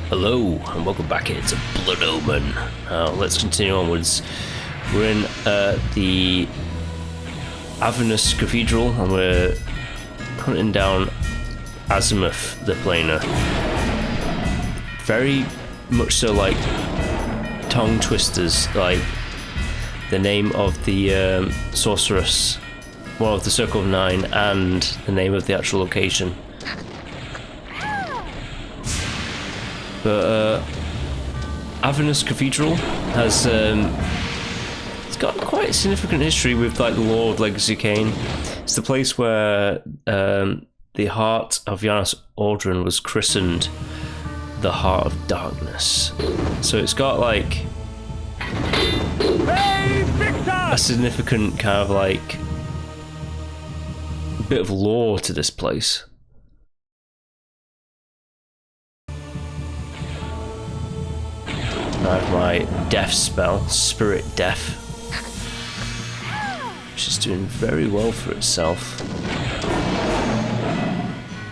Hello and welcome back into Blood Omen. Let's continue onwards. We're in the Avernus Cathedral and we're hunting down Azimuth the Planer. Very much so like tongue twisters, like the name of the sorceress, one of the Circle of Nine, and the name of the actual location. But Avernus Cathedral has it's got quite a significant history with like the lore of Legacy of Kain. It's the place where the heart of Janos Audron was christened the Heart of Darkness. So it's got like a significant kind of like bit of lore to this place. I have my death spell, Spirit Death, which is doing very well for itself.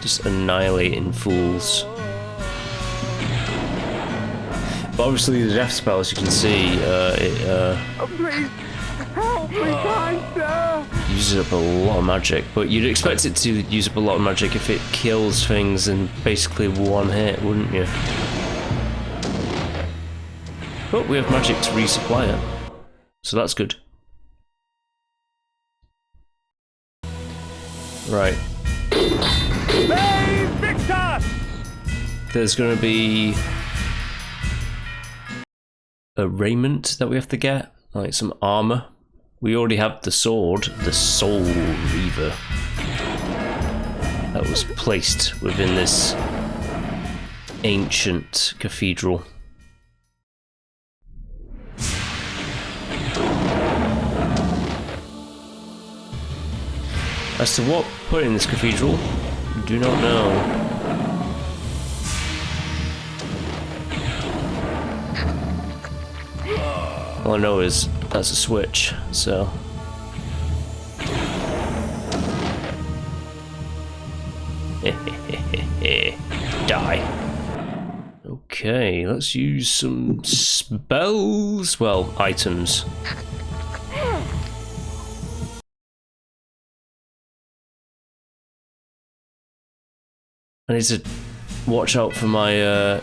Just annihilating fools. But obviously the death spell, as you can see, Please help me, kind sir. uses up a lot of magic. But you'd expect it to use up a lot of magic if it kills things in basically one hit, wouldn't you? But we have magic to resupply it, so that's good. Right. Hey, Victor! There's going to be a raiment that we have to get, like some armor. We already have the sword, the Soul Reaver, that was placed within this ancient cathedral. As to what put in this cathedral, do not know. All I know is that's a switch, so. Die. Okay, let's use some spells. Well, items. I need to watch out for my, Oh,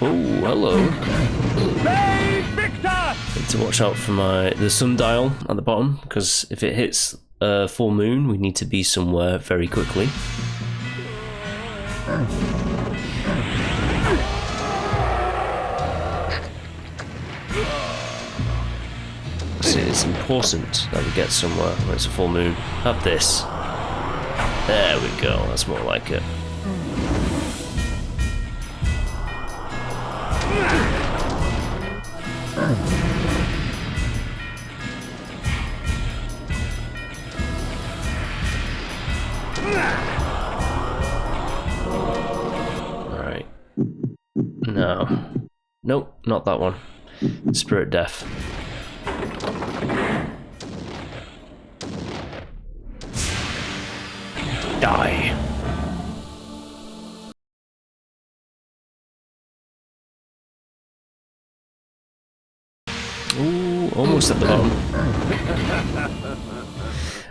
hello. Hey, Victor! I need to watch out for the sundial at the bottom, because if it hits full moon, we need to be somewhere very quickly. So it's important that we get somewhere when it's a full moon. Have this. There we go, that's more like it. Alright. No. Nope, not that one. Spirit Death. Die. Ooh, almost at the bottom.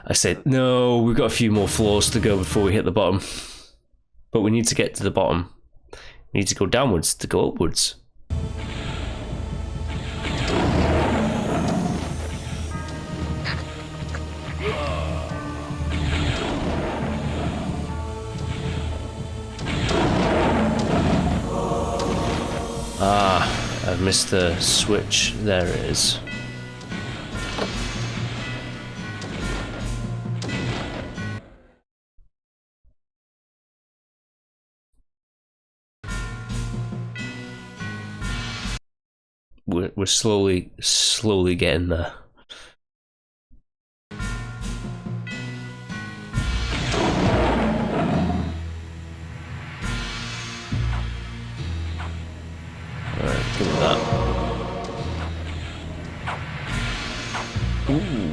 I said, no, we've got a few more floors to go before we hit the bottom. But we need to get to the bottom. We need to go downwards to go upwards. Ah, I've missed the switch. There it is. We're slowly getting there. Alright, give me that. Ooh.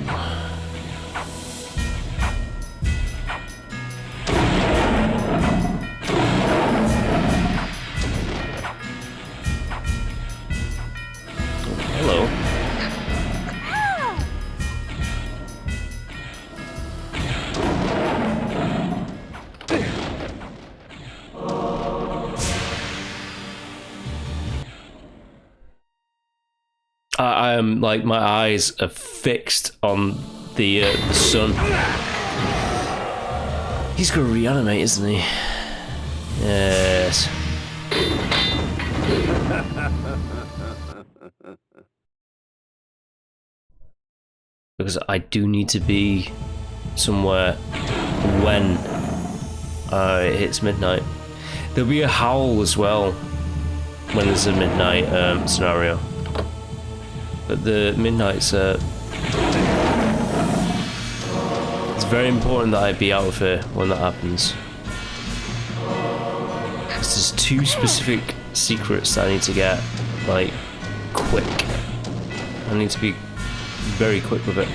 I am like, my eyes are fixed on the sun. He's gonna reanimate, isn't he? Yes. Because I do need to be somewhere when it hits midnight. There'll be a howl as well when there's a midnight scenario. But the midnight's it's very important that I be out of here when that happens. Because there's 2 specific secrets that I need to get, like, quick. I need to be very quick with it.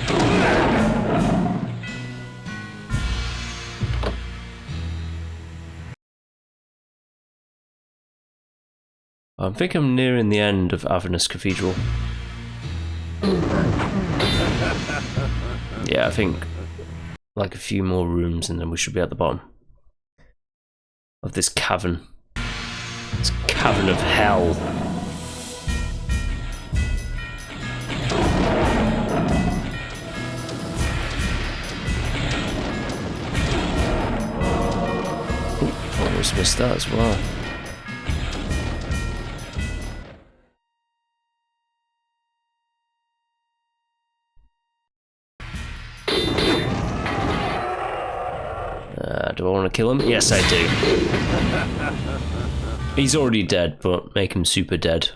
I think I'm nearing the end of Avernus Cathedral. Yeah, I think like a few more rooms and then we should be at the bottom of this cavern. This cavern of hell. I almost missed that as well. Do I want to kill him? Yes, I do. He's already dead, but make him super dead.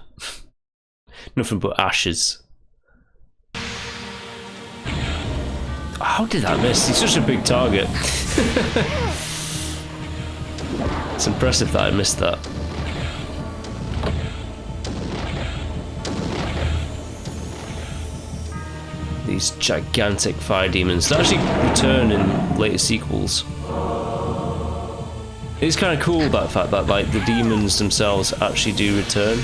Nothing but ashes. How did that miss? He's such a big target. It's impressive that I missed that. These gigantic fire demons that actually return in later sequels. It's kind of cool, that fact that like the demons themselves actually do return.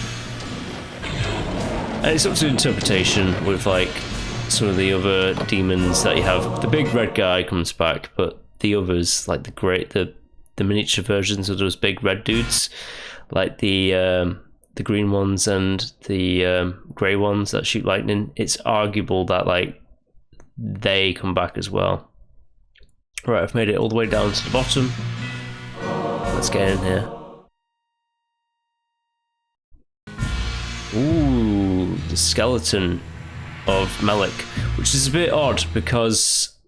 And it's up to interpretation with like some of the other demons that you have. The big red guy comes back, but the others, like the miniature versions of those big red dudes, like the green ones and the grey ones that shoot lightning, it's arguable that like they come back as well. Right, I've made it all the way down to the bottom. Let's get in here. Ooh, the skeleton of Melik, which is a bit odd because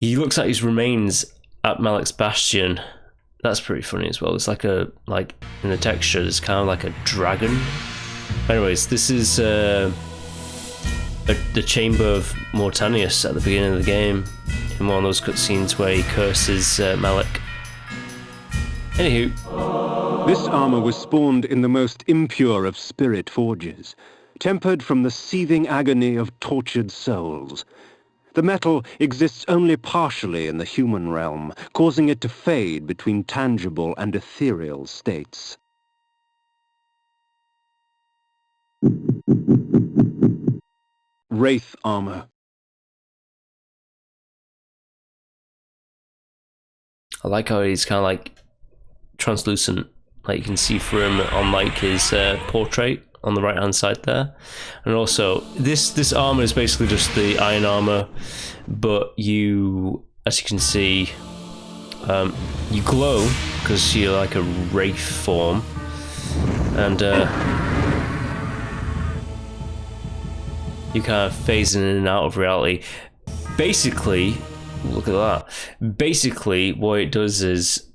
he looks like his remains at Melik's bastion. That's pretty funny as well. It's like in the texture, it's kind of like a dragon. Anyways, this is the chamber of Mortanius at the beginning of the game, in one of those cutscenes where he curses Melik. Anywho. This armor was spawned in the most impure of spirit forges, tempered from the seething agony of tortured souls. The metal exists only partially in the human realm, causing it to fade between tangible and ethereal states. Wraith armor. I like how he's kind of like translucent, like you can see through him on like his portrait on the right hand side there. And also this armor is basically just the iron armor, but you, as you can see, you glow because you're like a wraith form, and you kind of phase in and out of reality. Basically, look at that. Basically what it does is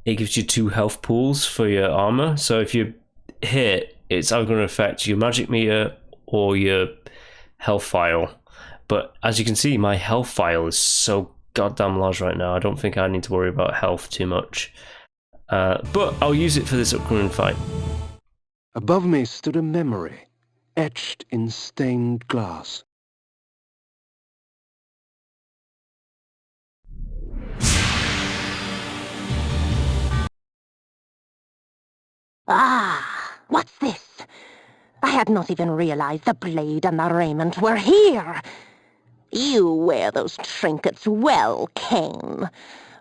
it gives you 2 health pools for your armor. So if you hit, it's either going to affect your magic meter or your health file. But as you can see, my health file is so goddamn large right now. I don't think I need to worry about health too much. But I'll use it for this upcoming fight. Above me stood a memory, etched in stained glass. Ah, what's this? I had not even realized the blade and the raiment were here. You wear those trinkets well, Kain,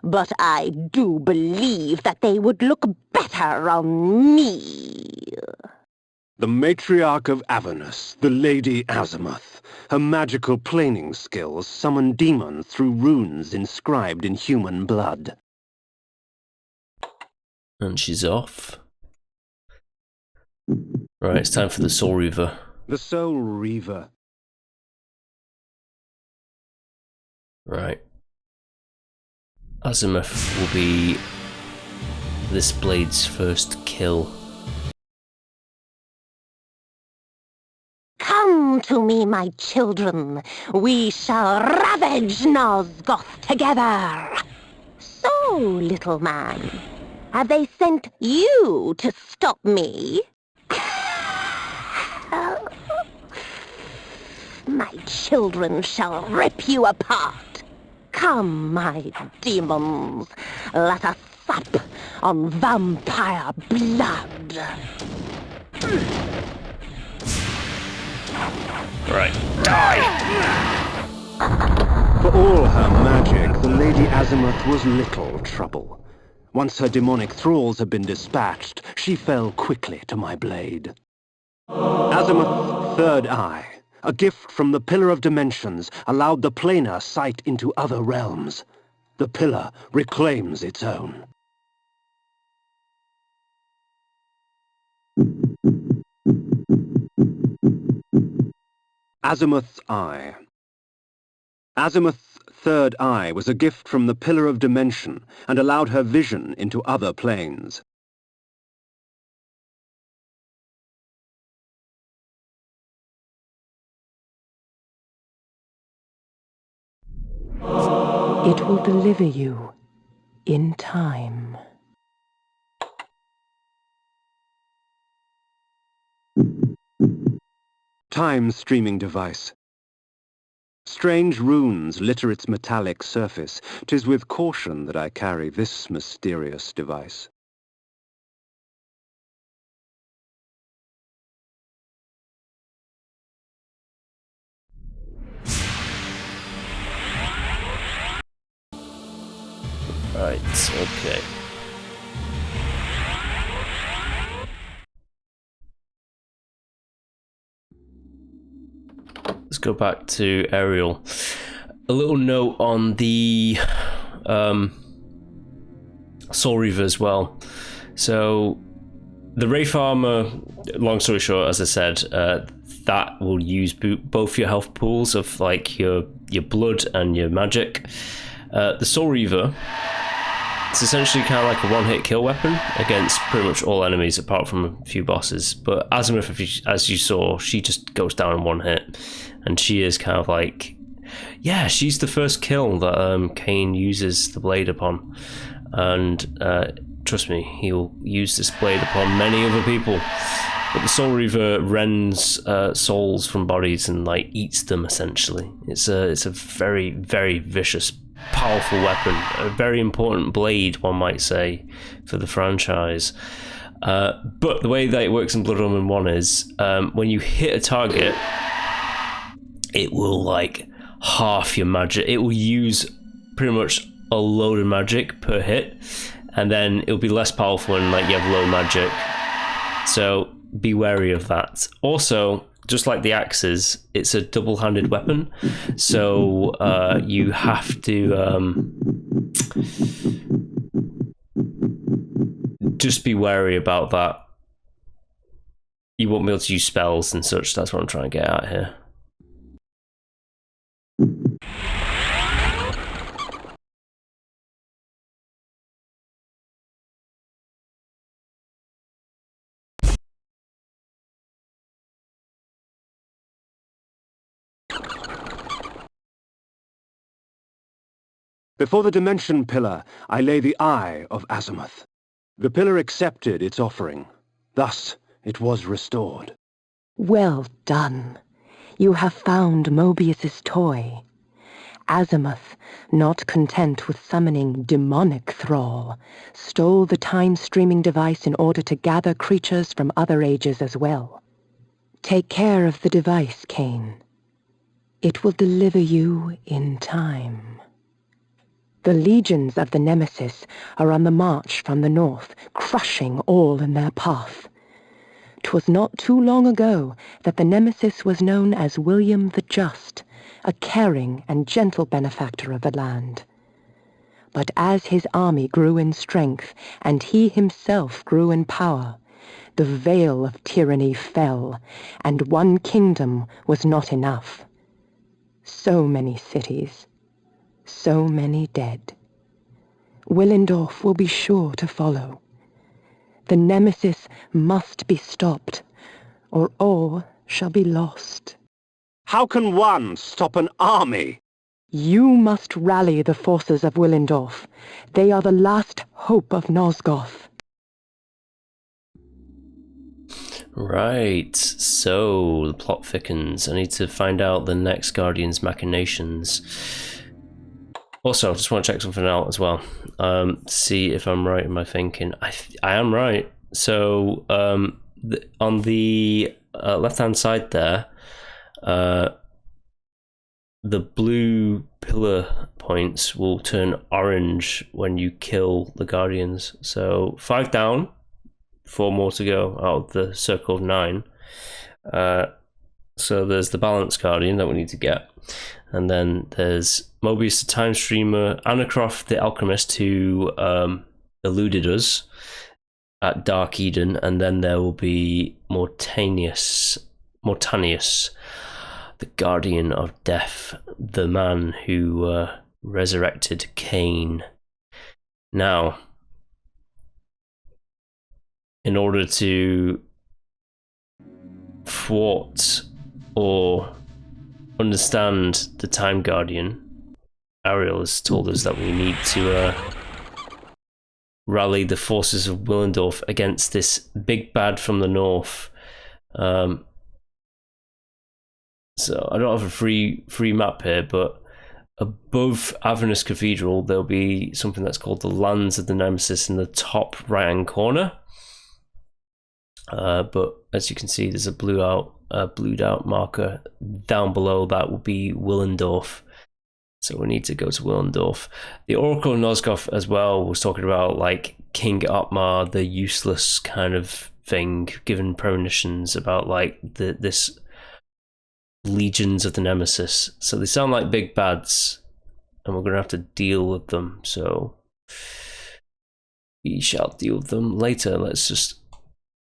but I do believe that they would look better on me. The matriarch of Avernus, the Lady Azimuth. Her magical planing skills summon demons through runes inscribed in human blood. And she's off. Right, it's time for the Soul Reaver. The Soul Reaver. Right. Azimuth will be this blade's first kill. Come to me, my children. We shall ravage Nosgoth together. So, little man, have they sent you to stop me? My children shall rip you apart. Come, my demons, let us sup on vampire blood. Right, die! For all her magic, the Lady Azimuth was little trouble. Once her demonic thralls had been dispatched, she fell quickly to my blade. Azimuth's third eye, a gift from the Pillar of Dimensions, allowed the planar sight into other realms. The pillar reclaims its own. Azimuth's eye. Azimuth's third eye was a gift from the Pillar of Dimension and allowed her vision into other planes. It will deliver you in time. Time streaming device. Strange runes litter its metallic surface. 'Tis with caution that I carry this mysterious device. Right, okay. Let's go back to Ariel. A little note on the Soul Reaver as well. So the Wraith armor, long story short, as I said, that will use both your health pools of like your blood and your magic. The Soul Reaver, it's essentially kind of like a one-hit kill weapon against pretty much all enemies apart from a few bosses. But Azimuth, as you saw, she just goes down in one hit. And she is kind of like, yeah, she's the first kill that Kain uses the blade upon. And trust me, he'll use this blade upon many other people. But the Soul Reaver rends souls from bodies and like eats them essentially. It's a very, very vicious, powerful weapon, a very important blade, one might say, for the franchise. But the way that it works in Blood Omen 1 is when you hit a target, it will like half your magic. It will use pretty much a load of magic per hit, and then it'll be less powerful when like you have low magic. So be wary of that. Also, just like the axes, it's a double-handed weapon, so you have to just be wary about that. You won't be able to use spells and such. That's what I'm trying to get at here. Before the Dimension Pillar, I lay the Eye of Azimuth. The pillar accepted its offering. Thus, it was restored. Well done. You have found Mobius's toy. Azimuth, not content with summoning demonic thrall, stole the time-streaming device in order to gather creatures from other ages as well. Take care of the device, Kain. It will deliver you in time. The legions of the Nemesis are on the march from the north, crushing all in their path. 'Twas not too long ago that the nemesis was known as William the Just, a caring and gentle benefactor of the land. But as his army grew in strength, and he himself grew in power, the veil of tyranny fell, and one kingdom was not enough. So many cities, so many dead. Willendorf will be sure to follow. The nemesis must be stopped, or all shall be lost. How can one stop an army? You must rally the forces of Willendorf. They are the last hope of Nosgoth. Right, so the plot thickens. I need to find out the next Guardian's machinations. Also, I just want to check something out as well. See if I'm right in my thinking. I am right. So on the left-hand side there, the blue pillar points will turn orange when you kill the Guardians. So 5 down, 4 more to go out of the circle of 9. So there's the Balance Guardian that we need to get. And then there's Mobius the Time Streamer, Anacroft the Alchemist, who eluded us at Dark Eden, and then there will be Mortanius, the Guardian of Death, the man who resurrected Kain. Now, in order to thwart or understand the Time Guardian, Ariel has told us that we need to rally the forces of Willendorf against this big bad from the north. So I don't have a free map here, but above Avernus Cathedral there'll be something that's called the Lands of the Nemesis in the top right hand corner. But as you can see, there's a blued out marker down below. That will be Willendorf. So we need to go to Willendorf. The Oracle of Nosgoth as well was talking about like King Otmar, the useless kind of thing, given premonitions about like this legions of the Nemesis. So they sound like big bads, and we're gonna have to deal with them. So we shall deal with them later. Let's just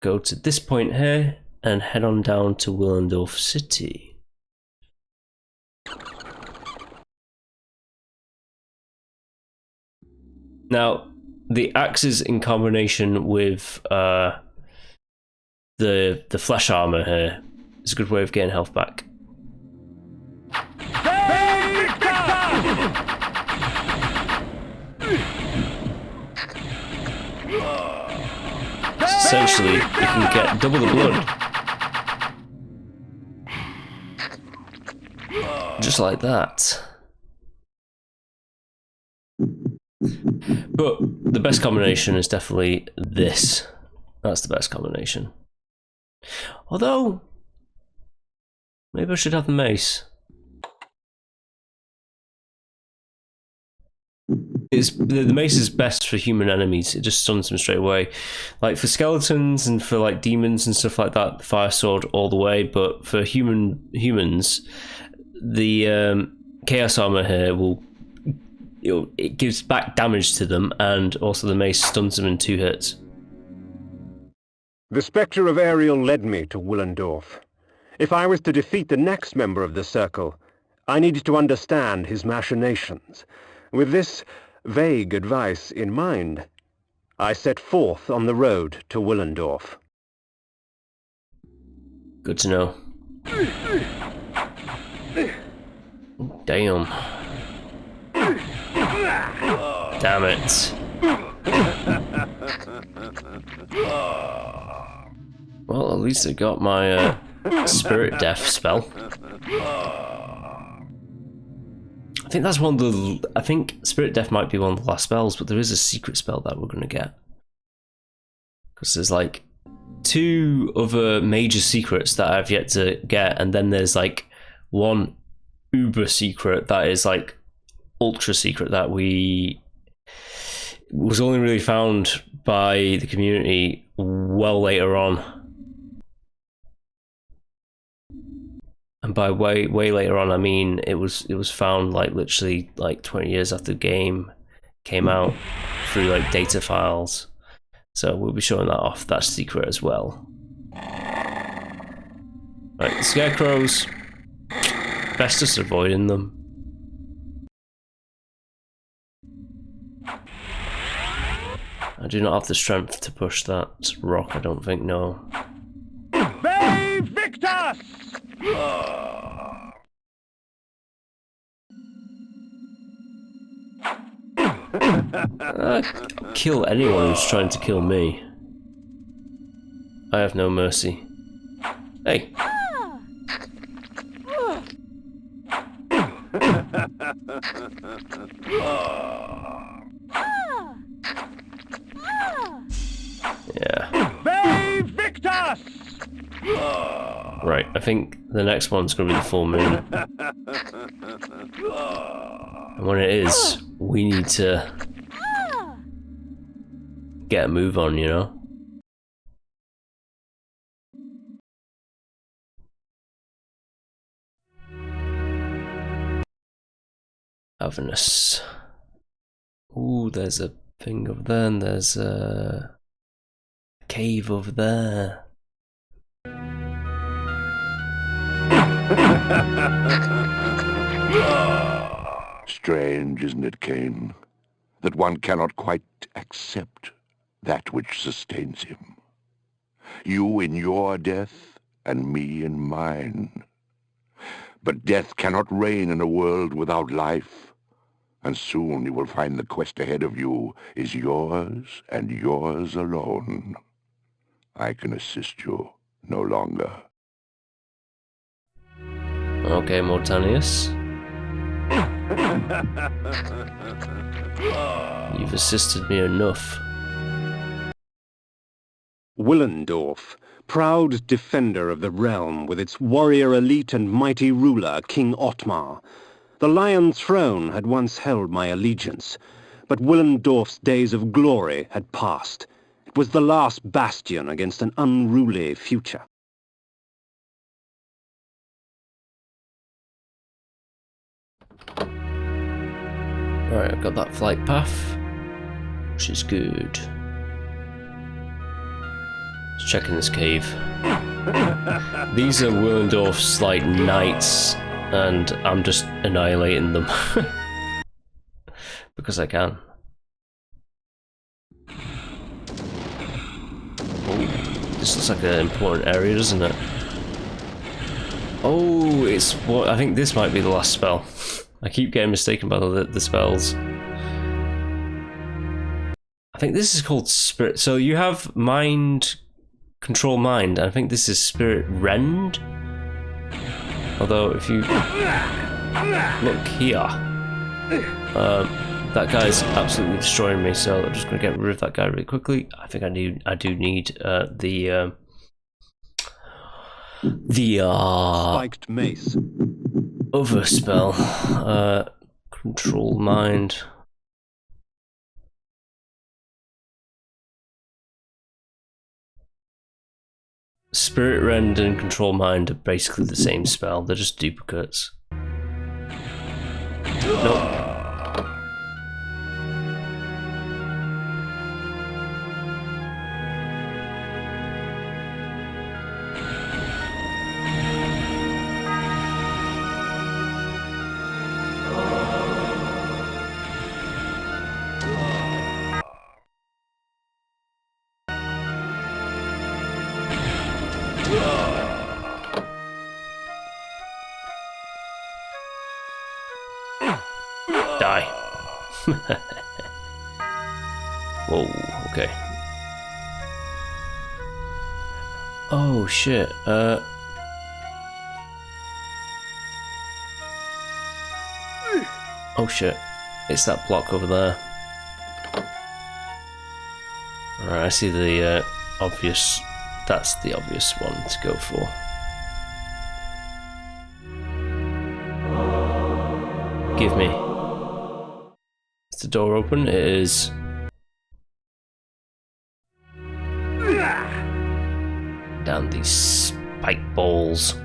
go to this point here and head on down to Willendorf City. Now, the axes in combination with the flesh armor here is a good way of getting health back. Essentially, you can get double the blood. Just like that. But the best combination is definitely this. That's the best combination. Although, maybe I should have the mace. The mace is best for human enemies. It just stuns them straight away. Like for skeletons and for like demons and stuff like that, the fire sword all the way. But for humans, the chaos armor here it gives back damage to them, and also the mace stuns them in 2 hits. The Spectre of Ariel led me to Willendorf. If I was to defeat the next member of the Circle, I needed to understand his machinations. With this vague advice in mind, I set forth on the road to Willendorf. Good to know. Damn. Damn it. Well, at least I got my spirit death spell. I think that's one of the... I think Spirit Death might be one of the last spells, but there is a secret spell that we're going to get. Because there's like 2 other major secrets that I've yet to get, and then there's like one uber secret that is like ultra secret that was only really found by the community well later on. And by way later on, I mean it was found like literally like 20 years after the game came out through like data files. So we'll be showing that off, that secret as well. Right, the scarecrows. Best just avoiding them. I do not have the strength to push that rock, I don't think, no. Be victors! I'll kill anyone who's trying to kill me. I have no mercy. Hey! Yeah. Be victors! Right, I think the next one's gonna be the full moon. And when it is, we need to get a move on, you know? Avernus. Ooh, there's a thing over there, and there's a cave over there. Strange, isn't it, Kain, that one cannot quite accept that which sustains him. You in your death, and me in mine. But death cannot reign in a world without life, and soon you will find the quest ahead of you is yours, and yours alone. I can assist you no longer. Okay, Mortanius. You've assisted me enough. Willendorf, proud defender of the realm with its warrior elite and mighty ruler, King Ottmar. The Lion Throne had once held my allegiance, but Willendorf's days of glory had passed. It was the last bastion against an unruly future. Alright, I've got that flight path, which is good. Let's check in this cave. These are Willendorf's like knights, and I'm just annihilating them because I can. Oh, this looks like an important area, doesn't it? Oh, it's what I think this might be the last spell. I keep getting mistaken by the spells. I think this is called Spirit. So you have mind, control mind, and I think this is Spirit Rend. Although if you look here, that guy's absolutely destroying me. So I'm just going to get rid of that guy really quickly. I think I do need the Spiked mace. other spell, control mind. Spirit Rend and control mind are basically the same spell, they're just duplicates. Nope. Die. Whoa, okay. Oh shit, oh shit, it's that block over there. Alright, I see the obvious, that's the obvious one to go for. Give me. Is the door open? It is. Down these spike balls.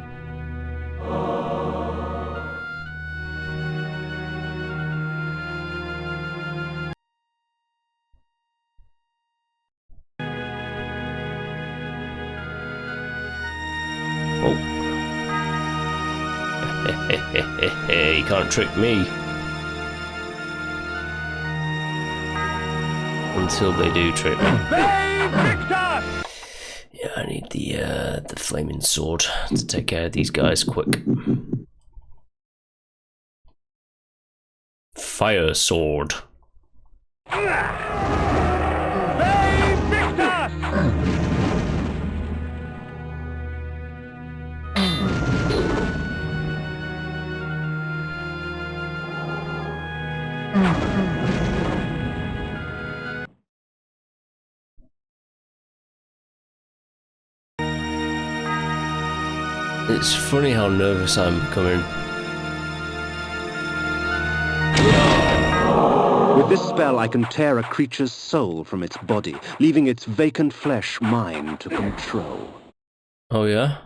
Oh. You can't trick me. Until they do trick me. Yeah, I need the flaming sword to take care of these guys quick. Fire sword. It's funny how nervous I'm becoming. With this spell, I can tear a creature's soul from its body, leaving its vacant flesh mine to control. Oh yeah?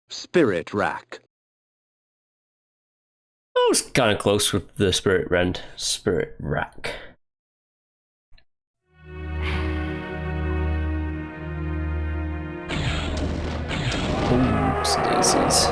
Spirit rack. I was kind of close with the spirit rend. Spirit rack. Oops, daisies.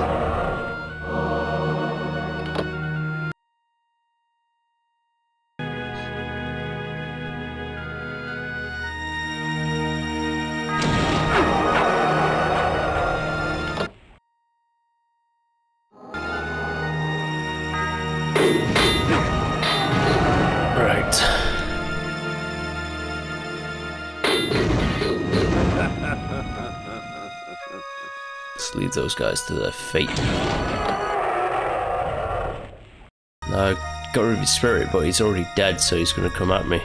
Let's leave those guys to their fate. I got rid of his spirit, but he's already dead, so he's going to come at me.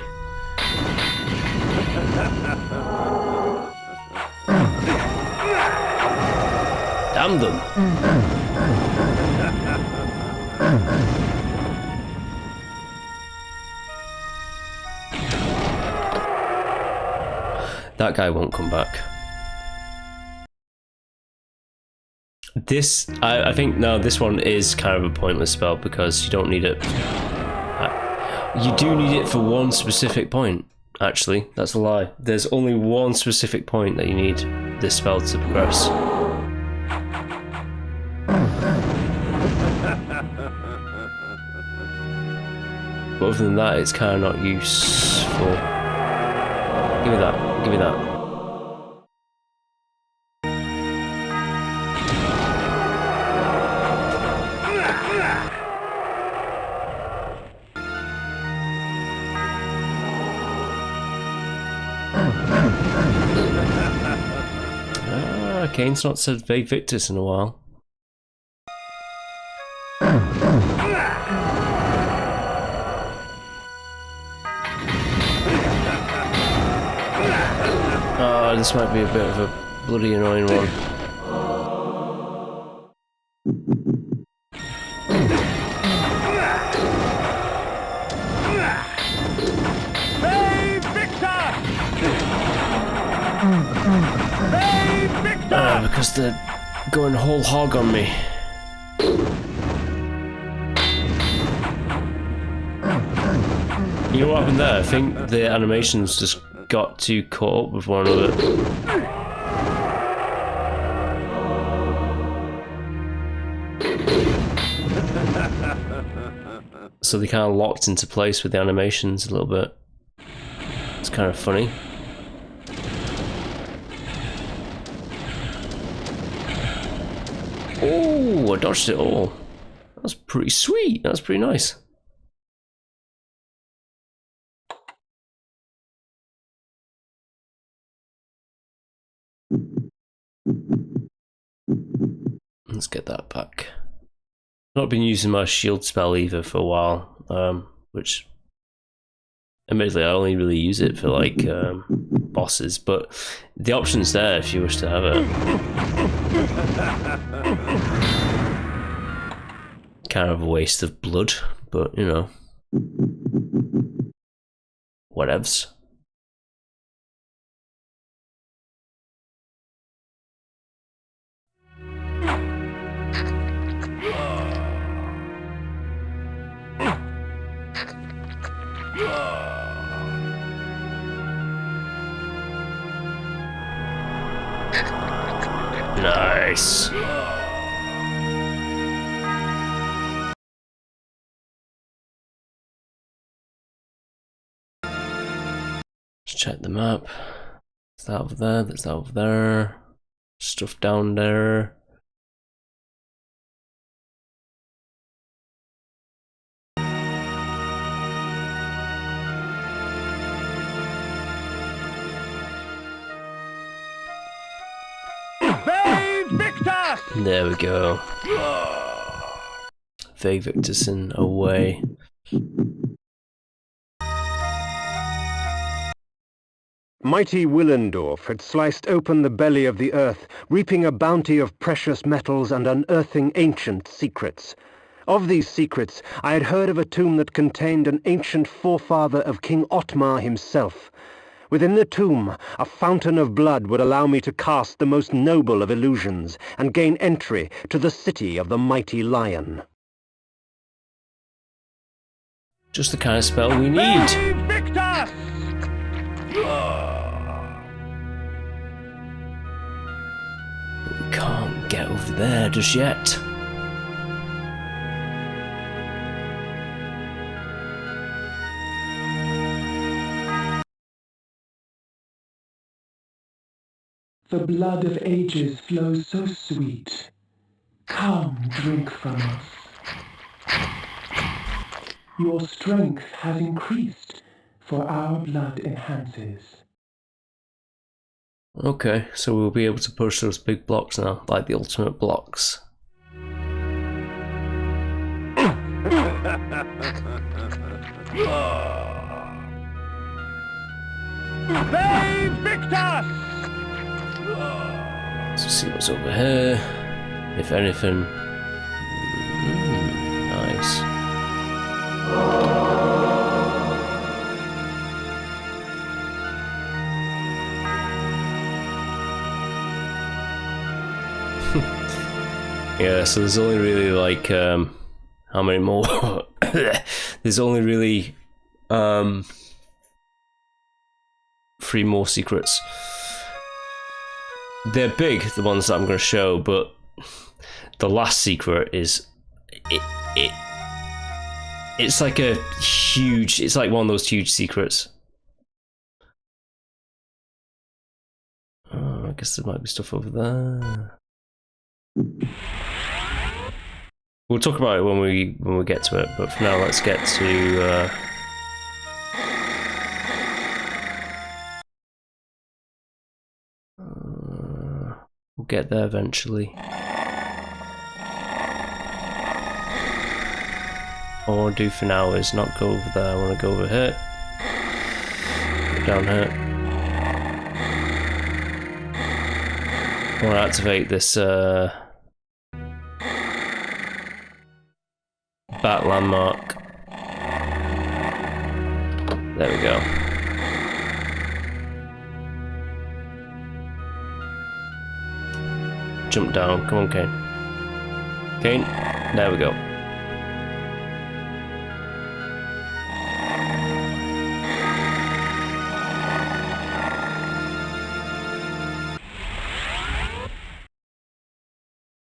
Damn them! That guy won't come back. This, I think, no, this one is kind of a pointless spell because you don't need it. You do need it for one specific point, actually. That's a lie. There's only one specific point that you need this spell to progress. But other than that, it's kind of not useful. Give me that. Give me that. Kain's not said Ve Victus in a while. Oh, this might be a bit of a bloody annoying one. Because they're going whole hog on me. You know what happened there? I think the animations just got too caught up with one another. So they kind of locked into place with the animations a little bit. It's kind of funny. Oh, I dodged it all. That was pretty sweet. That was pretty nice. Let's get that back. Not been using my shield spell either for a while, which admittedly I only really use it for like bosses, but the option's there if you wish to have it. kind of a waste of blood, but you know, whatevs. Nice. Let's check the map. There's that over there, there's that over there. Stuff down there. There we go. Vague Victorson away. Mighty Willendorf had sliced open the belly of the earth, reaping a bounty of precious metals and unearthing ancient secrets. Of these secrets, I had heard of a tomb that contained an ancient forefather of King Otmar himself. Within the tomb, a fountain of blood would allow me to cast the most noble of illusions and gain entry to the city of the mighty lion. Just the kind of spell we need. Victor! But we can't get over there just yet. The blood of ages flows so sweet. Come, drink from us. Your strength has increased, for our blood enhances. Okay, so we'll be able to push those big blocks now, like the ultimate blocks. Save Victor! Let's see what's over here. If anything. Nice. Yeah, so there's only really like how many more? There's only really 3 more secrets. They're big, the ones that I'm going to show, but the last secret is it's like a huge, it's like one of those huge secrets. Oh, I guess there might be stuff over there. We'll talk about it when we get to it, but for now let's get to we'll get there eventually. What I want to do for now is not go over there, I want to go over here. Go down here. I want to activate this bat landmark. There we go. Jump down, come on, Kain. Kain, there we go.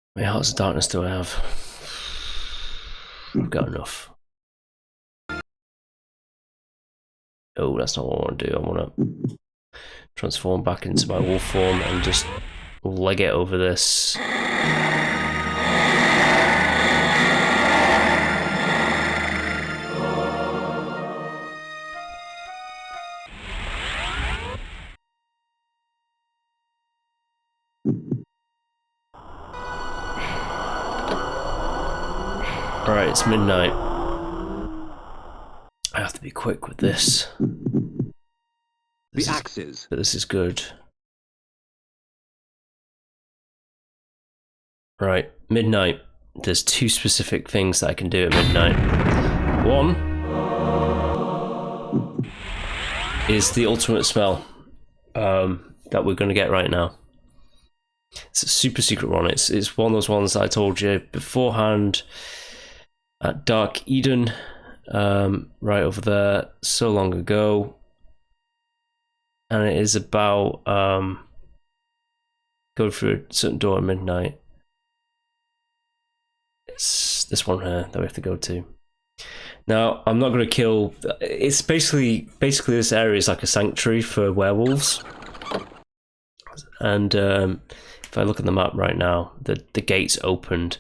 How many hearts of darkness do I have? I've got enough. Oh, that's not what I want to do. I want to transform back into my wolf form and just leg it over this. Alright, it's midnight. I have to be quick with this. The axes. But this is good. Right, midnight. there's two specific things that I can do at midnight. One is the ultimate spell that we're going to get right now. It's a super secret one. It's one of those ones that I told you beforehand at Dark Eden, right over there, so long ago. And it is about go through a certain door at midnight. It's this one here that we have to go to. Now, I'm not going to kill... It's basically this area is like a sanctuary for werewolves. And if I look at the map right now, the gate's opened.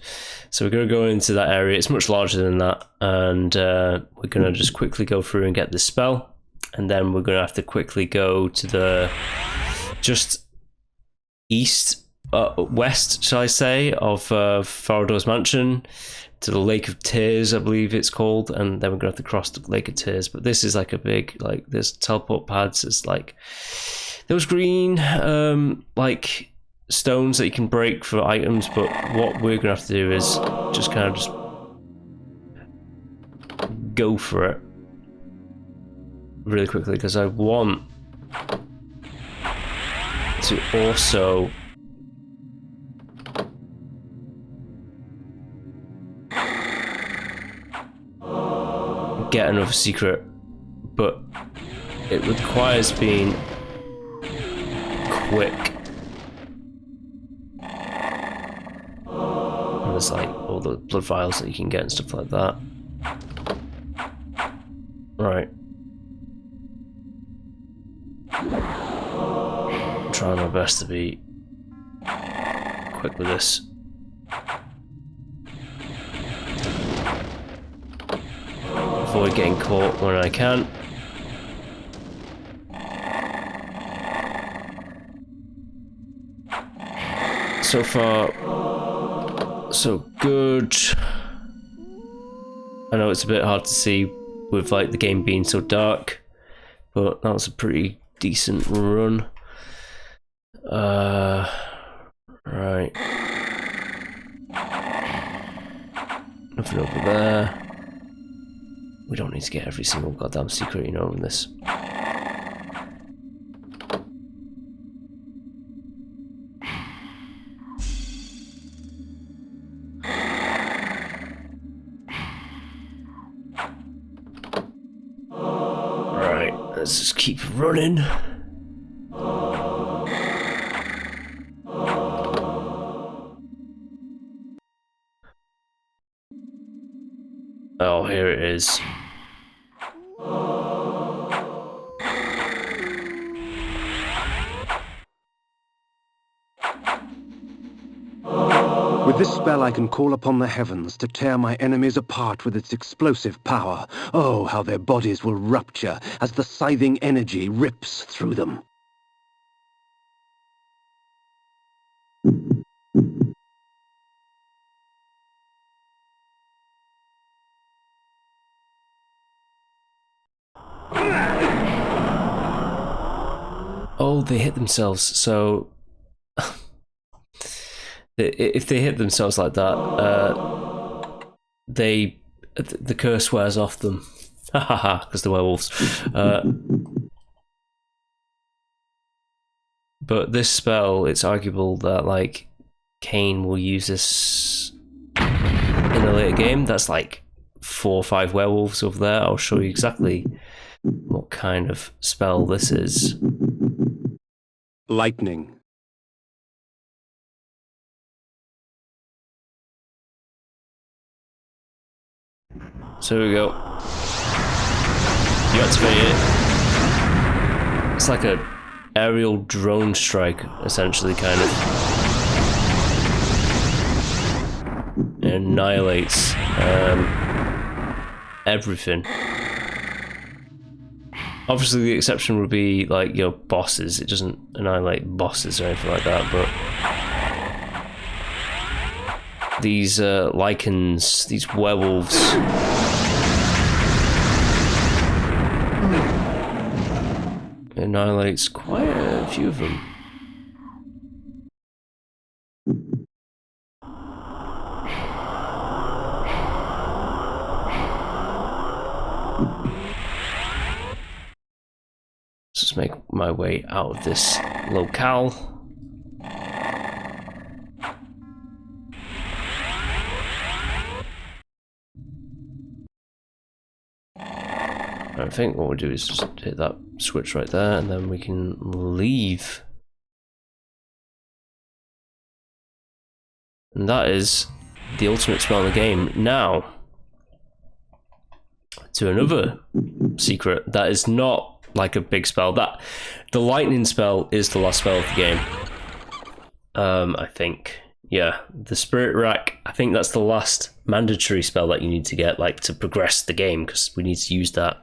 So we're going to go into that area. It's much larger than that. And we're going to just quickly go through and get this spell. And then we're going to have to quickly go to the just west, shall I say, of Farador's mansion, to the Lake of Tears, I believe it's called, and then we're gonna have to cross the Lake of Tears. But this is like a big, like, there's teleport pads. It's like those green like stones that you can break for items. But what we're gonna have to do is just kind of just go for it really quickly, because I want to also get another secret, but it requires being quick. And there's like all the blood vials that you can get and stuff like that. Right. I'm trying my best to be quick with this. Avoid getting caught when I can. So far, so good. I know it's a bit hard to see with like the game being so dark, but that was a pretty decent run. Right. Nothing over there. We don't need to get every single goddamn secret, you know, in this. Right, let's just keep running. Oh, here it is. With this spell I can call upon the heavens to tear my enemies apart with its explosive power. Oh, how their bodies will rupture as the scything energy rips through them. Oh, they hit themselves, so if they hit themselves like that, the curse wears off them. Hahaha, because the werewolves. But this spell, it's arguable that like Kain will use this in a later game. That's like 4 or 5 werewolves over there. I'll show you exactly what kind of spell this is. Lightning. So here we go. You activate it. It's like a aerial drone strike, essentially, kind of. It annihilates everything. Obviously, the exception would be like your bosses. It doesn't annihilate bosses or anything like that, but these lichens, these werewolves, it annihilates quite a few of them. my way out of this locale. I think what we'll do is just hit that switch right there, and then we can leave. And that is the ultimate spell in the game. Now, to another secret that is not like a big spell. That the lightning spell is the last spell of the game. I think. Yeah, the Spirit Rack, I think that's the last mandatory spell that you need to get, like, to progress the game, because we need to use that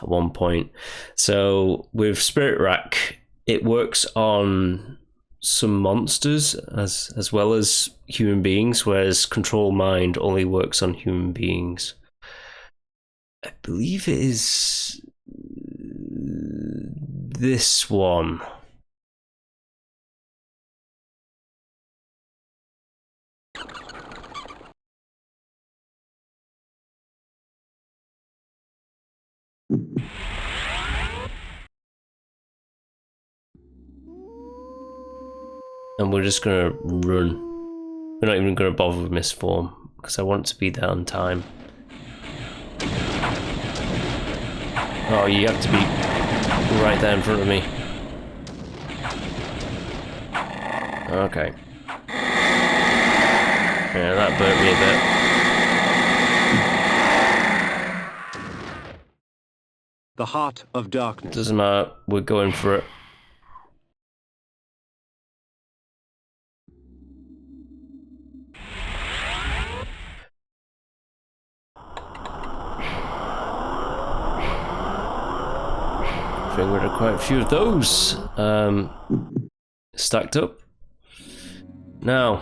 at one point. So with Spirit Rack, it works on some monsters as well as human beings, whereas Control Mind only works on human beings. I believe it is this one. And we're just gonna run. We're not even gonna bother with misform because I want to be there on time. Oh, you have to be right there in front of me. Okay. Yeah, that burnt me a bit. The heart of darkness. Doesn't matter, we're going for it. I think we've got quite a few of those stacked up. Now,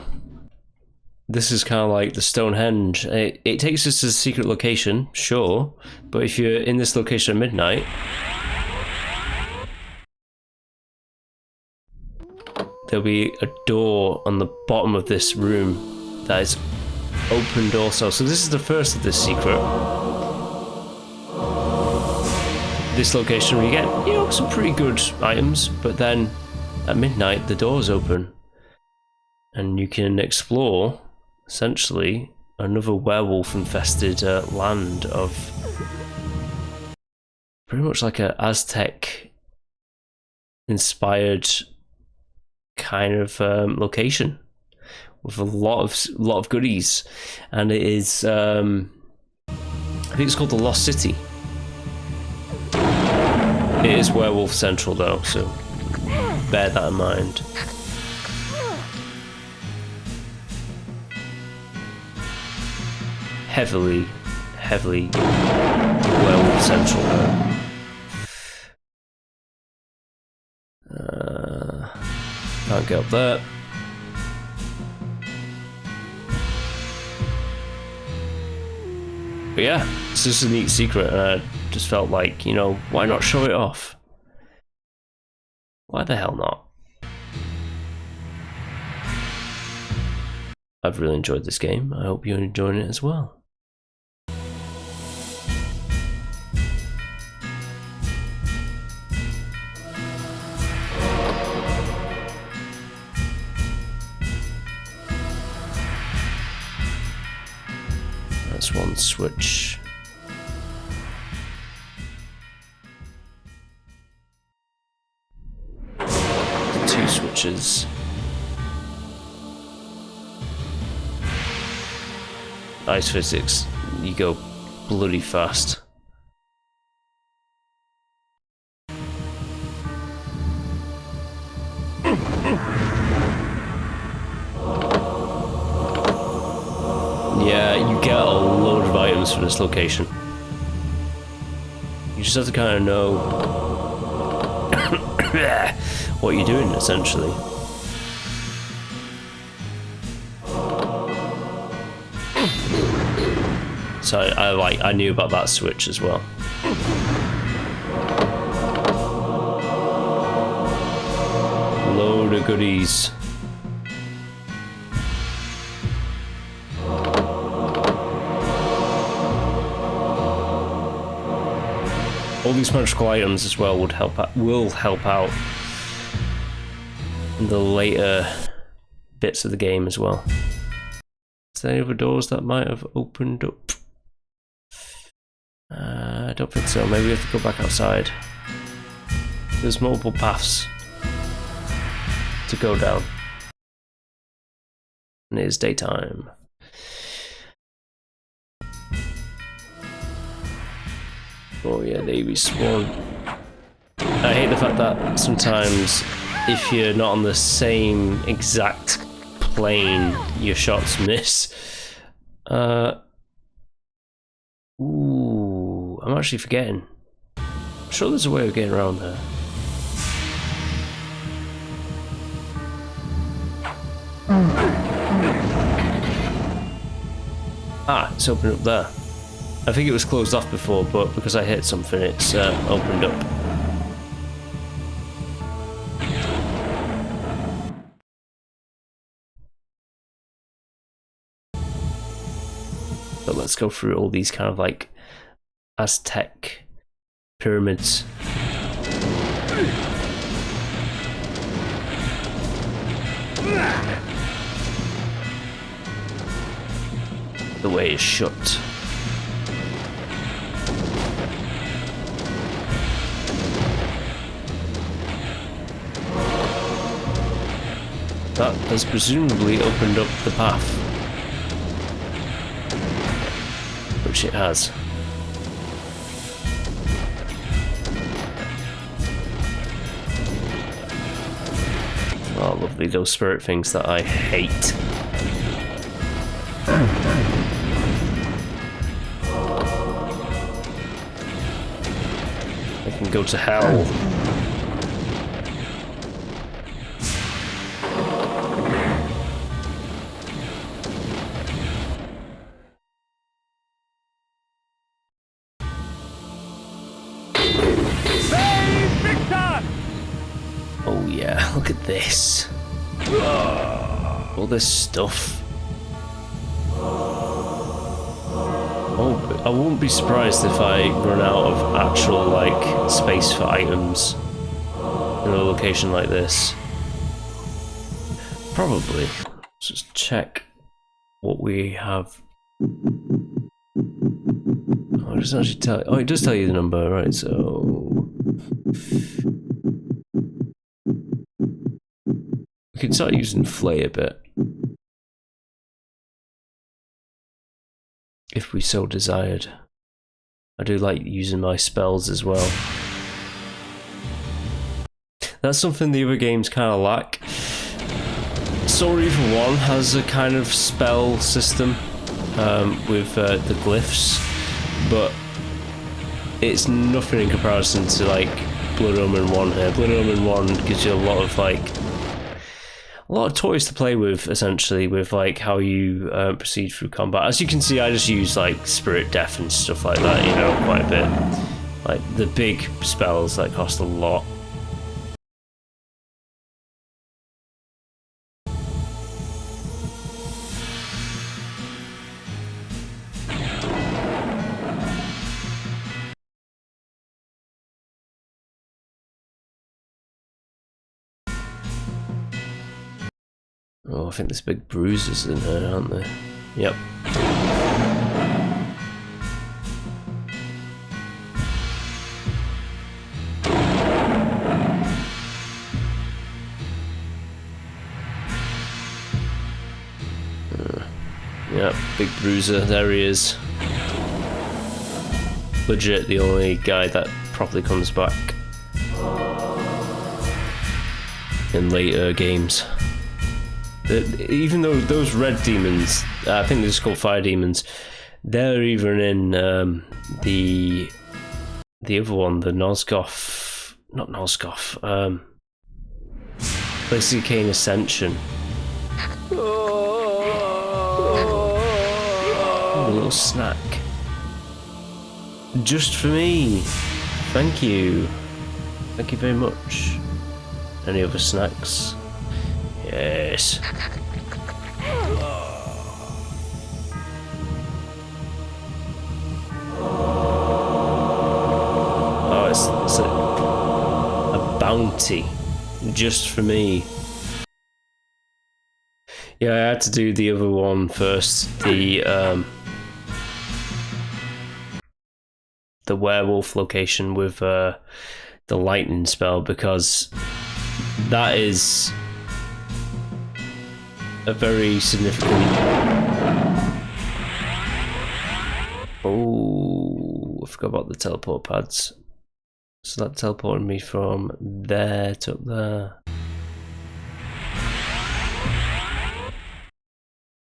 this is kind of like the Stonehenge. It takes us to a secret location, sure, but if you're in this location at midnight, there'll be a door on the bottom of this room that is opened also. So this is the first of this secret. This location where you get, you know, some pretty good items, but then at midnight the doors open and you can explore essentially another werewolf infested land of pretty much like a Aztec inspired kind of location with a lot of goodies, and it is I think it's called the Lost City. It is werewolf central though, so bear that in mind. Heavily werewolf central. Can't get up there. But yeah, it's just a neat secret, and I just felt like, you know, why not show it off? Why the hell not? I've really enjoyed this game. I hope you're enjoying it as well. That's one switch. Two switches. Ice physics, you go bloody fast. Yeah, you get a load of items from this location. You just have to kind of know what you're doing, essentially. So I knew about that switch as well. Load of goodies. all these magical items as well will help out in the later bits of the game as well. Is there any other doors that might have opened up? I don't think so. Maybe we have to go back outside. There's multiple paths to go down. And it is daytime. Oh yeah, they respawn. I hate the fact that sometimes if you're not on the same exact plane, your shots miss. Ooh, I'm actually forgetting. I'm sure there's a way of getting around there. Ah, it's opened up there. I think it was closed off before, but because I hit something, it's opened up. So let's go through all these kind of like Aztec pyramids. The way is shut. That has presumably opened up the path. Which it has. Oh, lovely, those spirit things that I hate. I can go to hell. Oh yeah, look at this. All this stuff. Oh, I won't be surprised if I run out of actual, like, space for items in a location like this. Probably. Let's just check what we have. Oh, it doesn't actually tell. Oh, it does tell you the number, right? So we can start using Flay a bit, if we so desired. I do like using my spells as well. That's something the other games kind of lack. Soul Reaver 1 has a kind of spell system with the glyphs, but it's nothing in comparison to like Blood Omen 1 here. Blood Omen 1 gives you a lot of toys to play with, essentially, with like how you proceed through combat. As you can see, I just use like Spirit Death and stuff like that, you know, quite a bit. Like the big spells that cost a lot. Oh, I think there's big bruises in there, aren't there? Yep. Yep, big bruiser, there he is. Legit the only guy that properly comes back in later games. Even though those red demons, I think they're just called fire demons, they're even in the other one, the Nosgoth, not Nosgoth, Legacy of Kain Ascension. Oh, a little snack. Just for me. Thank you. Thank you very much. Any other snacks? Yes. Oh bounty just for me. Yeah, I had to do the other one first. The werewolf location with the lightning spell, because that is a very significant. Oh, I forgot about the teleport pads. So that teleported me from there to up there.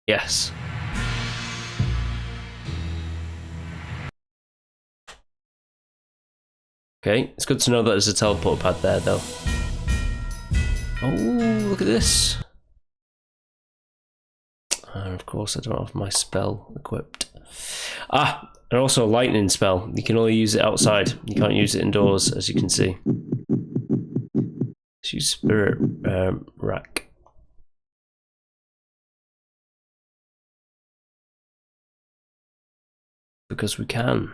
Yes. Okay, it's good to know that there's a teleport pad there, though. Oh, look at this. And of course, I don't have my spell equipped. Ah, and also a lightning spell. You can only use it outside. You can't use it indoors, as you can see. Let's use Spirit Rack. Because we can.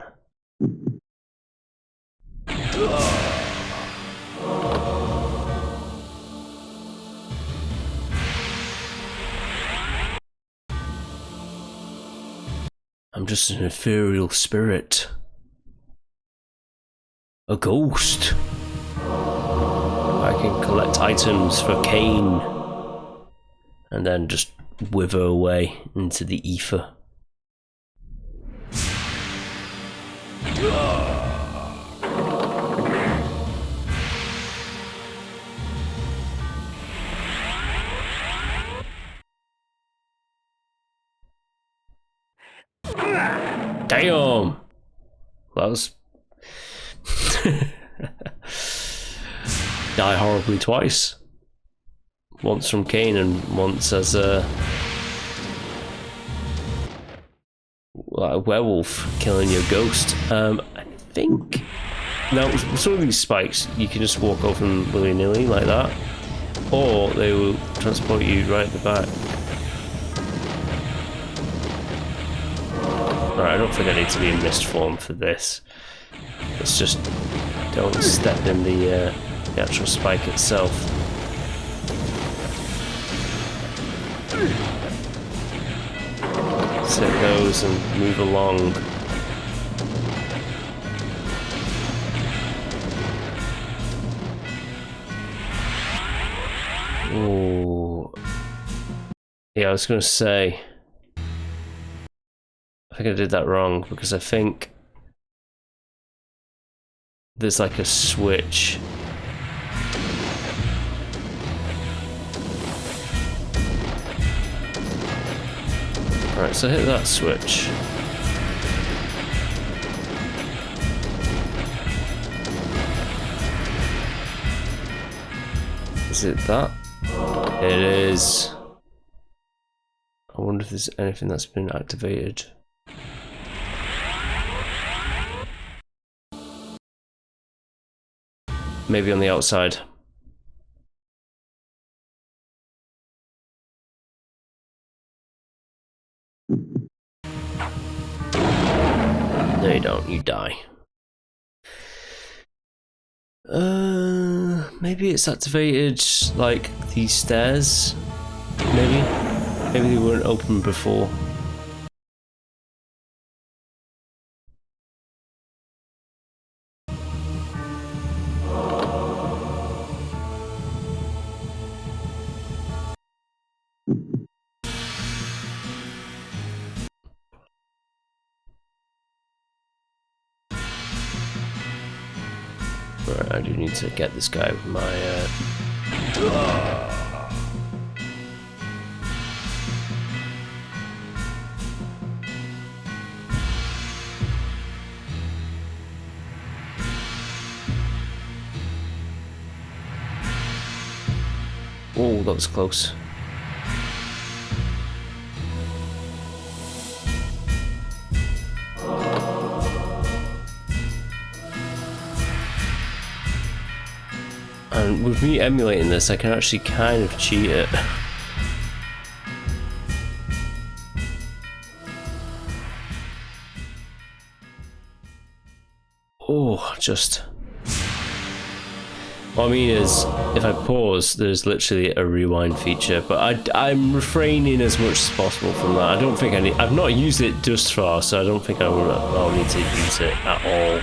I'm just an ethereal spirit. A ghost. I can collect items for Kain and then just wither away into the ether. Damn! That was... Die horribly twice. Once from Kain and once as a werewolf killing your ghost. I think... Now, some of these spikes, you can just walk over them willy-nilly like that. Or they will transport you right at the back. Alright, I don't think I need to be in mist form for this. Let's just don't step in the actual spike itself. Set those and move along. Ooh. Yeah, I was gonna say, I think I did that wrong because I think there's like a switch. Alright, so hit that switch. Is it that? It is. I wonder if there's anything that's been activated. Maybe on the outside. No, you don't. You die. Maybe it's activated like these stairs. Maybe they weren't open before. Right, I do need to get this guy with my Oh, that was close. And with me emulating this, I can actually kind of cheat it. Oh, just... What I mean is, if I pause, there's literally a rewind feature, but I'm refraining as much as possible from that. I don't think I've not used it just far, so I don't think I'll need to use it at all.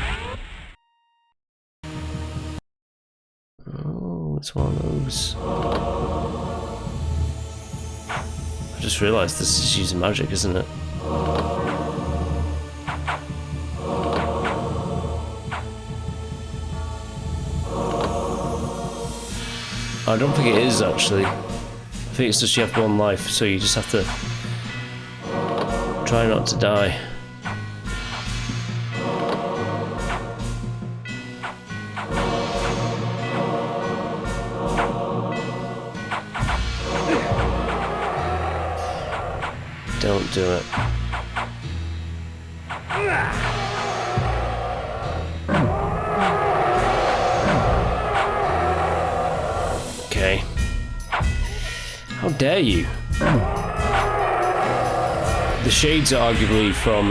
Oh, it's one of those. I just realised this is using magic, isn't it? I don't think it is actually. I think it's just you have one life, so you just have to try not to die. Don't do it. Okay. How dare you? The shades are arguably from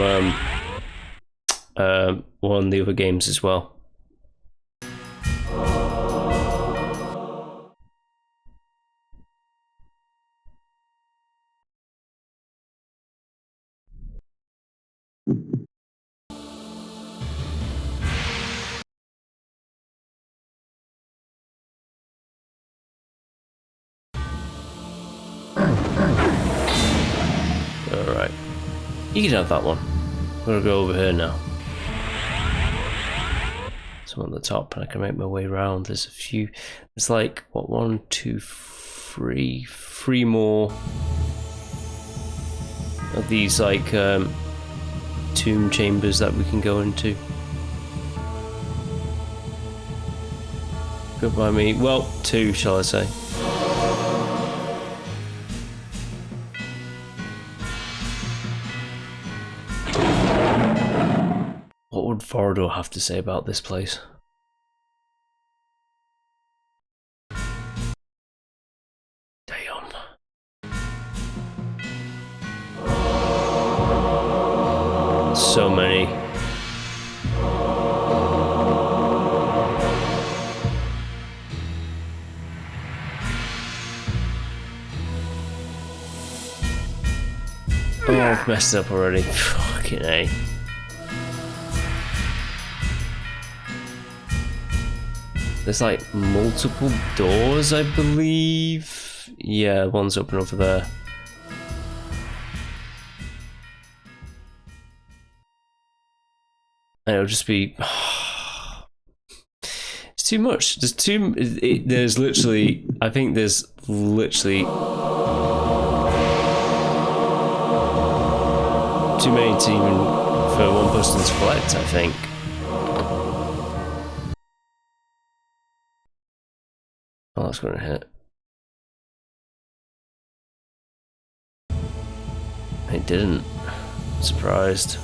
one of the other games as well. Alright. You can have that one. I'm gonna go over here now. So I'm on the top and I can make my way around. There's a few. There's like, what, 1, 2, 3. 3 more of these like tomb chambers that we can go into. Goodbye me. Well, 2 shall I say. What would Vorador have to say about this place? Damn. So many. Oh, I've messed up already. Fucking A. There's like multiple doors, I believe. Yeah, one's open over there. And it'll just be... It's too much. There's too... There's literally... I think there's literally... too many to even... for one person to collect, I think. Oh, that's gonna hit. It didn't. Surprised.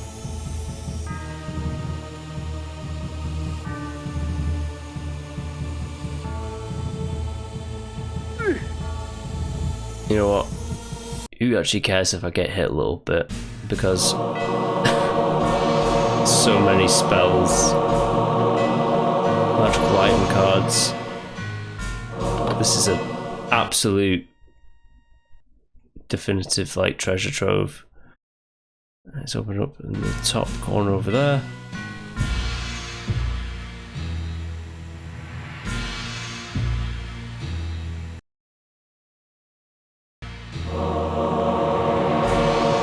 You know what? Who actually cares if I get hit a little bit? Because so many spells, magical item cards. This is an absolute definitive like treasure trove. Let's open up in the top corner over there.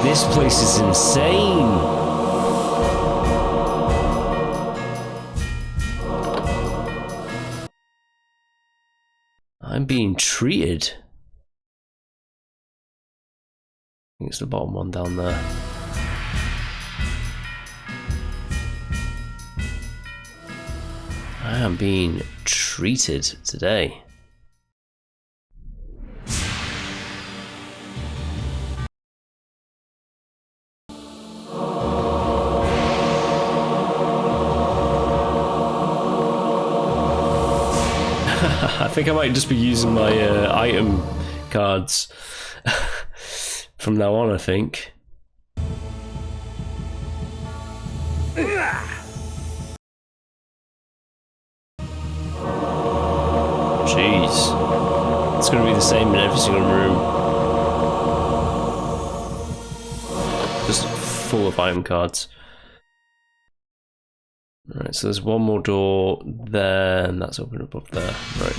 This place is insane. I'm being treated. I think it's the bottom one down there. I am being treated today. I think I might just be using my item cards from now on, I think. Jeez. It's going to be the same in every single room. Just full of item cards. Alright, so there's one more door there, and that's open above there. Right.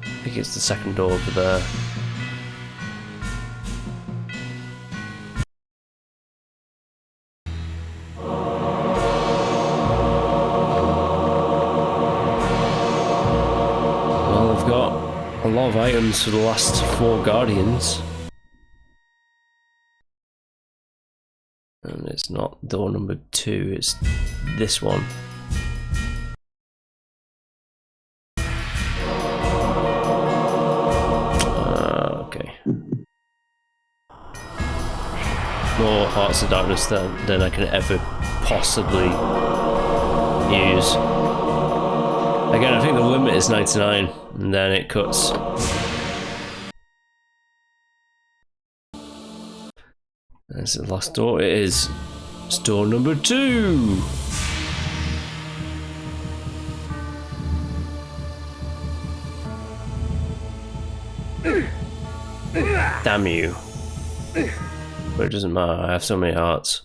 I think it's the second door over there. Well, I've got a lot of items for the last 4 Guardians. And it's not door number 2, it's this one. Okay. More Hearts of Darkness than I can ever possibly use. Again, I think the limit is 99, and then it cuts. That's the last door. It is. It's door number 2. Damn you. But it doesn't matter, I have so many hearts.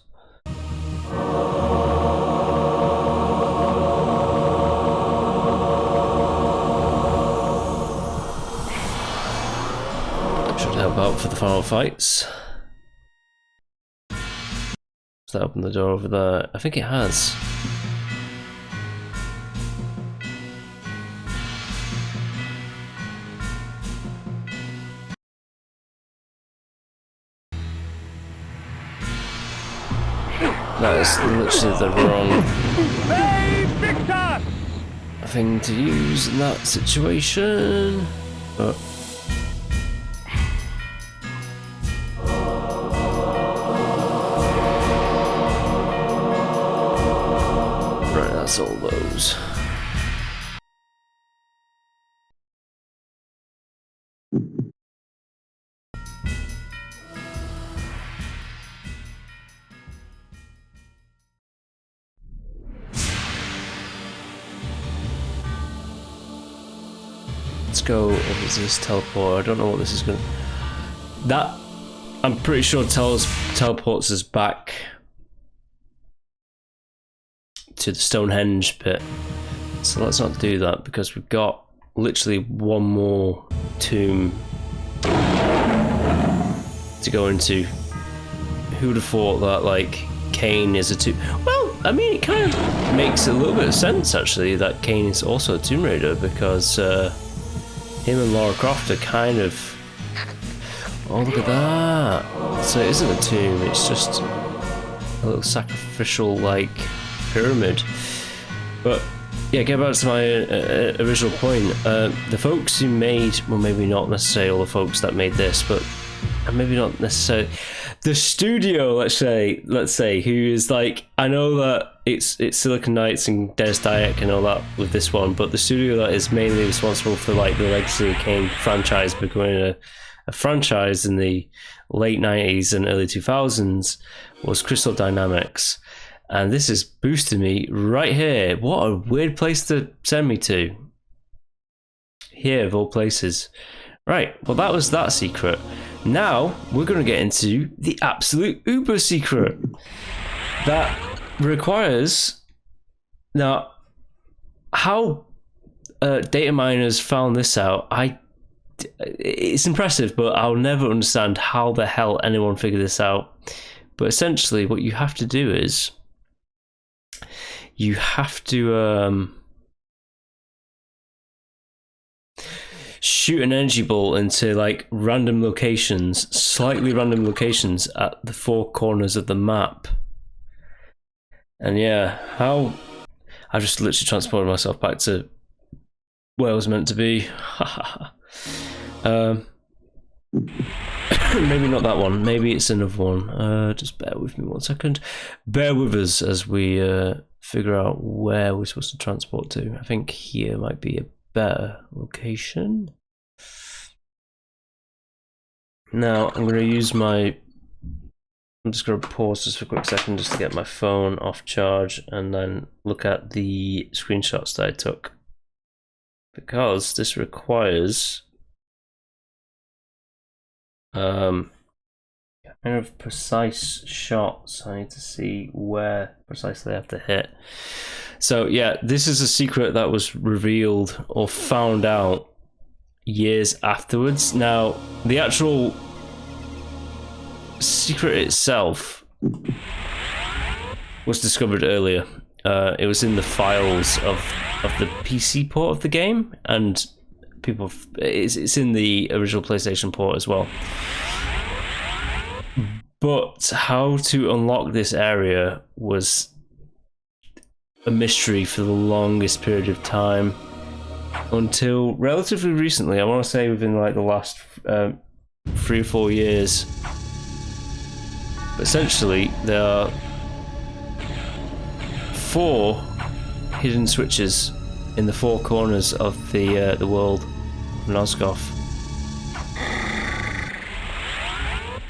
Should help out for the final fights. Does that open the door over there? I think it has. That is literally the wrong thing to use in that situation. But right, that's all those. Let's go over to this teleport. I don't know what this is going to... That, I'm pretty sure teleports us back to the Stonehenge pit. So let's not do that, because we've got literally one more tomb to go into. Who'd have thought that, like, Kain is a tomb... Well, I mean, it kind of makes a little bit of sense, actually, that Kain is also a Tomb Raider, because him and Lara Croft are kind of... Oh, look at that! So it isn't a tomb, it's just a little sacrificial, like, pyramid. But, yeah, get back to my original point. The folks who made... Well, maybe not necessarily all the folks that made this, but... And maybe not necessarily... The studio, let's say, who is like... I know that it's Silicon Knights and Des Dyack and all that with this one, but the studio that is mainly responsible for, like, the Legacy of Kain franchise becoming a franchise in the late 90s and early 2000s was Crystal Dynamics. And this is boosting me right here. What a weird place to send me to. Here, of all places. Right, well, that was that secret. Now, we're going to get into the absolute uber secret. That requires... Now, how data miners found this out, it's impressive, but I'll never understand how the hell anyone figured this out. But essentially, what you have to do is... You have to... shoot an energy bolt into, like, random locations, slightly random locations at the 4 corners of the map. And yeah, how... I just literally transported myself back to where I was meant to be. Maybe not that one, maybe it's another one. Just bear with me 1 second. Bear with us as we figure out where we're supposed to transport to. I think here might be a better location. Now I'm going to use my I'm just going to pause just for a quick second just to get my phone off charge and then look at the screenshots that I took. Because this requires kind of precise shots. I need to see where precisely I have to hit. So yeah, this is a secret that was revealed or found out years afterwards. Now, the actual secret itself was discovered earlier. It was in the files of the PC port of the game, and it's in the original PlayStation port as well. But how to unlock this area was a mystery for the longest period of time until relatively recently. I want to say within like the last 3 or 4 years. But essentially, there are 4 hidden switches in the 4 corners of the world of Nosgoth.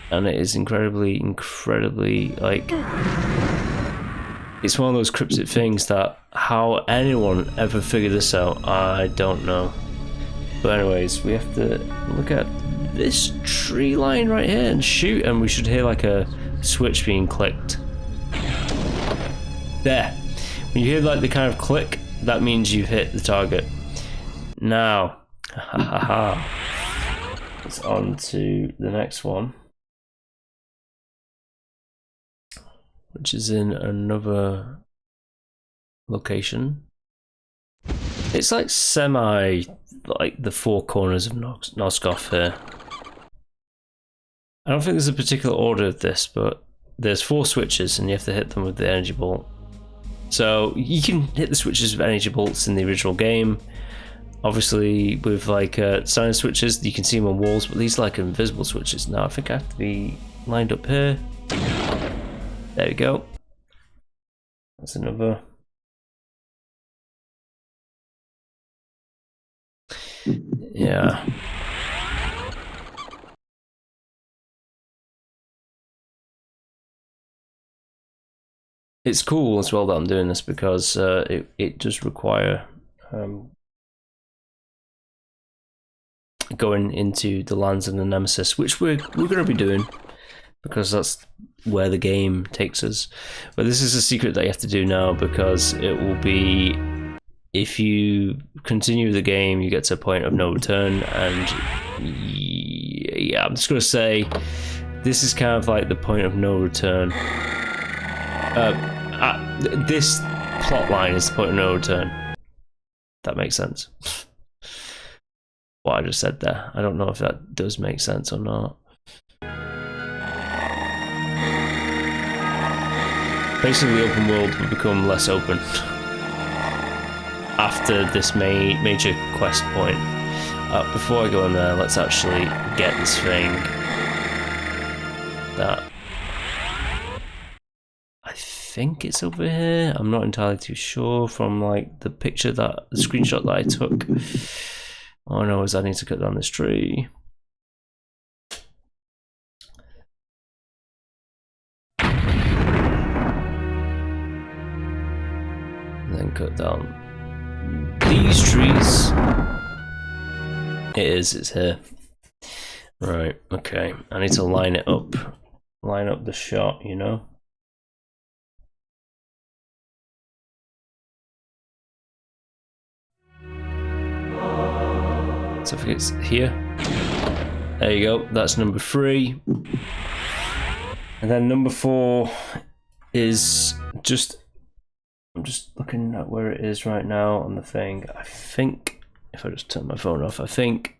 And it is incredibly, like, it's one of those cryptic things that how anyone ever figured this out, I don't know. But anyways, we have to look at this tree line right here and shoot, and we should hear like a switch being clicked. There. When you hear like the kind of click, that means you've hit the target. Now, it's on to the next one, which is in another location. It's like semi, like the 4 corners of Nosgoth here. I don't think there's a particular order of this, but there's 4 switches and you have to hit them with the energy bolt. So you can hit the switches with energy bolts in the original game. Obviously with like sign switches, you can see them on walls, but these are like invisible switches. Now I think I have to be lined up here. There we go. That's another. Yeah. It's cool as well that I'm doing this because it does require going into the lands of the Nemesis, which we're going to be doing because that's where the game takes us. But this is a secret that you have to do now because it will be, if you continue the game, you get to a point of no return. And yeah, I'm just going to say this is kind of like the point of no return. This plot line is the point of no return. That makes sense. What I just said there, I don't know if that does make sense or not. Basically, the open world will become less open after this major quest point. Before I go in there, let's actually get this thing that I think it's over here. I'm not entirely too sure from like the screenshot that I took. All I know is I need to cut down this tree. And then cut down these trees. It's here. Right, okay. I need to line it up. Line up the shot, you know? So if it's here, there you go, that's number 3. And then number 4 is just, I'm just looking at where it is right now on the thing. I think, if I just turn my phone off, I think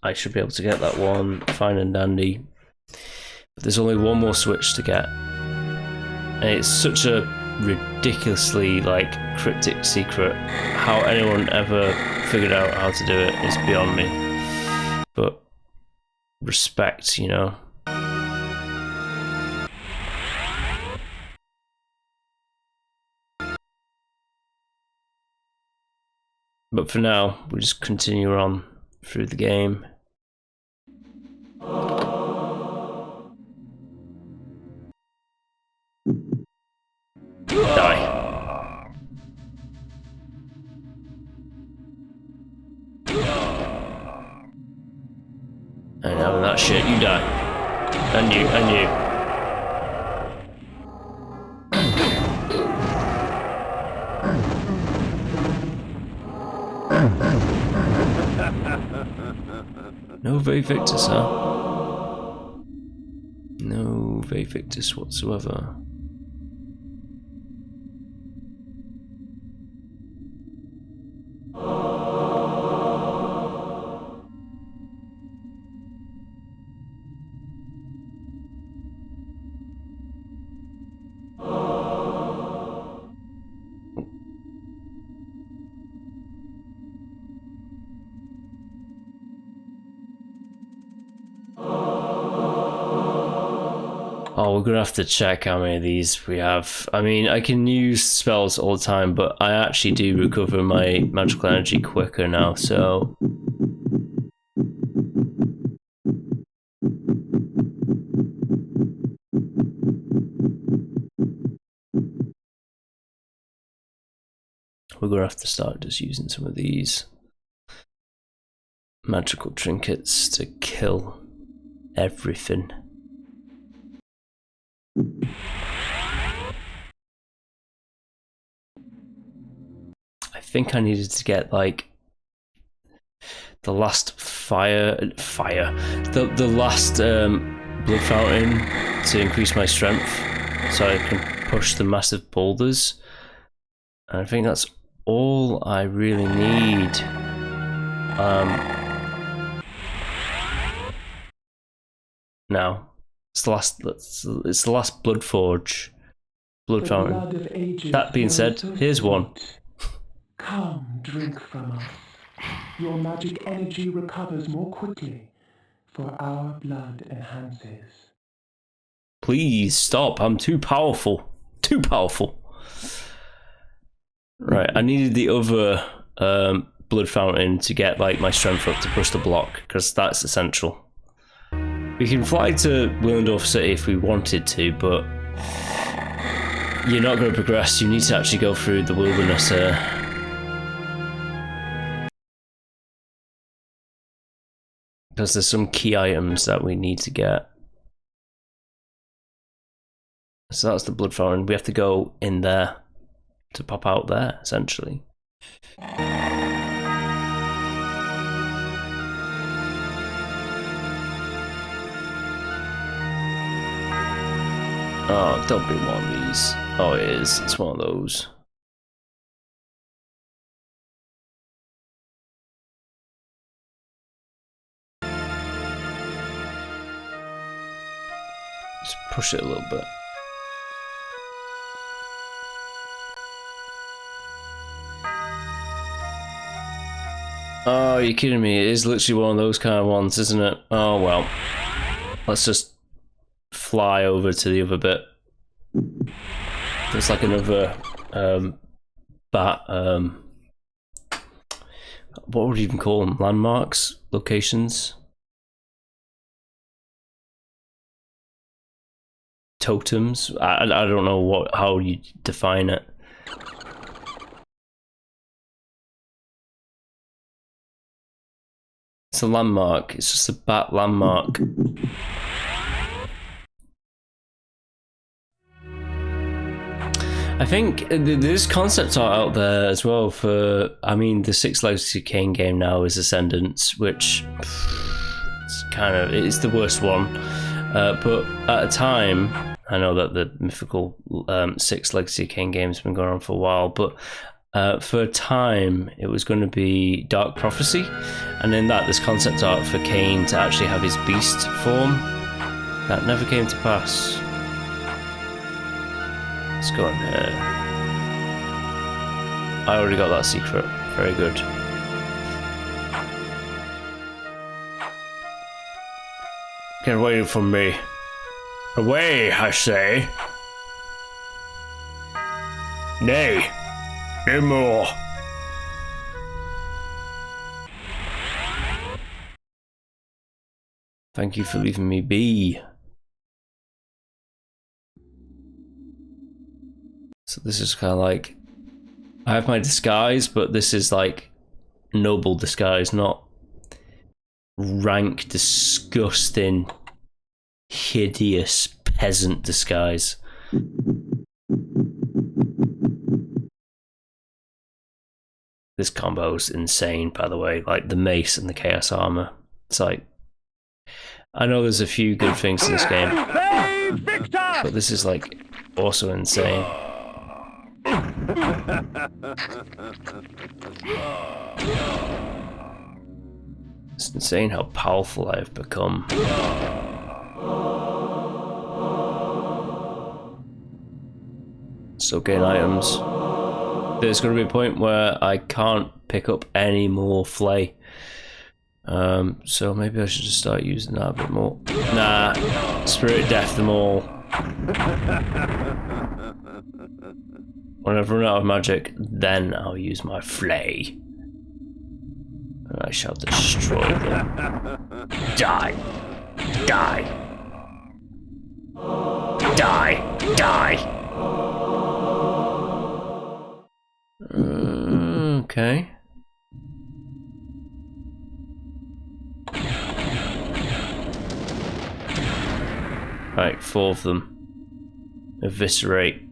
I should be able to get that one fine and dandy. But there's only one more switch to get. And it's such a ridiculously like cryptic secret. How anyone ever figured out how to do it is beyond me. But respect, you know. But for now, we just continue on through the game. And having that shit, you die. And you, and you. No Victus, huh? No Victus whatsoever. Oh, we're gonna have to check how many of these we have. I mean, I can use spells all the time, but I actually do recover my magical energy quicker now, so... We're gonna have to start just using some of these magical trinkets to kill everything. I think I needed to get like the last the last blood fountain to increase my strength so I can push the massive boulders, and I think that's all I really need. Now it's the last blood forge, blood fountain. That being said, here's one. Come, drink from us. Your magic energy recovers more quickly, for our blood enhances. Please stop, I'm too powerful. Too powerful. Right, I needed the other blood fountain to get like my strength up to push the block, because that's essential. We can fly to Willendorf City if we wanted to, but you're not going to progress. You need to actually go through the wilderness here. Because there's some key items that we need to get. So that's the blood fountain. We have to go in there to pop out there, essentially. Oh, don't be one of these. Oh, it is. It's one of those. Just push it a little bit. Oh, you're kidding me. It is literally one of those kind of ones, isn't it? Oh, well. Let's just fly over to the other bit. There's like another what would you even call them? Landmarks? Locations? Totems? I don't know how you define it. It's a landmark. It's just a bat landmark. I think there's concept art out there as well for, I mean, the 6th Legacy of Kain game now is Ascendance, which it's the worst one. But at a time, I know that the mythical 6th Legacy of Kain game's been going on for a while, but for a time it was going to be Dark Prophecy, and in that there's concept art for Kain to actually have his beast form. That never came to pass. Let's go in here. I already got that secret. Very good. Get away from me. Away, I say. Nay, no more. Thank you for leaving me be. So this is kind of like, I have my disguise, but this is like noble disguise, not rank, disgusting, hideous peasant disguise. This combo's insane, by the way. Like the mace and the chaos armor. It's like, I know there's a few good things in this game, but this is like also insane. It's insane how powerful I've become. So gain items. There's going to be a point where I can't pick up any more flay. So maybe I should just start using that a bit more. Nah, spirit death them all. When I've run out of magic, then I'll use my flay. And I shall destroy them. Die! Die! Die! Die! Okay. Right, 4 of them. Eviscerate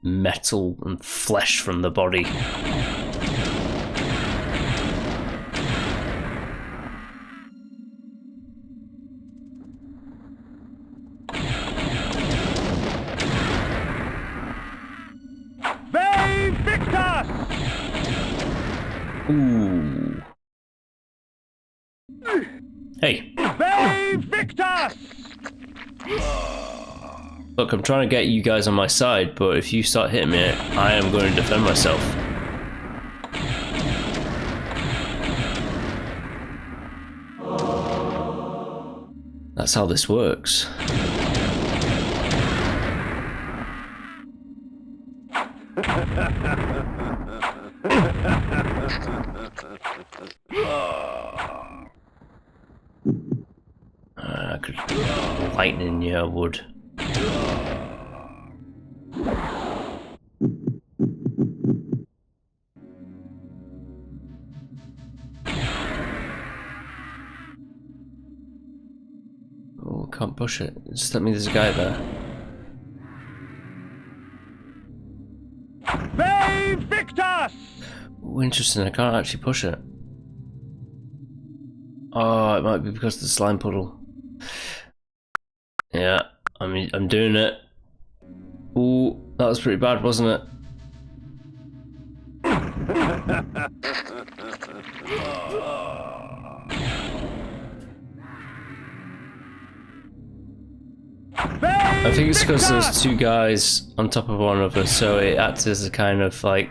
metal and flesh from the body. Ooh. Hey. Victus! Look, I'm trying to get you guys on my side, but if you start hitting me, I am going to defend myself. That's how this works. I could lightning you, I would. Oh, can't push it. Just let me, there's a guy there. Victus! Oh, interesting, I can't actually push it. Oh, it might be because of the slime puddle. Yeah, I'm doing it. Ooh, that was pretty bad, wasn't it? I think it's because there's 2 guys on top of one another, so it acts as a kind of like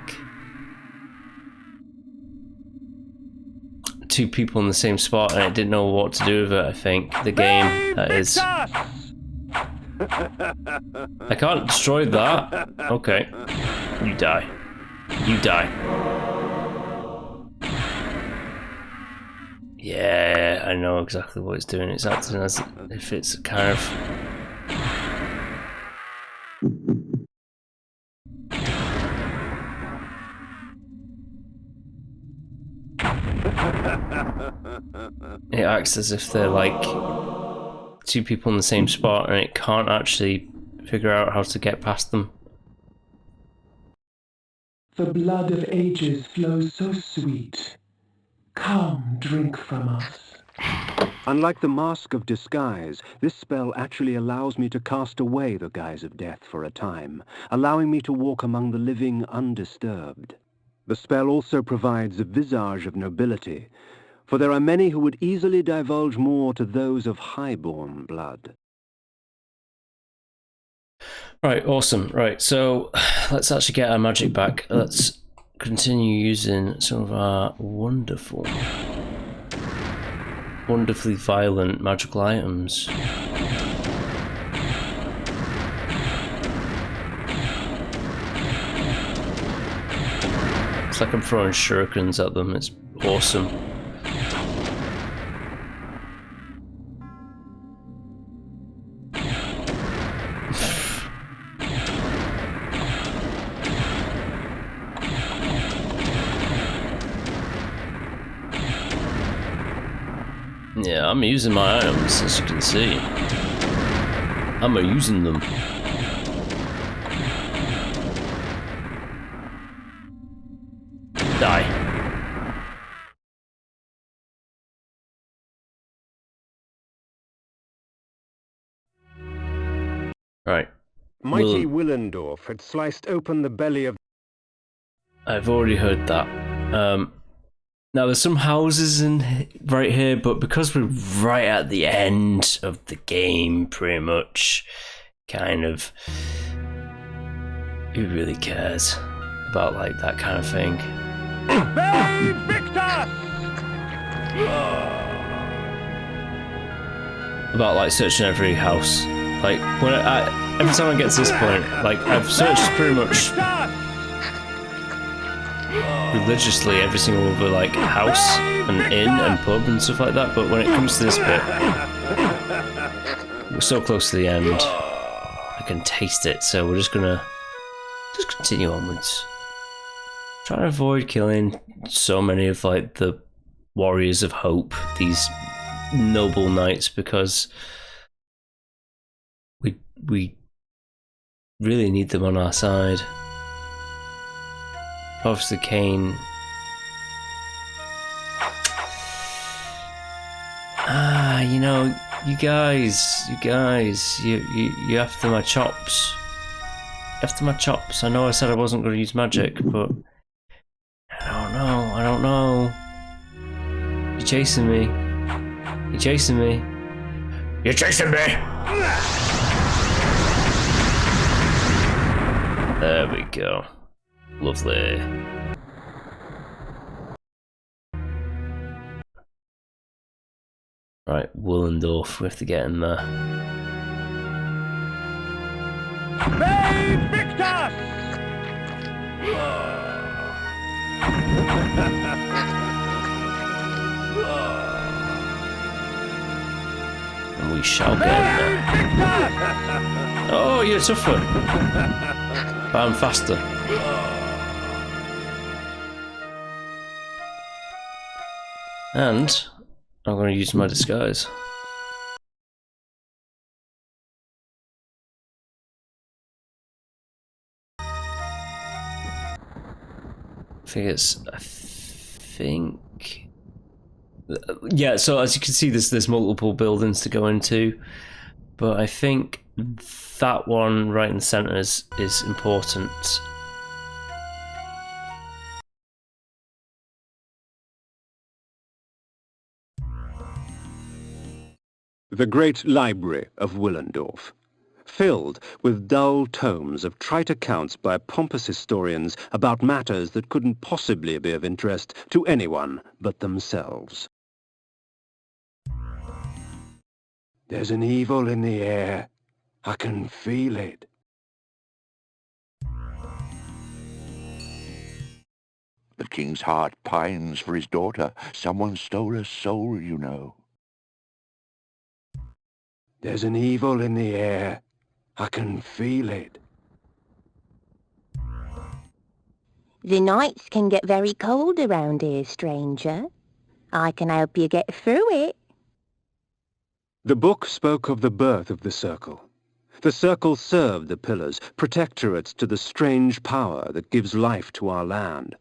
2 people in the same spot, and it didn't know what to do with it. I think the game, that is. I can't destroy that. Okay, you die. You die. Yeah, I know exactly what it's doing. It's acting as if it's kind of. It acts as if they're like 2 people in the same spot, and it can't actually figure out how to get past them. The blood of ages flows so sweet. Come, drink from us. Unlike the Mask of Disguise, this spell actually allows me to cast away the guise of death for a time, allowing me to walk among the living undisturbed. The spell also provides a visage of nobility, for there are many who would easily divulge more to those of highborn blood. Right, awesome. Right, so let's actually get our magic back. Let's continue using some of our wonderfully violent magical items. It's like I'm throwing shurikens at them. It's awesome. Yeah, I'm using my items, as you can see. I'm using them. Die. Right. Mighty Willendorf had sliced open the belly of... I've already heard that. Now there's some houses in right here, but because we're right at the end of the game, pretty much, kind of, who really cares about like that kind of thing? About like searching every house. Like when every time I get to this point, like I've searched pretty much religiously every single other like house and inn and pub and stuff like that, but when it comes to this bit, we're so close to the end, I can taste it, so we're just gonna continue onwards. Trying to avoid killing so many of like the warriors of hope, these noble knights, because we really need them on our side. Obviously, Kain. You know, you guys, you after my chops. After my chops. I know I said I wasn't going to use magic, but I don't know. You're chasing me. You're chasing me. You're chasing me. There we go. Lovely. Right, Willendorf, we have to get in there. Victus! And we shall get in there. Oh, you're tougher. But I'm faster. And I'm going to use my disguise. I think, yeah, so as you can see, there's multiple buildings to go into, but I think that one right in the center is important. The great library of Willendorf, filled with dull tomes of trite accounts by pompous historians about matters that couldn't possibly be of interest to anyone but themselves. There's an evil in the air. I can feel it. The king's heart pines for his daughter. Someone stole her soul, you know. There's an evil in the air. I can feel it. The nights can get very cold around here, stranger. I can help you get through it. The book spoke of the birth of the Circle. The Circle served the Pillars, protectorates to the strange power that gives life to our land.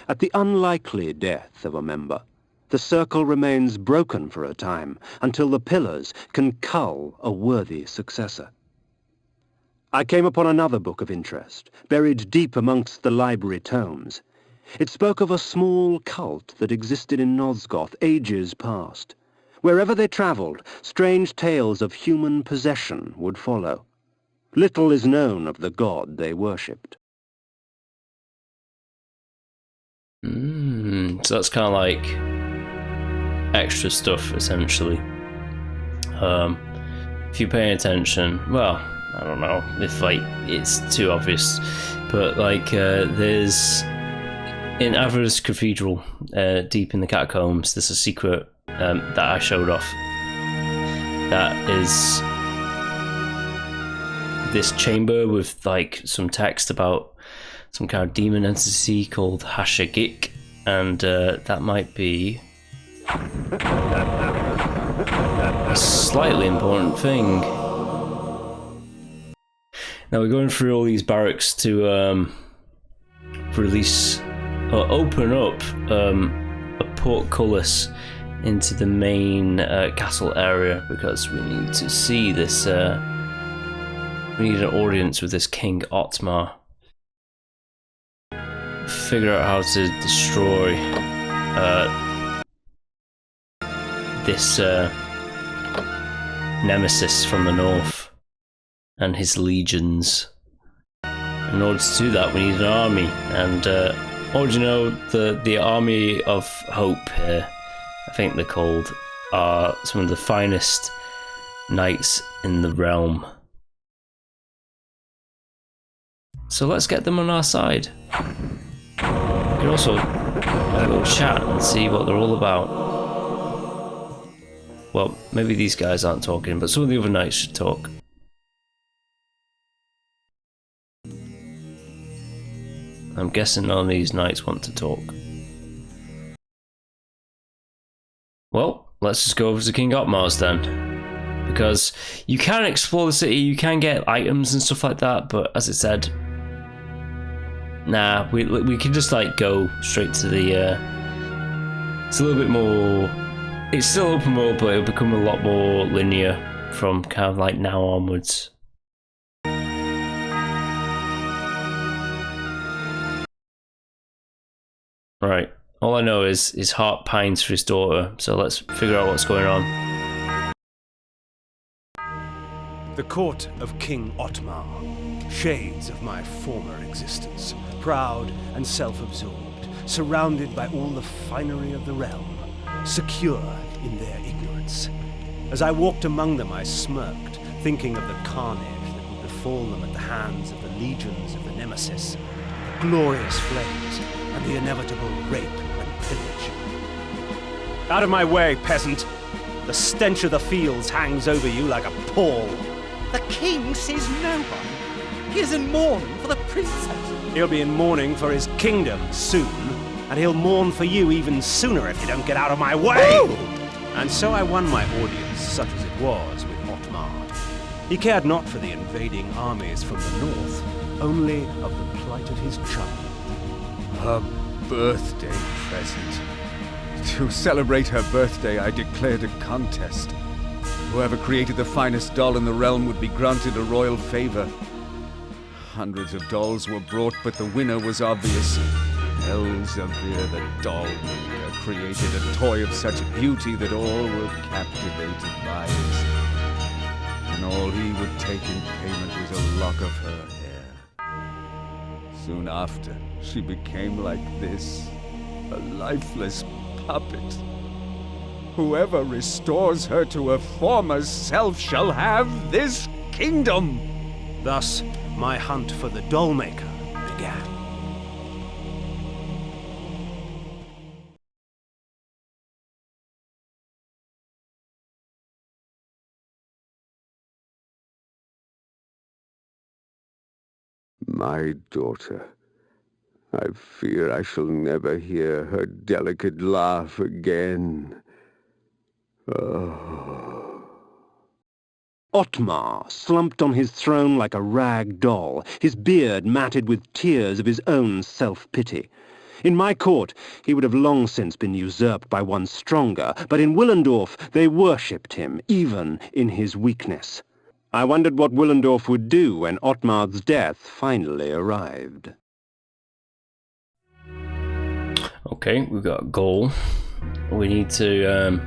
At the unlikely death of a member, the Circle remains broken for a time until the Pillars can cull a worthy successor. I came upon another book of interest, buried deep amongst the library tomes. It spoke of a small cult that existed in Nosgoth ages past. Wherever they travelled, strange tales of human possession would follow. Little is known of the god they worshipped. So that's kind of like extra stuff, essentially. If you're paying attention, well, I don't know if like it's too obvious, but like there's in Avernus Cathedral, deep in the catacombs, there's a secret that I showed off. That is this chamber with like some text about some kind of demon entity called Hashagik, and that might be a slightly important thing. Now we're going through all these barracks to release or open up a portcullis into the main castle area, because we need to see this. We need an audience with this King Otmar. Figure out how to destroy this nemesis from the north and his legions. In order to do that, we need an army, and do you know, the army of hope here, I think they're called, are some of the finest knights in the realm. So let's get them on our side. We can also have a little chat and see what they're all about. Well, maybe these guys aren't talking, but some of the other knights should talk. I'm guessing none of these knights want to talk. Well, let's just go over to King Otmar's then. Because you can explore the city, you can get items and stuff like that, but as I said, nah, we can just like go straight to the, it's a little bit more, it's still open world, but it'll become a lot more linear from kind of like now onwards. Right, all I know is his heart pines for his daughter, so let's figure out what's going on. The court of King Otmar, shades of my former existence, proud and self-absorbed, surrounded by all the finery of the realm, secure in their ignorance. As I walked among them, I smirked, thinking of the carnage that would befall them at the hands of the legions of the Nemesis, the glorious flames, and the inevitable rape and pillage. Out of my way, peasant! The stench of the fields hangs over you like a pall. The king sees no one. He is in mourning for the princess. He'll be in mourning for his kingdom soon, and he'll mourn for you even sooner if you don't get out of my way! Ooh! And so I won my audience, such as it was, with Otmar. He cared not for the invading armies from the north, only of the plight of his child. Her birthday present. To celebrate her birthday, I declared a contest. Whoever created the finest doll in the realm would be granted a royal favor. Hundreds of dolls were brought, but the winner was obvious. Elzevir the doll maker created a toy of such beauty that all were captivated by it. And all he would take in payment was a lock of her hair. Soon after, she became like this, a lifeless puppet. Whoever restores her to her former self shall have this kingdom. Thus, my hunt for the doll maker began. My daughter. I fear I shall never hear her delicate laugh again. Oh. Otmar slumped on his throne like a rag doll, his beard matted with tears of his own self-pity. In my court, he would have long since been usurped by one stronger, but in Willendorf they worshipped him, even in his weakness. I wondered what Willendorf would do when Otmar's death finally arrived. Okay, we've got a goal. We need to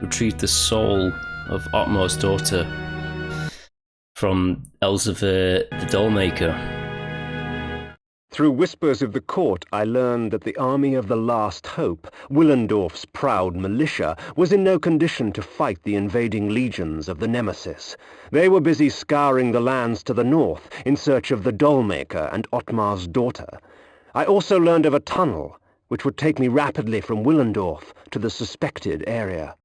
retrieve the soul of Otmar's daughter from Elzevir the Dollmaker. Through whispers of the court, I learned that the army of the Last Hope, Willendorf's proud militia, was in no condition to fight the invading legions of the Nemesis. They were busy scouring the lands to the north in search of the Dollmaker and Otmar's daughter. I also learned of a tunnel, which would take me rapidly from Willendorf to the suspected area.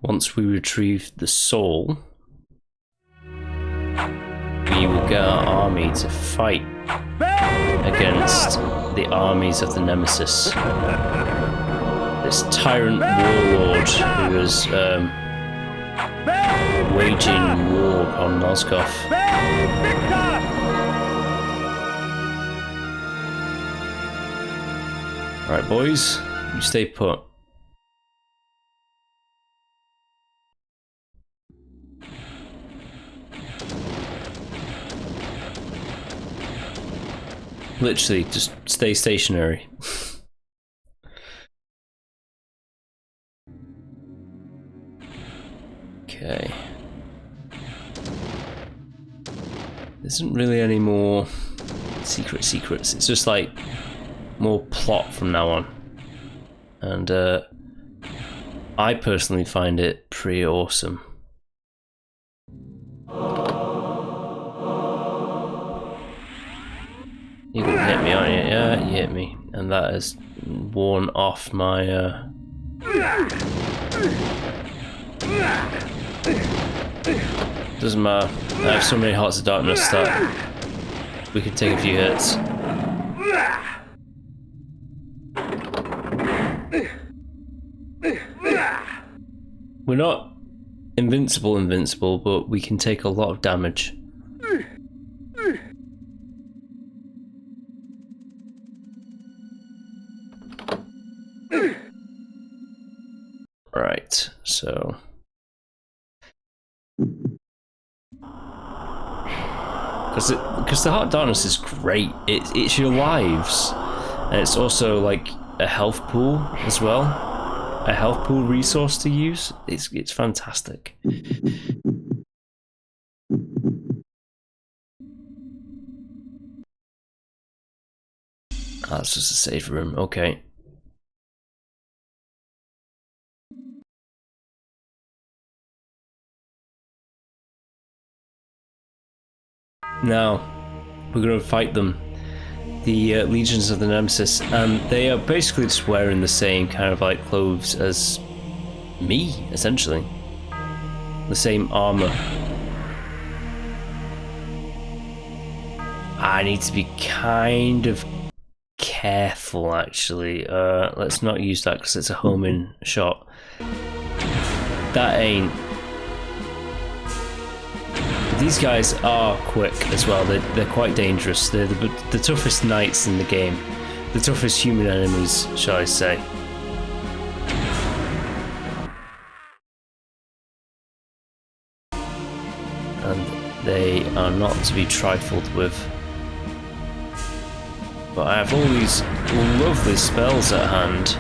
Once we retrieve the soul, we will get our army to fight against the armies of the Nemesis. this tyrant warlord who is waging war on Nosgoth. Alright boys, you stay put. Literally, just stay stationary. Okay. There isn't really any more secrets. It's just like more plot from now on. And I personally find it pretty awesome. You can hit me, aren't you? Yeah, you hit me. And that has worn off my doesn't matter. I have so many hearts of darkness that we can take a few hits. We're not invincible, but we can take a lot of damage. Right, so because the Heart of Darkness is great. It's your lives, and it's also like a health pool as well, a health pool resource to use. It's fantastic. That's just a save room. Okay. Now, we're going to fight them, the legions of the Nemesis, and they are basically just wearing the same kind of like clothes as me, essentially. The same armor. I need to be kind of careful, actually. Let's not use that because it's a homing shot. That ain't... These guys are quick as well. They're quite dangerous. They're the toughest knights in the game. The toughest human enemies, shall I say. And they are not to be trifled with. But I have all these lovely spells at hand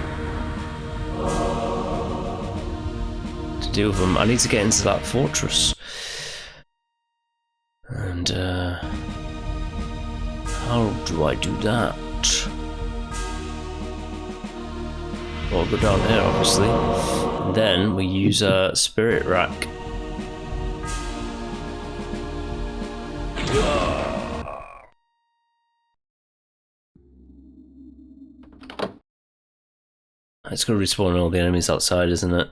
to deal with them. I need to get into that fortress. And how do I do that? Well, I'll go down here, obviously. And then we use a spirit rack. It's going to respawn all the enemies outside, isn't it?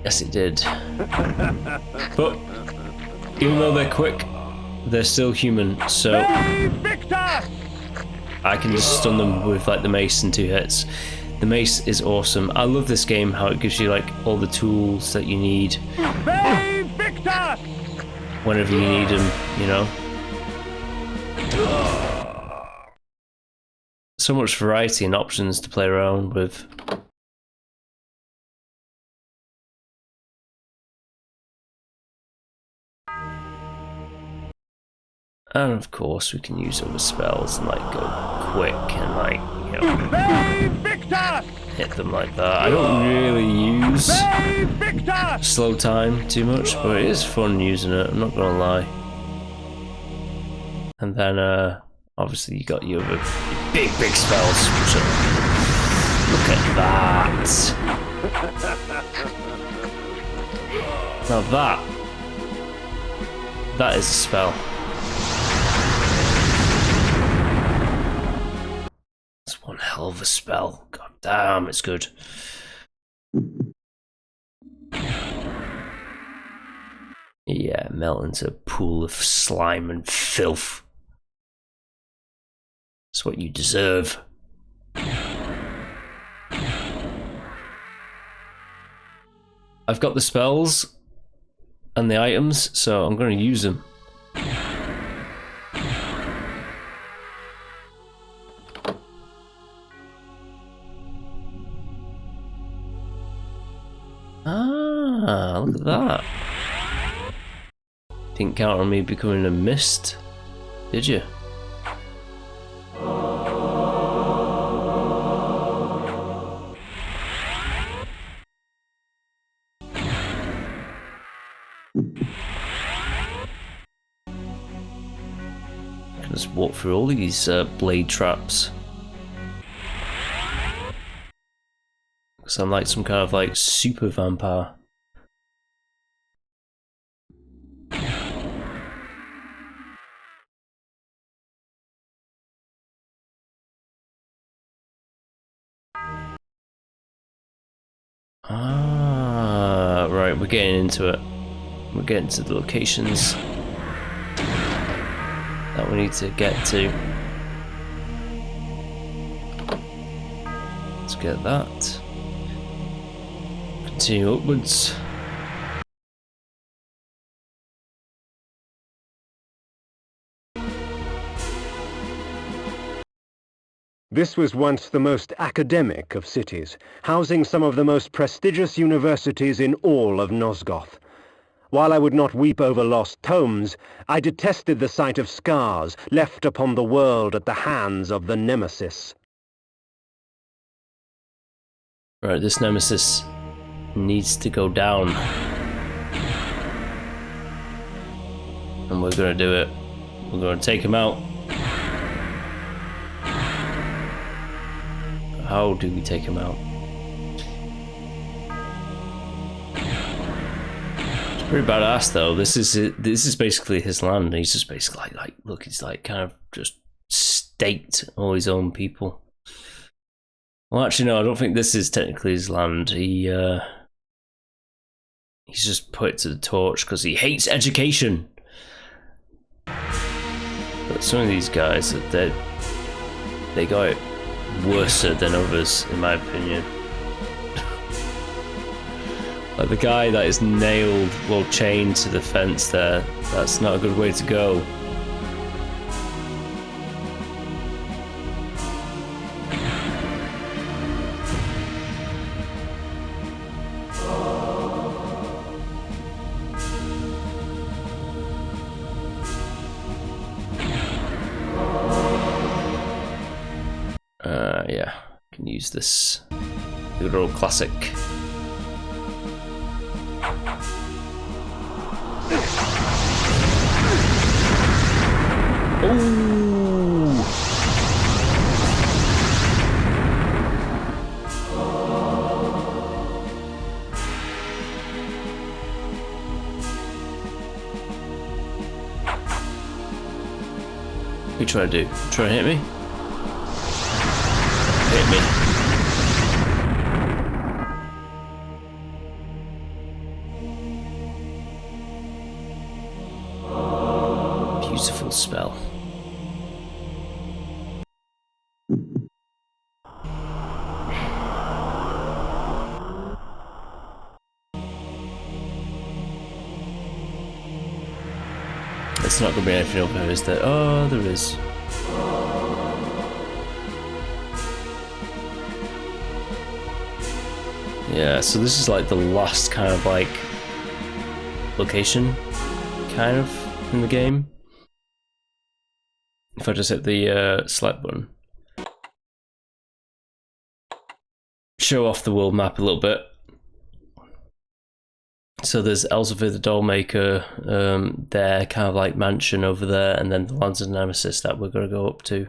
Yes, it did. But even though they're quick, they're still human, so I can just stun them with like the mace in 2 hits. The mace is awesome. I love this game, how it gives you like all the tools that you need whenever you need them, you know. So much variety and options to play around with. And of course we can use other spells and like go quick and like, you know, hit them like that. I don't really use slow time too much, but it is fun using it, I'm not gonna lie. And then obviously you got your other big spells. Look at that. Now that is a spell. It's one hell of a spell. God damn, it's good. Yeah, melt into a pool of slime and filth. It's It's what you deserve. I've got the spells and the items, so I'm going to use them. Ah, look at that. Didn't count on me becoming a mist, did you? Just walk through all these blade traps. Because I'm like some kind of like super vampire. Ah, right, we're getting into it. We're getting to the locations that we need to get to. Let's get that. Continue upwards. This was once the most academic of cities, housing some of the most prestigious universities in all of Nosgoth. While I would not weep over lost tomes, I detested the sight of scars left upon the world at the hands of the nemesis. Right, this nemesis needs to go down. And we're gonna do it. We're gonna take him out. How do we take him out? It's pretty badass though. This is basically his land. He's just basically like look, he's like kind of just staked all his own people. Well, actually no, I don't think this is technically his land. He's just put it to the torch because he hates education. But some of these guys, they got it worse than others, in my opinion. Like the guy that is nailed, well, chained to the fence there, that's not a good way to go. Yeah, can use this good old classic. Ooh. What are you trying to do? Trying to hit me? Hit me. Beautiful spell. There's not going to be anything over here, is there? Oh, there is. Yeah, so this is like the last kind of like location, kind of, in the game. If I just hit the select button. Show off the world map a little bit. So there's Elzevir the Dollmaker, their kind of like mansion over there, and then the Lands of Nemesis that we're going to go up to.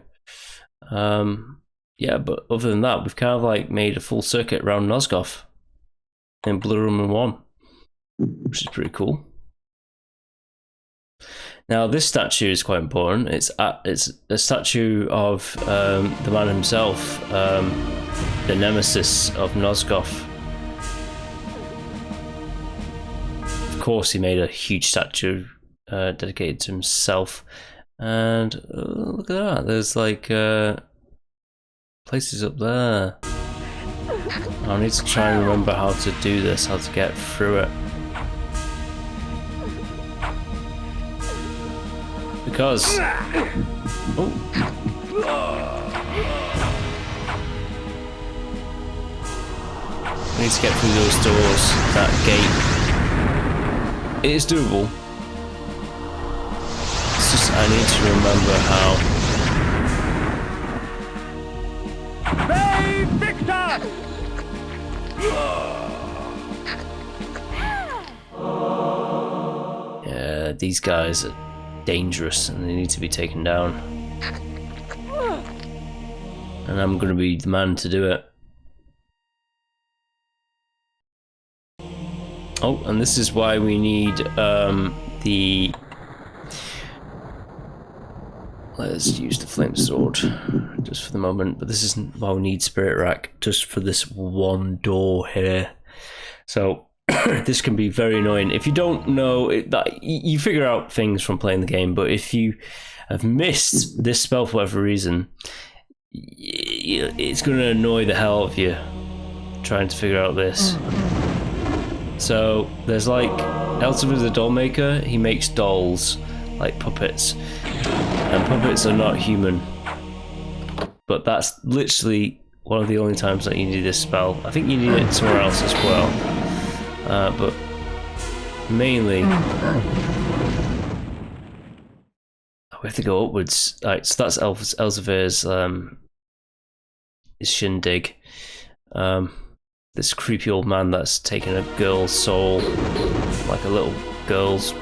Yeah, but other than that, we've kind of like made a full circuit around Nosgoth in Blood Omen 1, which is pretty cool. Now this statue is quite important. It's a statue of the man himself, the nemesis of Nosgoth. Of course he made a huge statue dedicated to himself, And look at that, there's like places up there. I need to try and remember how to do this, how to get through it. Because... Oh. I need to get through those doors, that gate. It is doable. It's just I need to remember how. Brave Victor! Yeah, these guys are dangerous and they need to be taken down. And I'm gonna be the man to do it. Oh, and this is why we need the... Let's use the flame sword just for the moment, but this isn't why we need spirit rack, just for this one door here. So this can be very annoying. If you don't know it, that you figure out things from playing the game, but if you have missed this spell for whatever reason, it's going to annoy the hell out of you trying to figure out this. So there's like Elsevier the doll maker. He makes dolls like puppets, and puppets are not human. But that's literally one of the only times that you need this spell. I think you need it somewhere else as well, but mainly we have to go upwards. Right, so that's Elsevier's his shindig. This creepy old man that's taken a girl's soul, like a little girl's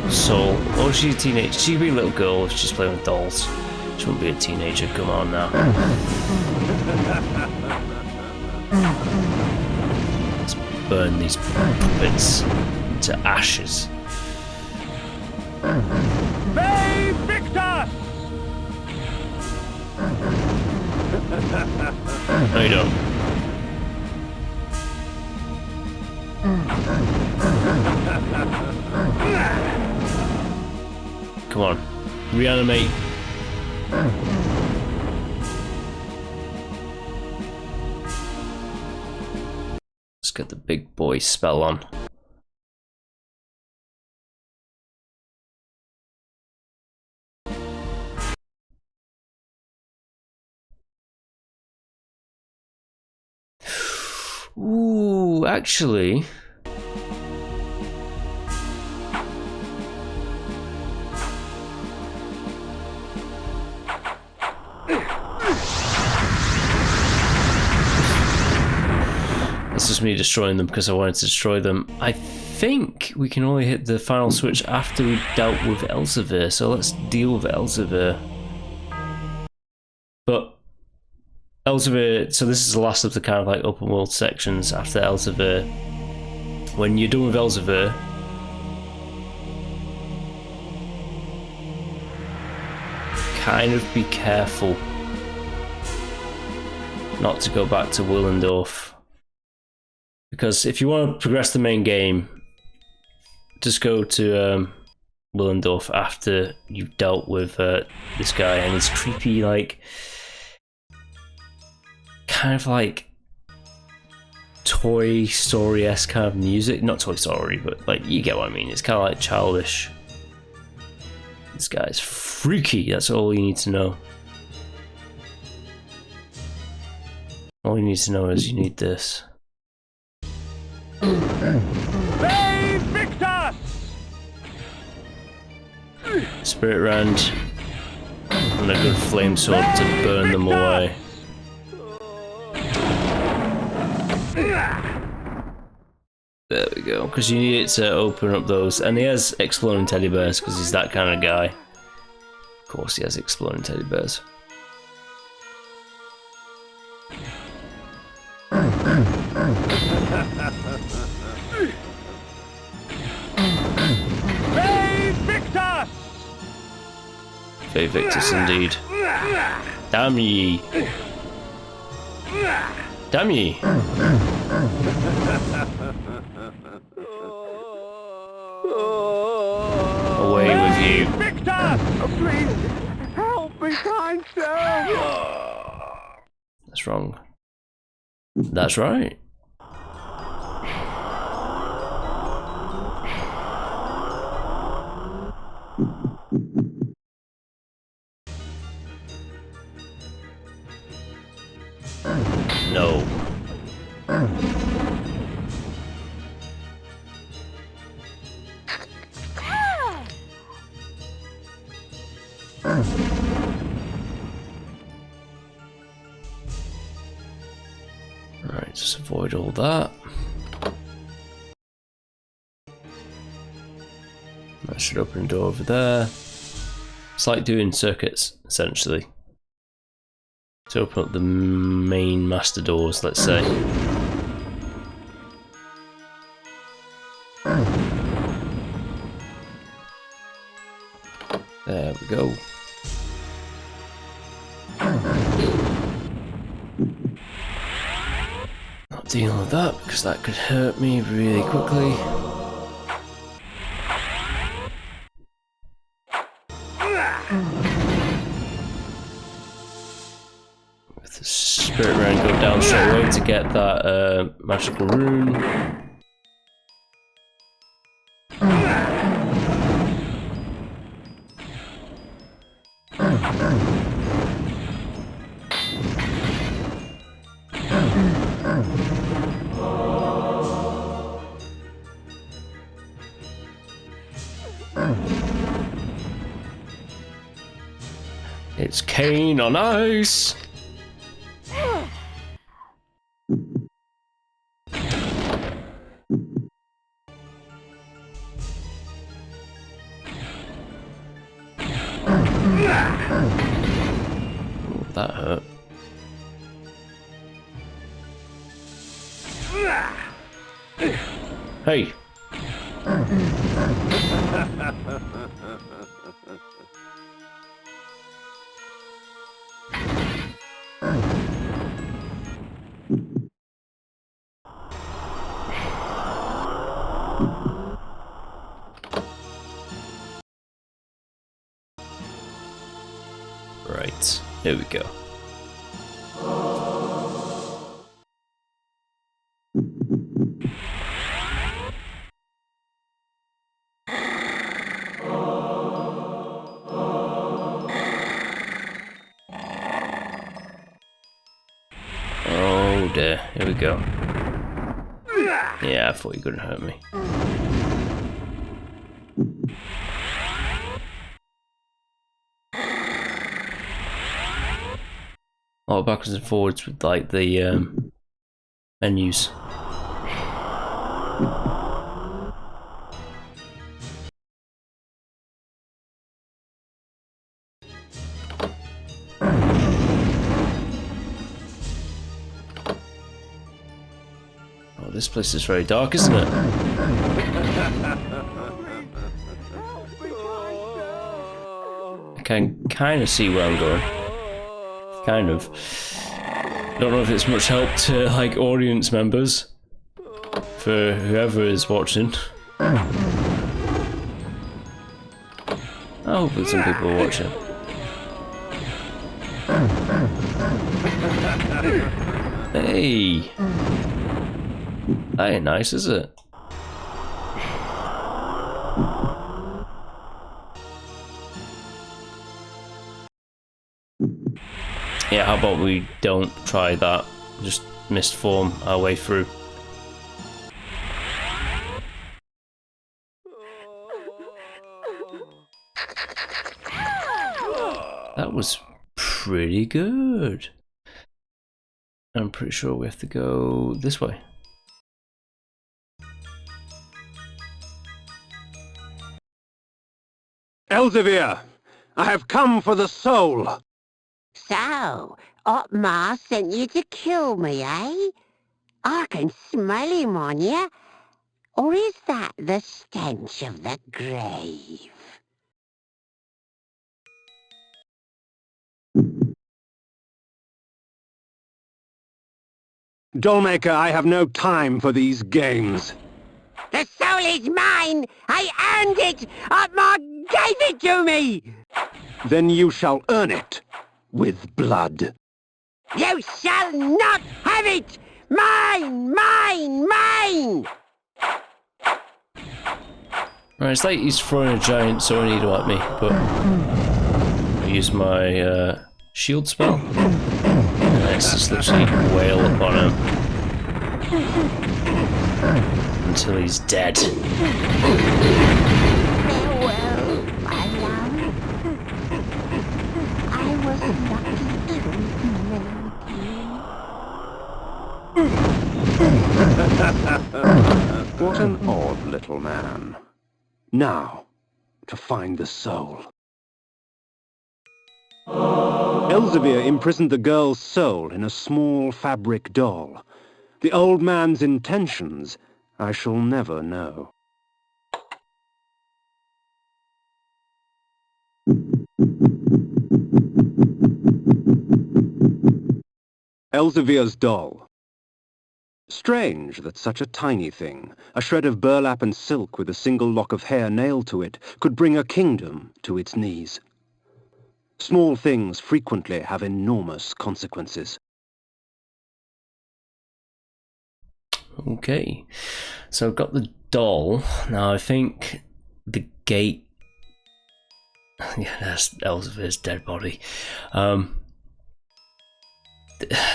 soul. Or is she a teenager? She'd be a little girl if she's playing with dolls. She wouldn't be a teenager, come on now. Let's burn these puppets to ashes. Brave Victor! No, you don't. Come on, reanimate. Let's get the big boy spell on. Ooh, actually... It's just me destroying them because I wanted to destroy them. I think we can only hit the final switch after we've dealt with Elsevier, so let's deal with Elsevier. But Elsevier, so this is the last of the kind of like open world sections after Elsevier. When you're done with Elsevier, kind of be careful not to go back to Willendorf. Because if you want to progress the main game, just go to Willendorf after you've dealt with this guy and his creepy, like, kind of like Toy Story-esque kind of music. Not Toy Story, but like, you get what I mean. It's kind of like childish. This guy's freaky, that's all you need to know. All you need to know is you need this. Brave Victor! Spirit Rand and a good flame sword to burn them away. There we go, because you need it to open up those, and he has exploding teddy bears because he's that kind of guy. Of course he has exploding teddy bears. Brave Victor! Brave Victus indeed. Damn ye! Damn ye! Away with you. Victor! Please, help me, kind sir. That's wrong. That's right. No. Right, just avoid all that. That should open a door over there. It's like doing circuits, essentially. To open up the main master doors, let's say. There we go. Not dealing with that because that could hurt me really quickly. With the spirit round, go down straight away to get that magical rune. It's Kain on ice! Ooh, that hurt. Hey! Right, here we go. Oh dear, here we go. Yeah, I thought you couldn't hurt me. Oh, backwards and forwards with like the menus. Oh, this place is very dark, isn't it? I can kind of see where I'm going. Kind of. Don't know if it's much help to like audience members for whoever is watching. I hope that some people are watching. Hey, that ain't nice, is it? Yeah, how about we don't try that? Just misform our way through. That was pretty good. I'm pretty sure we have to go this way. Elzevir, I have come for the soul. So, Otmar sent you to kill me, eh? I can smell him on you. Or is that the stench of the grave? Dollmaker, I have no time for these games. The soul is mine! I earned it! Otmar gave it to me! Then you shall earn it with blood. You shall not have it! Mine! Mine! Mine! Right, it's like he's throwing a giant tornado at me, but I use my shield spell. And let's just literally wail upon him until he's dead. Farewell, my love. I was lucky to meet you. What an odd little man. Now, to find the soul. Elzevir imprisoned the girl's soul in a small fabric doll. The old man's intentions I shall never know. Elzevir's doll. Strange that such a tiny thing, a shred of burlap and silk with a single lock of hair nailed to it, could bring a kingdom to its knees. Small things frequently have enormous consequences. Okay, so I've got the doll. Now I think the gate... yeah, that's Elzevir's dead body.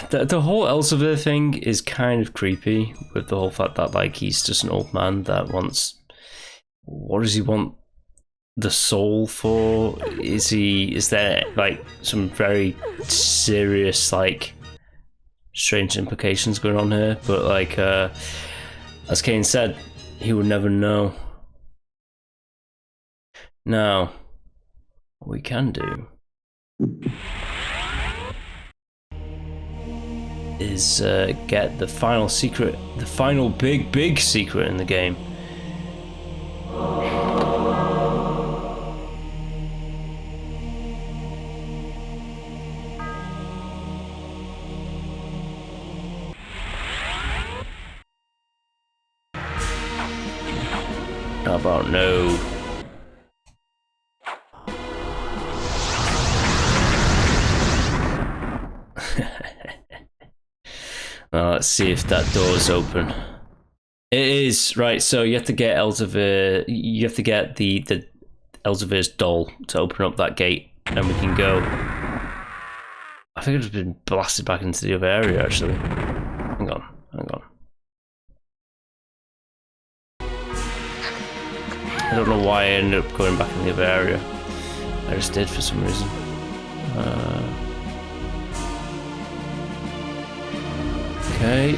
The whole Elzevir thing is kind of creepy, with the whole fact that like he's just an old man that wants... what does he want the soul for? Is there like some very serious like strange implications going on here? But like as Kain said, he would never know. Now what we can do is get the final secret, the final big secret in the game. How about no? Well, let's see if that door's open. It is, right, so you have to get Elzevir, you have to get the Elzevir's doll to open up that gate, and we can go. I think it's been blasted back into the other area, actually. Hang on. I don't know why I ended up going back in the other area. I just did for some reason. Okay.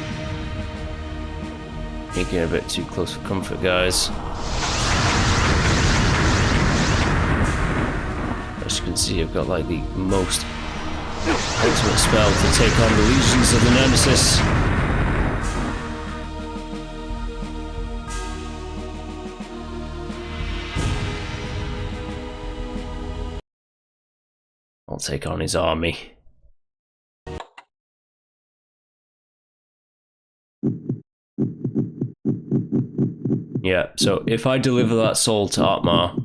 You're getting a bit too close for comfort, guys. As you can see, I've got like the most ultimate spell to take on the legions of the Nemesis. I'll take on his army. Yeah, so if I deliver that soul to Atmar,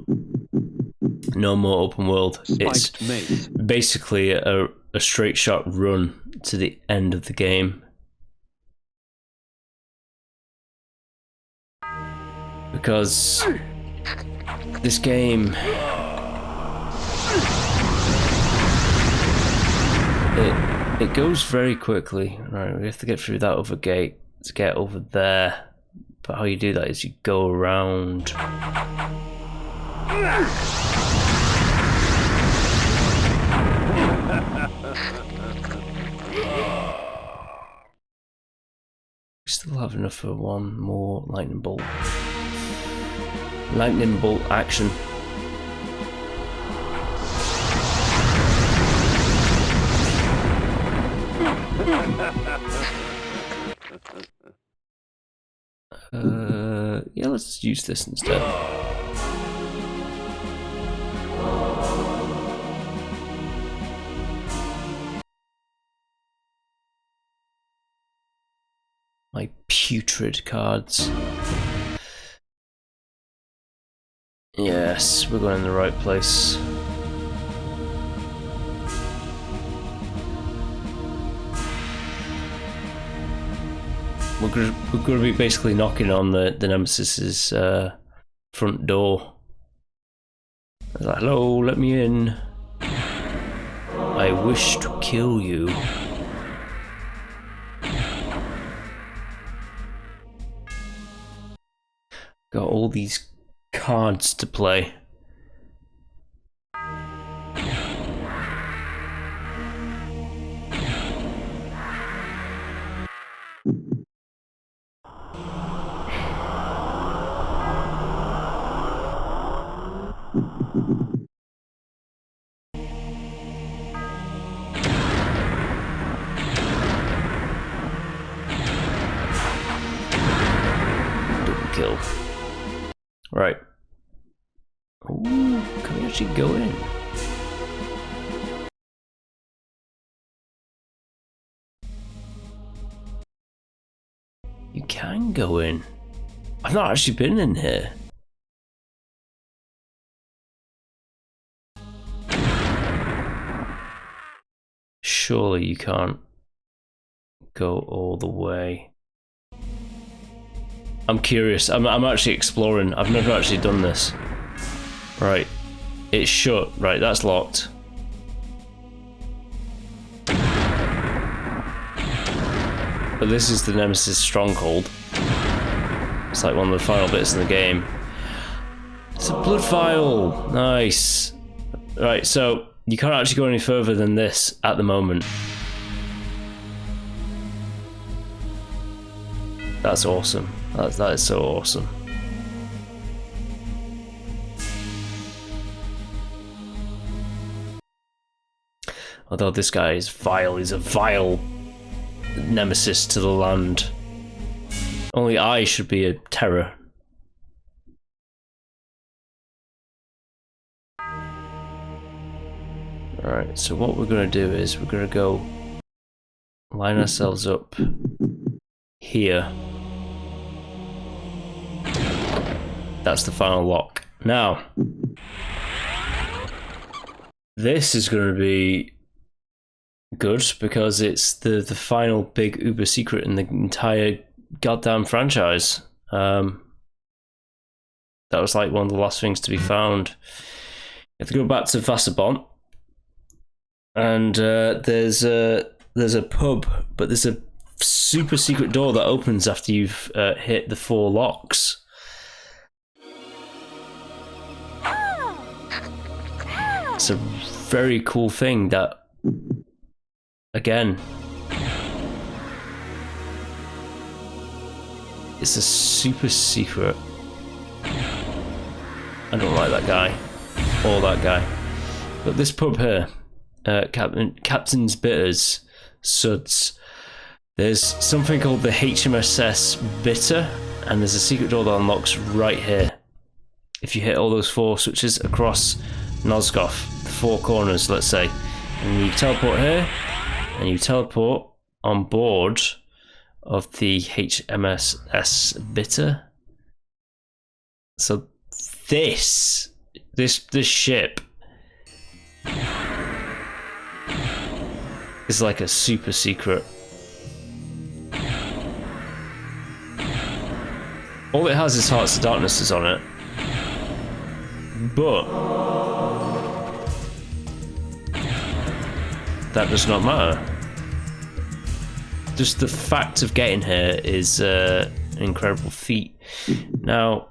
no more open world. It's basically a straight shot run to the end of the game. Because this game, it goes very quickly. Right, we have to get through that other gate to get over there. But how you do that is you go around. We still have enough for one more lightning bolt. Lightning bolt action. Yeah, let's use this instead. My putrid cards. Yes, we're going in the right place. we're gonna be basically knocking on the Nemesis's front door. Like, hello, let me in. I wish to kill you. Got all these cards to play. Kill. Right. Ooh, can we actually go in? You can go in. I've not actually been in here. Surely you can't go all the way. I'm curious. I'm actually exploring. I've never actually done this. Right. It's shut. Right, that's locked. But this is the Nemesis stronghold. It's like one of the final bits in the game. It's a blood vial. Nice. Right, so you can't actually go any further than this at the moment. That's awesome. That is so awesome. Although this guy is vile, he's a vile nemesis to the land. Only I should be a terror. Alright, so what we're going to do is we're going to go line ourselves up here. That's the final lock. Now, this is going to be good because it's the final big uber secret in the entire goddamn franchise. That was like one of the last things to be found. You have to go back to Vassabont, and there's a pub, but there's a super secret door that opens after you've hit the 4 locks. It's a very cool thing that, again, it's a super secret. I don't like that guy, or that guy. But this pub here, Captain's Bitters, Suds, there's something called the HMSS Bitter, and there's a secret door that unlocks right here. If you hit all those 4 switches across Nosgoth, the 4 corners, let's say, and you teleport here, and you teleport on board of the HMSS Bitter. So this ship is like a super secret. All it has is Hearts of Darknesses on it, but that does not matter. Just the fact of getting here is an incredible feat. Now,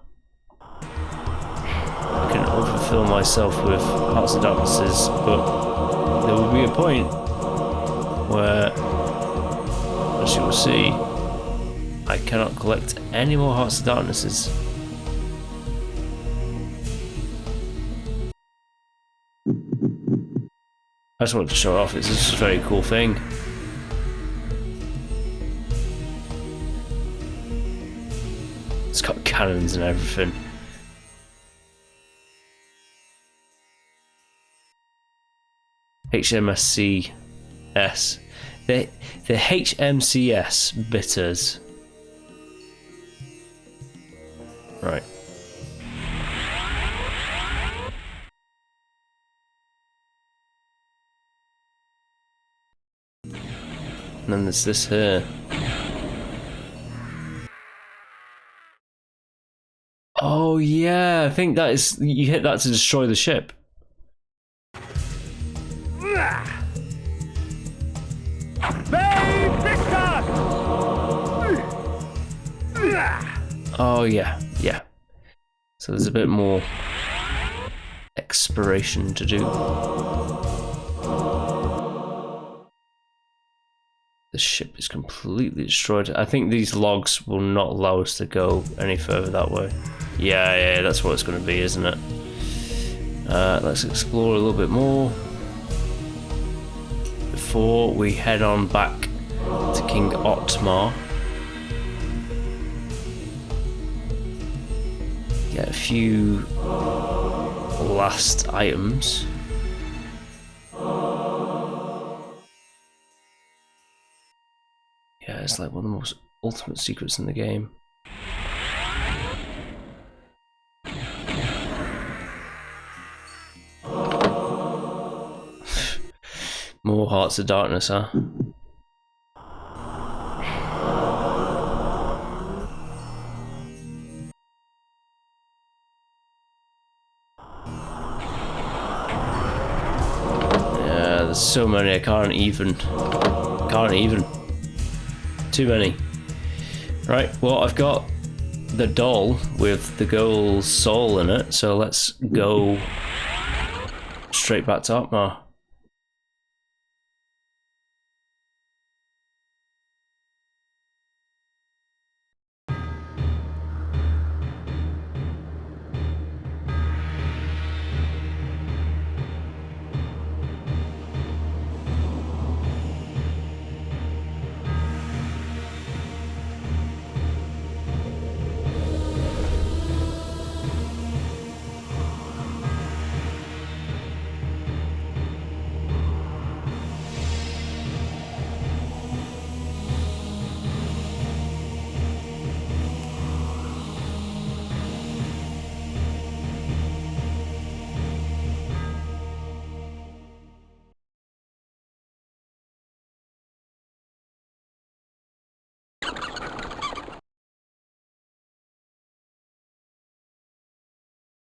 I can overfill myself with Hearts of Darknesses, but there will be a point where, as you will see, I cannot collect any more Hearts of Darknesses. I just wanted to show off. It's just a very cool thing. It's got cannons and everything. HMSCS. The HMCS bitters. Right. And then there's this here. Oh yeah, I think that is, you hit that to destroy the ship. Oh yeah, yeah. So there's a bit more exploration to do. The ship is completely destroyed. I think these logs will not allow us to go any further that way. Yeah, that's what it's going to be, isn't it? Let's explore a little bit more before we head on back to King Otmar. Get a few last items. Yeah, it's like one of the most ultimate secrets in the game. More Hearts of Darkness, huh? Yeah, there's so many I can't even. Too many. Right, well, I've got the doll with the girl's soul in it, so let's go straight back to Otmar.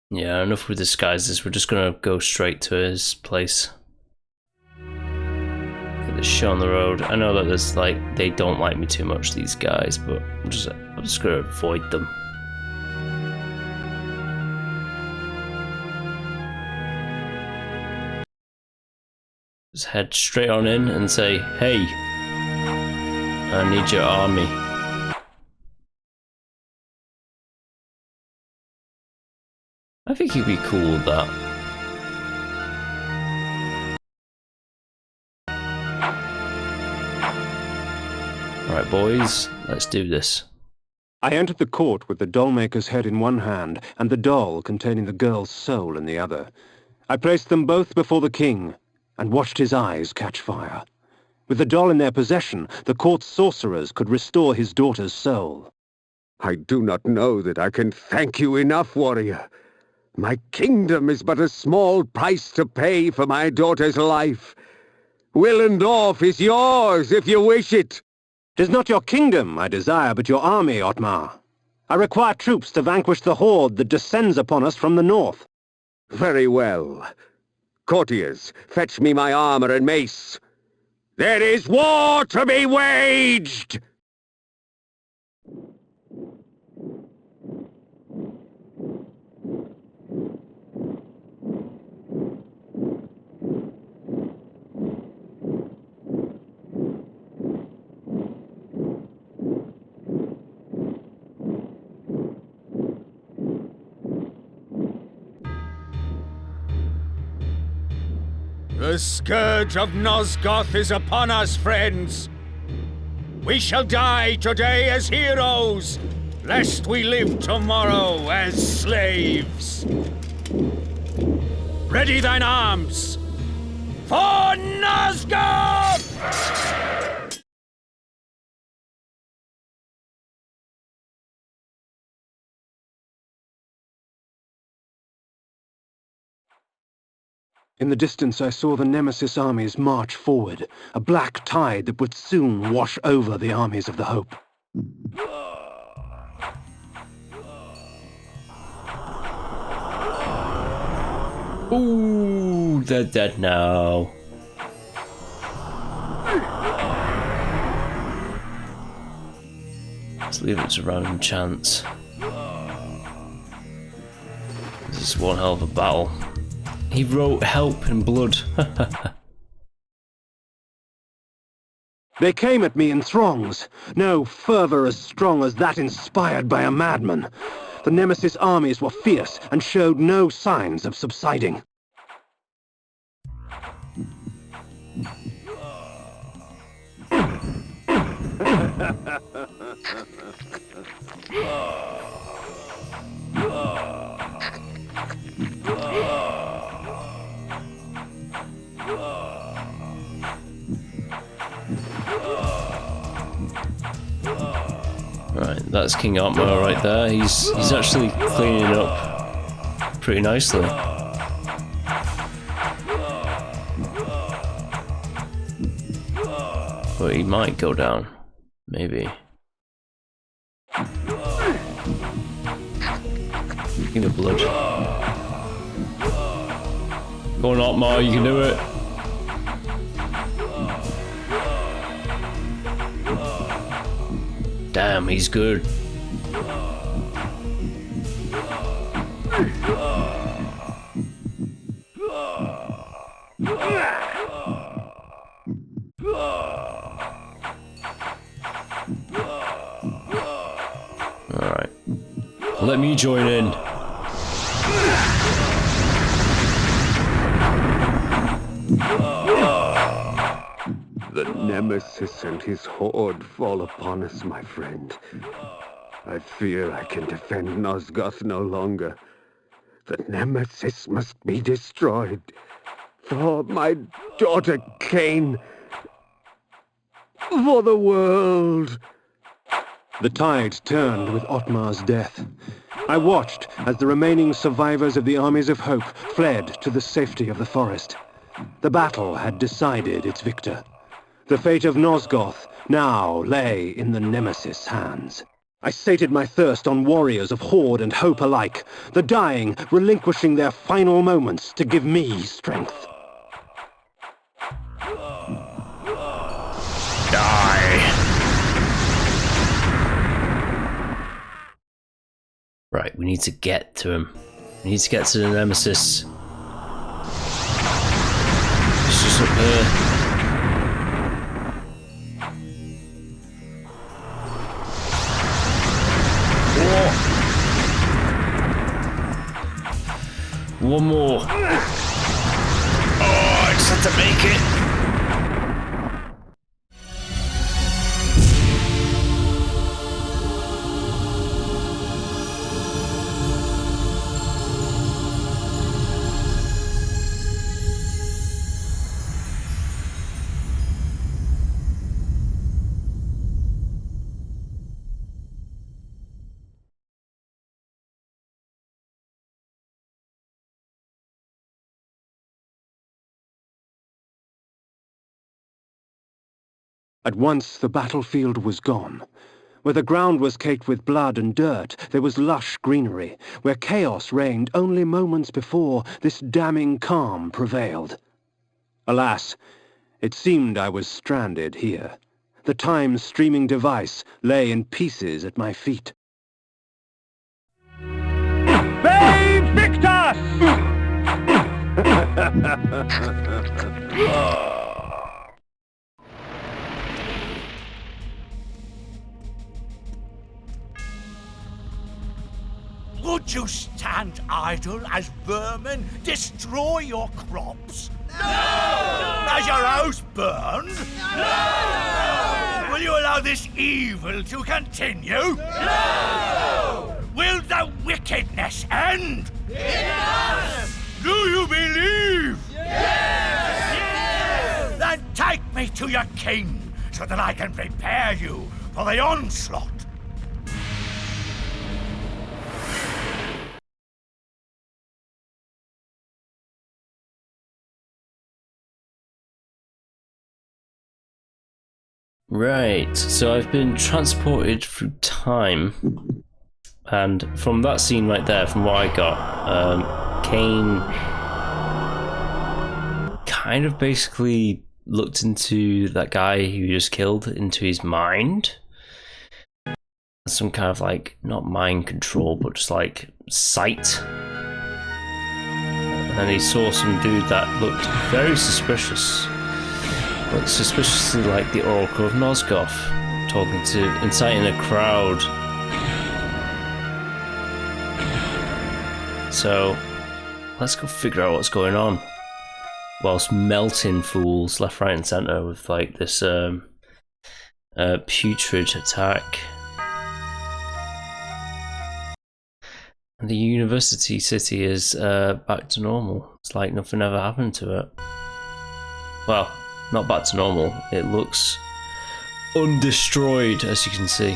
Yeah, enough with disguises. We're just gonna go straight to his place. Get the show on the road. I know that there's like, they don't like me too much, these guys, but I'm just gonna avoid them. Just head straight on in and say, hey, I need your army. I think he'd be cool with that. Alright boys, let's do this. I entered the court with the doll-maker's head in one hand and the doll containing the girl's soul in the other. I placed them both before the king and watched his eyes catch fire. With the doll in their possession, the court's sorcerers could restore his daughter's soul. I do not know that I can thank you enough, warrior. My kingdom is but a small price to pay for my daughter's life. Willendorf is yours if you wish it. 'Tis not your kingdom I desire, but your army, Otmar. I require troops to vanquish the horde that descends upon us from the north. Very well. Courtiers, fetch me my armor and mace. There is war to be waged! The scourge of Nosgoth is upon us, friends. We shall die today as heroes, lest we live tomorrow as slaves. Ready thine arms for Nosgoth! In the distance I saw the Nemesis armies march forward, a black tide that would soon wash over the armies of the Hope. Ooh, they're dead now. Let's leave it to random chance. This is one hell of a battle. He wrote help in blood. They came at me in throngs. No fervor as strong as that inspired by a madman. The Nemesis armies were fierce and showed no signs of subsiding. Right, that's King Otmar right there. He's actually cleaning it up pretty nicely. But he might go down. Maybe. Give me blood. Go on, Otmar, you can do it. Damn, he's good. Alright. Let me join in. The Nemesis and his horde fall upon us, my friend. I fear I can defend Nosgoth no longer. The Nemesis must be destroyed. For my daughter Kain. For the world. The tide turned with Otmar's death. I watched as the remaining survivors of the armies of Hope fled to the safety of the forest. The battle had decided its victor. The fate of Nosgoth now lay in the Nemesis' hands. I sated my thirst on warriors of Horde and Hope alike, the dying relinquishing their final moments to give me strength. Die! Right, we need to get to him. We need to get to the Nemesis. It's just up here. One more. Oh, I just had to make it. At once the battlefield was gone. Where the ground was caked with blood and dirt, there was lush greenery. Where chaos reigned only moments before, this damning calm prevailed. Alas, it seemed I was stranded here. The time-streaming device lay in pieces at my feet. They victus! Would you stand idle as vermin destroy your crops? No! As your house burned? No! Will you allow this evil to continue? No! Will the wickedness end? It must! Do you believe? Yes! Yes! Then take me to your king, so that I can prepare you for the onslaught. Right, so I've been transported through time, and from that scene right there, from what I got, Kain kind of basically looked into that guy who you just killed, into his mind. Some kind of like, not mind control, but just like sight. And he saw some dude that looked very suspicious. Looked suspiciously like the Oracle of Nosgoth, inciting a crowd. So, let's go figure out what's going on. Whilst melting fools left, right and centre with like this putrid attack. The university city is back to normal. It's like nothing ever happened to it. Well, not back to normal. It looks undestroyed, as you can see.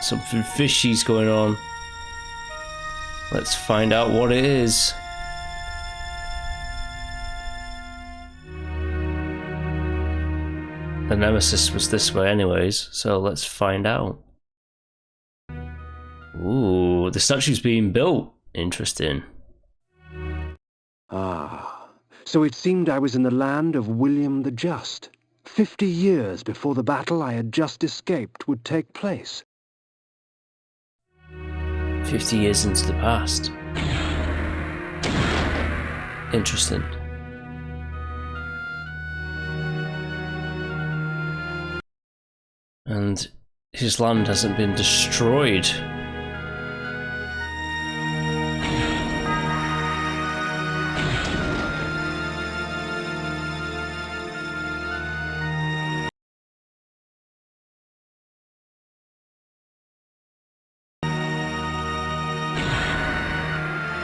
Something fishy's going on. Let's find out what it is. The nemesis was this way anyways, so let's find out. Ooh, the statue's being built. Interesting. Ah, so it seemed I was in the land of William the Just, 50 years before the battle I had just escaped would take place. 50 years into the past. Interesting. And his land hasn't been destroyed.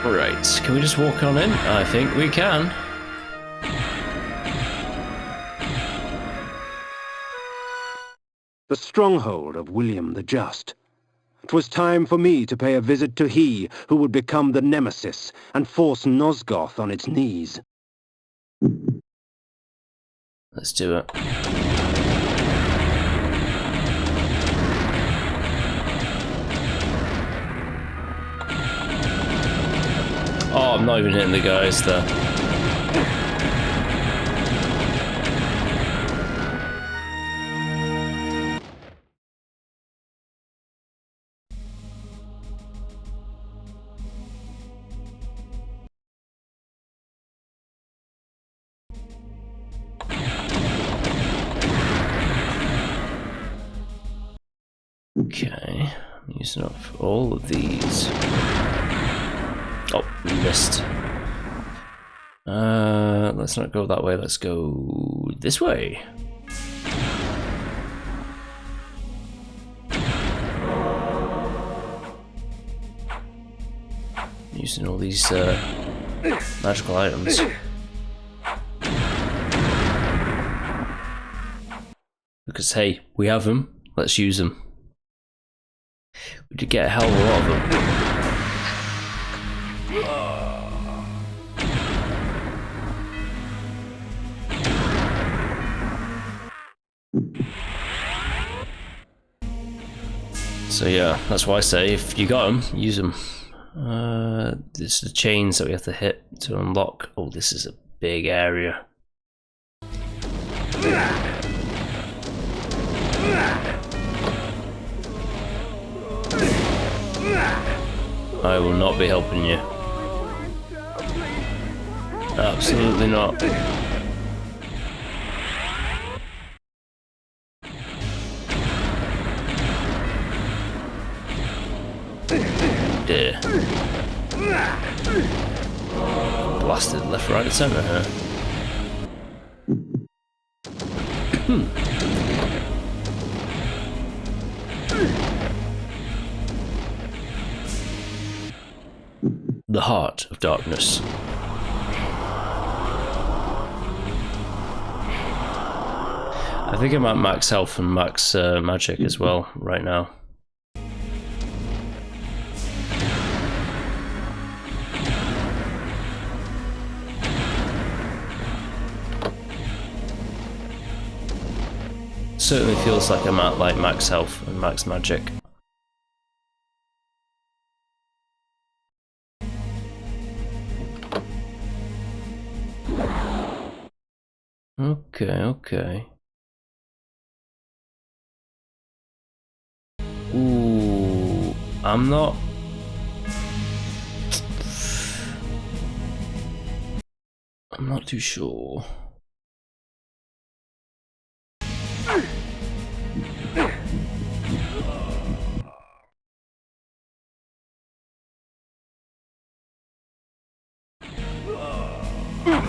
Right, can we just walk on in? I think we can. The stronghold of William the Just. It was time for me to pay a visit to he who would become the nemesis and force Nosgoth on its knees. Let's do it. Oh, I'm not even hitting the guys there. Okay, I'm using up all of these. Oh, missed. Let's not go that way, let's go this way. Using all these magical items. Because hey, we have them, let's use them. We did get a hell of a lot of them. So yeah, that's why I say if you got them, use them. It's the chains that we have to hit to unlock. Oh, this is a big area. I will not be helping you. Absolutely not. Dear. Blasted left, right, and centre here. The Heart of Darkness. I think I'm at max health and max magic as well right now. Certainly feels like I'm at like max health and max magic. Okay. Ooh, I'm not too sure.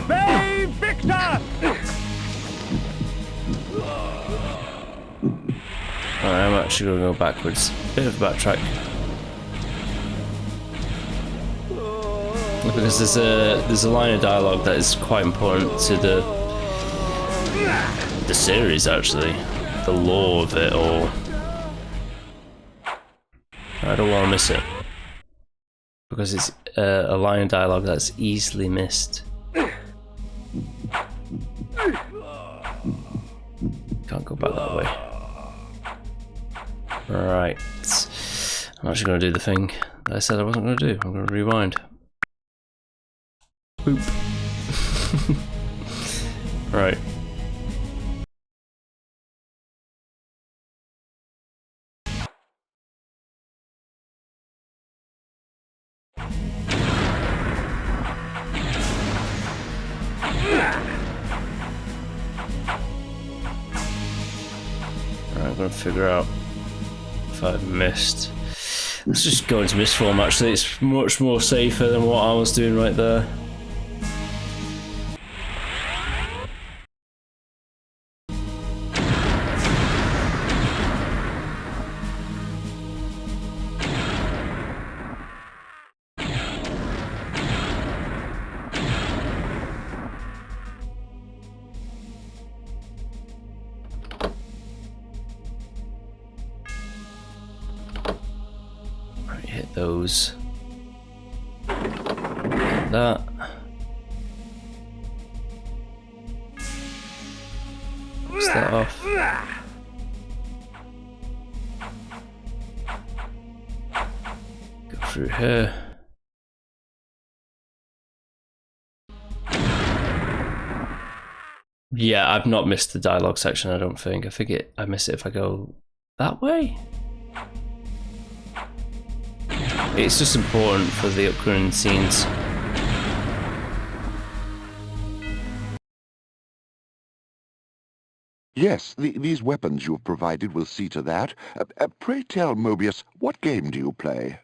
Be victor! I'm actually going to go backwards. Bit of a backtrack. Because there's a line of dialogue that is quite important to the series, actually. The lore of it all. I don't want to miss it. Because it's a line of dialogue that's easily missed. Can't go back that way. Right. I'm actually going to do the thing that I said I wasn't going to do. I'm going to rewind. Boop. Right. I'm going to figure out if I've missed. Let's just go into mist form, actually. It's much more safer than what I was doing right there. Hit those. Like that. What's that off? Go through here. Yeah, I've not missed the dialogue section, I don't think. I miss it if I go that way. It's just important for the upcoming scenes. Yes, these weapons you have provided will see to that. Pray tell, Mobius, what game do you play?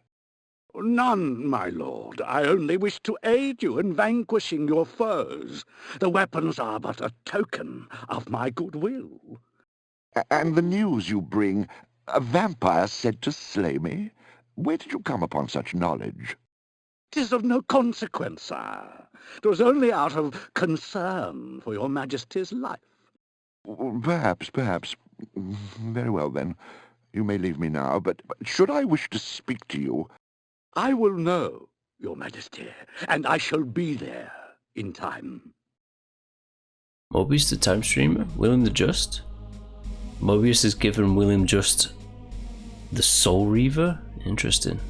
None, my lord. I only wish to aid you in vanquishing your foes. The weapons are but a token of my goodwill. And the news you bring, a vampire said to slay me? Where did you come upon such knowledge? 'Tis of no consequence, sire. 'Twas only out of concern for your majesty's life. Perhaps. Very well, then. You may leave me now, but should I wish to speak to you... I will know, your majesty, and I shall be there in time. Mobius the Time Streamer? William the Just? Mobius has given William Just the Soul Reaver? Interesting.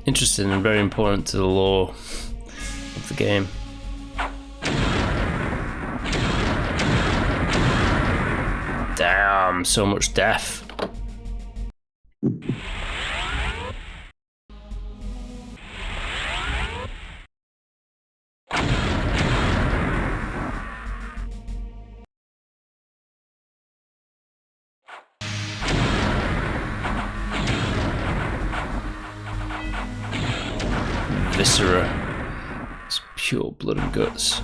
Interesting and very important to the lore of the game. Damn, so much death. Viscera. It's pure blood and guts.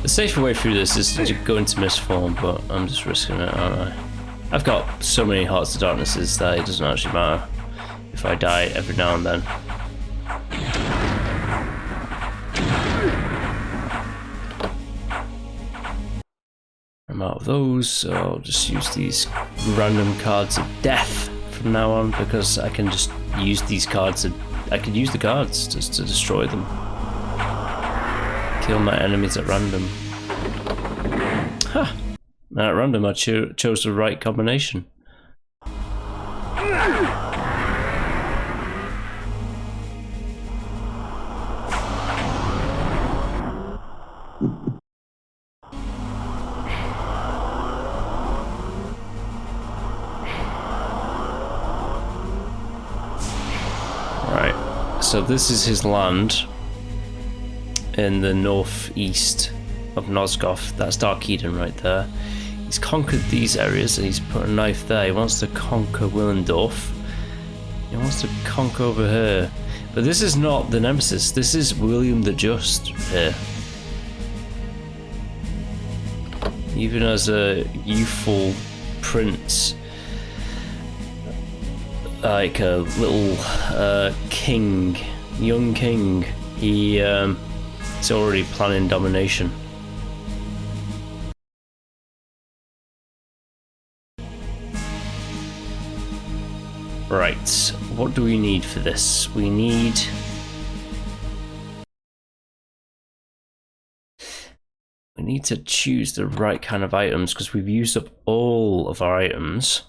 The safer way through this is to go into mist form, but I'm just risking it, aren't I? I've got so many Hearts of Darknesses that it doesn't actually matter if I die every now and then. I'm out of those, so I'll just use these random cards of death from now on, because I can just use these cards. I can use the cards just to destroy them. Kill my enemies at random. Ha! At random, I chose the right combination. Right, so this is his land in the northeast of Nosgoth. That's Dark Eden right there. He's conquered these areas and he's put a knife there. He wants to conquer Willendorf. He wants to conquer over here. But this is not the Nemesis. This is William the Just here. Even as a youthful prince, like a little king, young king, he's already planning domination. Right, what do we need for this? We need to choose the right kind of items because we've used up all of our items.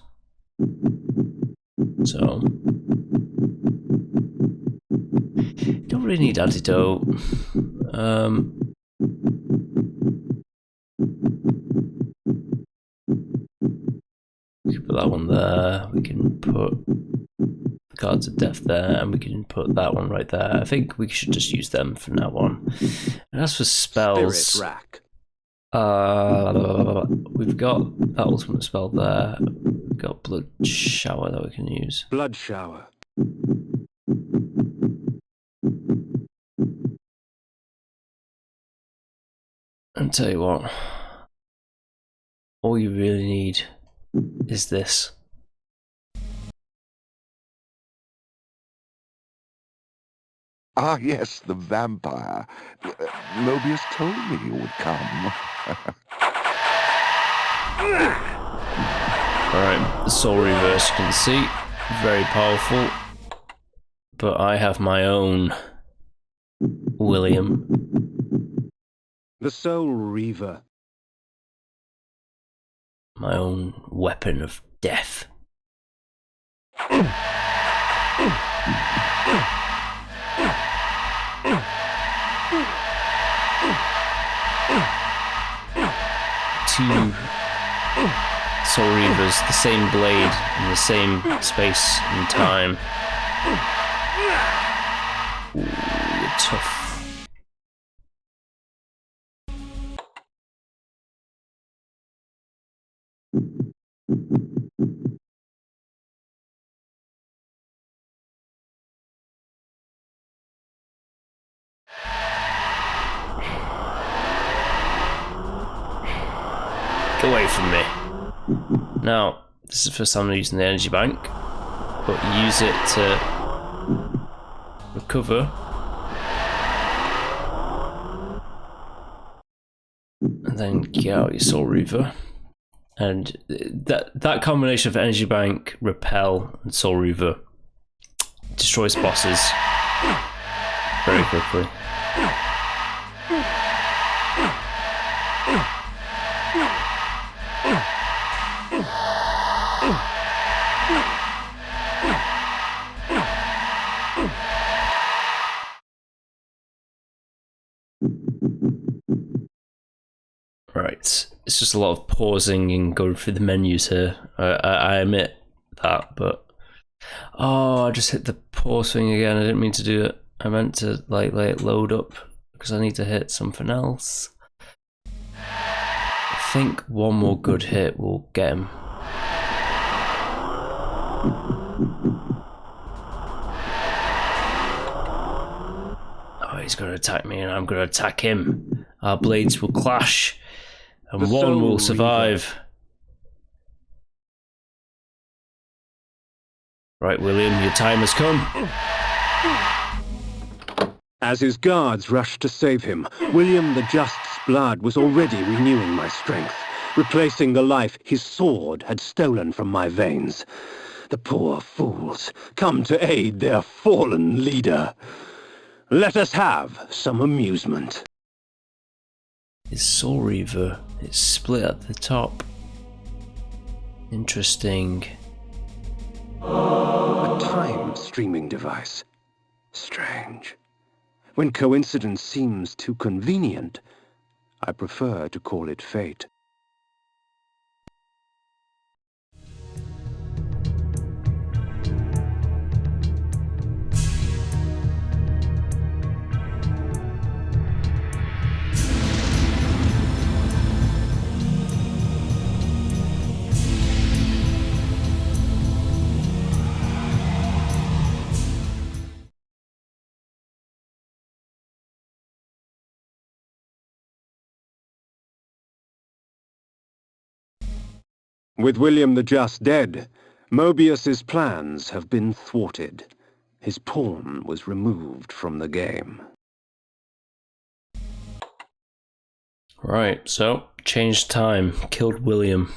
So don't really need antidote. We can put that one there. We can put the cards of death there, and we can put that one right there. I think we should just use them from now on. And as for spells, Spirit rack. we've got that ultimate spell there. We've got blood shower that we can use. Blood shower. And tell you what, all you really need is this. Ah, yes, the vampire. Mobius told me you would come. Alright, the soul reverse, you can see. Very powerful. But I have my own William. The soul reaver. My own weapon of death. Two soul reavers, the same blade in the same space and time. Ooh, you're tough. Get away from me. Now, this is the first time I'm using the energy bank, but use it to recover. And then get out your Soul Reaver. And that combination of energy bank, repel, and Soul Reaver destroys bosses very quickly. Right, it's just a lot of pausing and going through the menus here. I admit that, but oh, I just hit the pause thing again. I didn't mean to do it. I meant to like let it load up because I need to hit something else. I think one more good hit will get him. Oh, he's going to attack me and I'm going to attack him. Our blades will clash. And one will survive. Right, William, your time has come. As his guards rushed to save him, William the Just's blood was already renewing my strength, replacing the life his sword had stolen from my veins. The poor fools, come to aid their fallen leader. Let us have some amusement. is Soul Reaver. It's split at the top. Interesting. A time streaming device. Strange. When coincidence seems too convenient, I prefer to call it fate. With William the Just dead, Mobius's plans have been thwarted. His pawn was removed from the game. Right, so, changed time, killed William.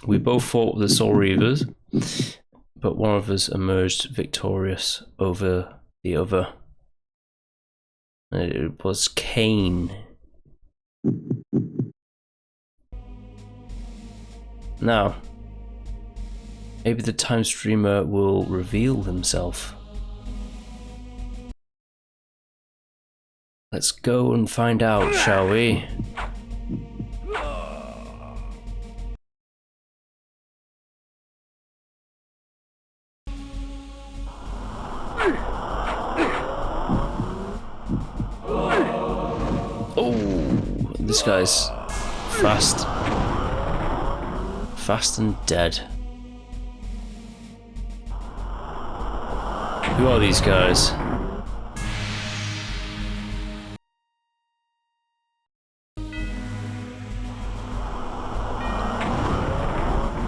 We both fought with the Soul Reavers, but one of us emerged victorious over the other. It was Kain. Now, maybe the time streamer will reveal himself. Let's go and find out, shall we? Oh, this guy's fast. Fast and dead. Who are these guys?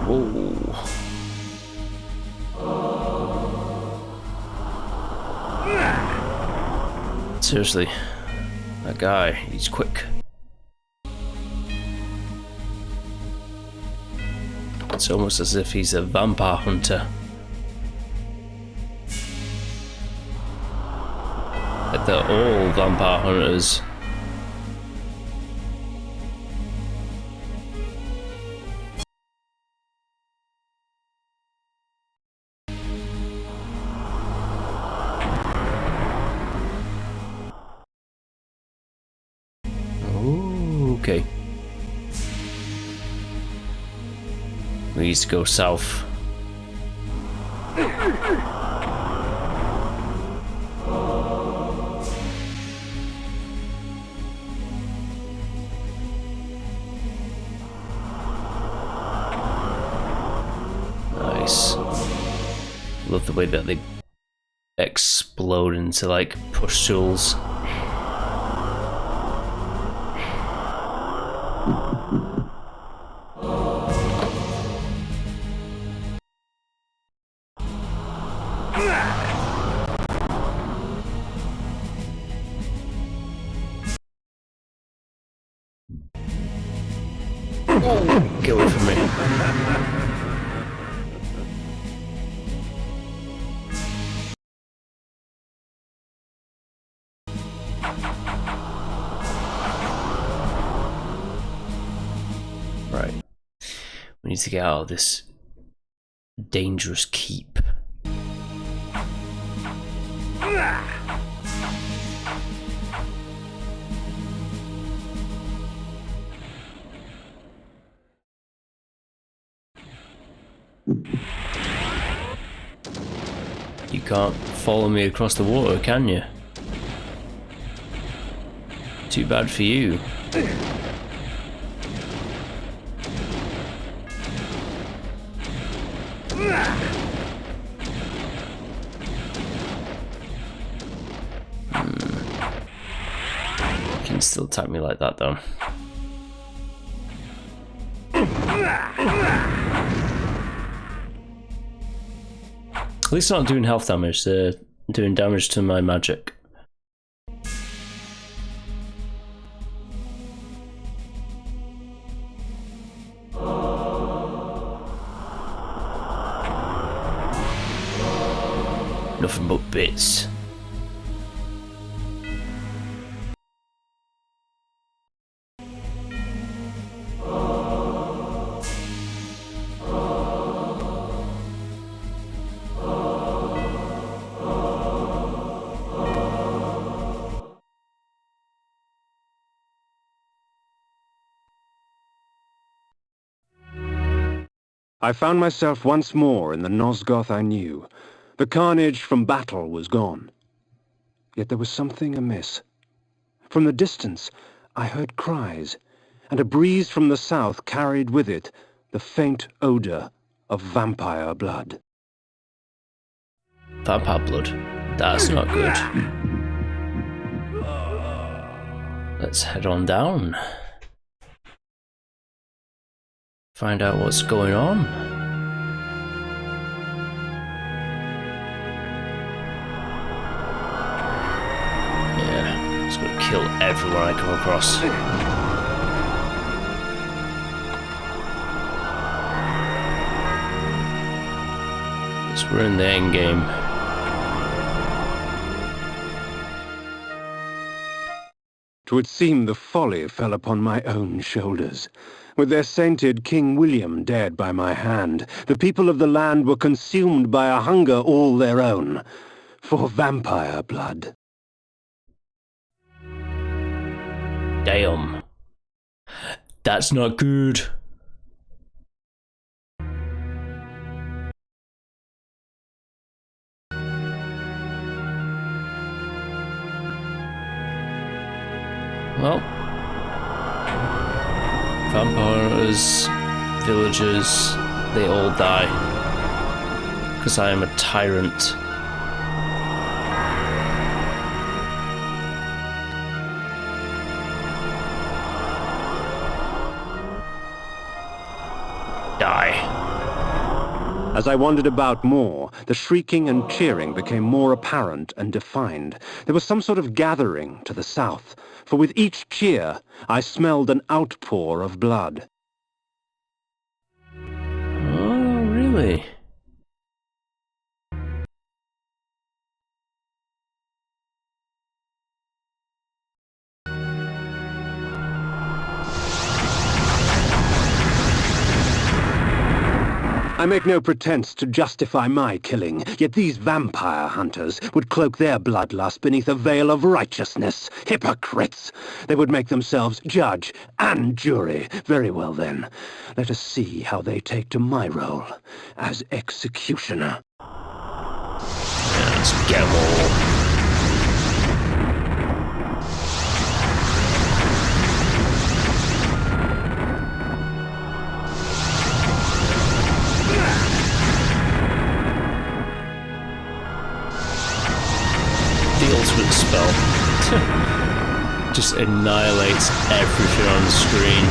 Whoa. Seriously, that guy, he's quick. It's almost as if he's a vampire hunter. Like they're all vampire hunters. Ooh, okay. We need to go south. Nice. Love the way that they explode into like pustules. Get away from me. Right. We need to get out of this dangerous keep. You can't follow me across the water, can you? Too bad for you. You can still attack me like that though. At least they're not doing health damage, they're doing damage to my magic. Nothing but bits. I found myself once more in the Nosgoth I knew. The carnage from battle was gone. Yet there was something amiss. From the distance, I heard cries, and a breeze from the south carried with it the faint odor of vampire blood. Vampire blood? That's not good. Let's head on down. Find out what's going on. Yeah, just gonna kill everyone I come across. Because we're in the end game. Twould seem the folly fell upon my own shoulders. With their sainted King William dead by my hand, the people of the land were consumed by a hunger all their own, for vampire blood. Damn. That's not good. Well, vampires, villagers, they all die. Because I am a tyrant. Die. As I wandered about more, the shrieking and cheering became more apparent and defined. There was some sort of gathering to the south, for with each cheer I smelled an outpour of blood. Oh, really? I make no pretense to justify my killing, yet these vampire hunters would cloak their bloodlust beneath a veil of righteousness. Hypocrites! They would make themselves judge and jury. Very well then, let us see how they take to my role as executioner. Let's get them all. Ultimate spell just annihilates everything on the screen.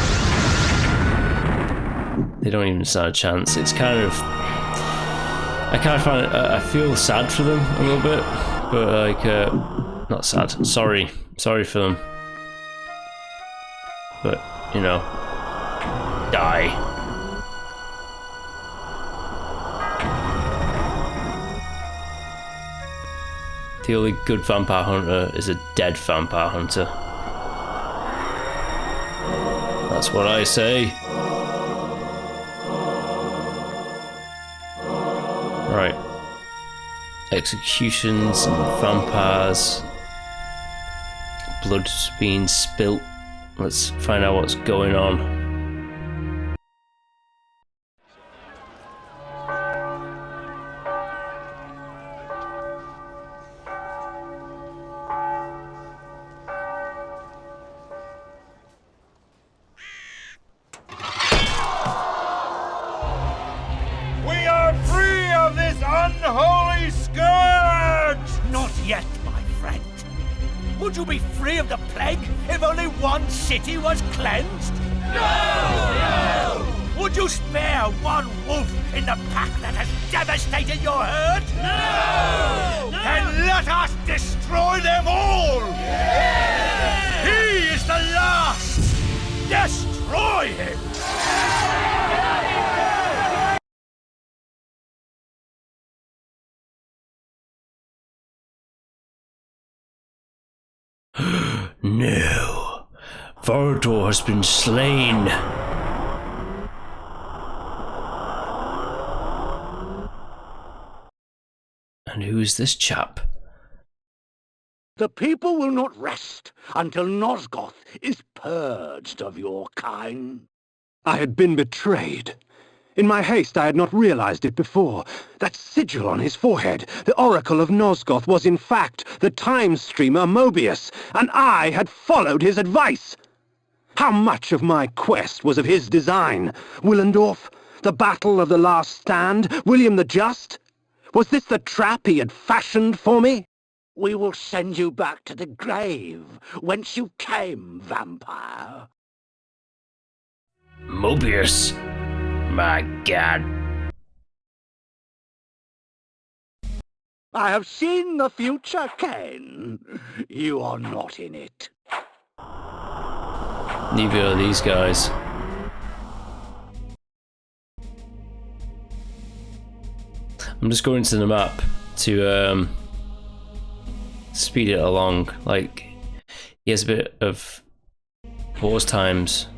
They don't even stand a chance. It's kind of, I kind of find it, I feel sad for them a little bit, but like not sad, sorry for them, but you know, die. The only good vampire hunter is a dead vampire hunter. That's what I say. Right. Executions and vampires. Blood's being spilt. Let's find out what's going on. Unholy scourge! Not yet, my friend. Would you be free of the plague if only one city was cleansed? No! Would you spare one wolf in the pack that has devastated your herd? No! Then let us destroy them all! Yes! He is the last! Destroy him! No, Vardor has been slain. And who is this chap? The people will not rest until Nosgoth is purged of your kind. I had been betrayed. In my haste, I had not realized it before. That sigil on his forehead, the Oracle of Nosgoth, was in fact the time-streamer Mobius, and I had followed his advice. How much of my quest was of his design? Willendorf? The Battle of the Last Stand? William the Just? Was this the trap he had fashioned for me? We will send you back to the grave, whence you came, vampire. Mobius. My God. I have seen the future, Kain. You are not in it. Neither are these guys. I'm just going to the map to speed it along. Like, he has a bit of pause times.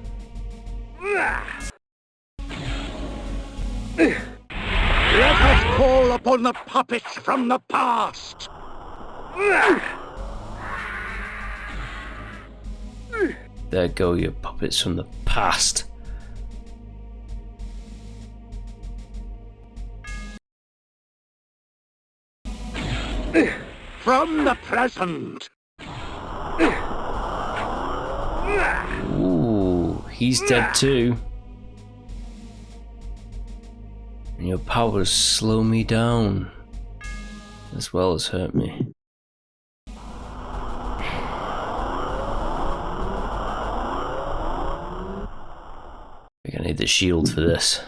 Let us call upon the puppets from the past. There go your puppets from the past. From the present. Ooh, he's dead too. And your powers slow me down, as well as hurt me. I think I need the shield for this.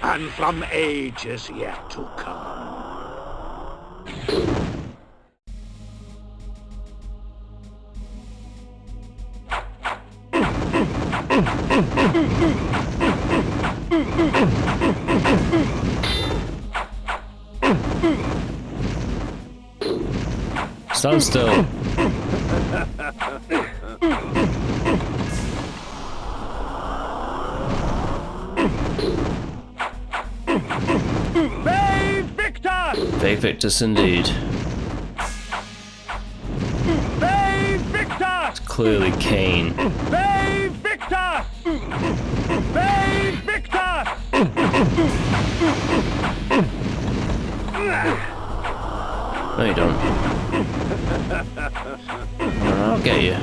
And from ages yet to come. Stand still. Ve Victus! Ve Victus indeed. Ve Victus! It's clearly Kain. Ve Victus! Ve Victus! No, you don't. I'll get you.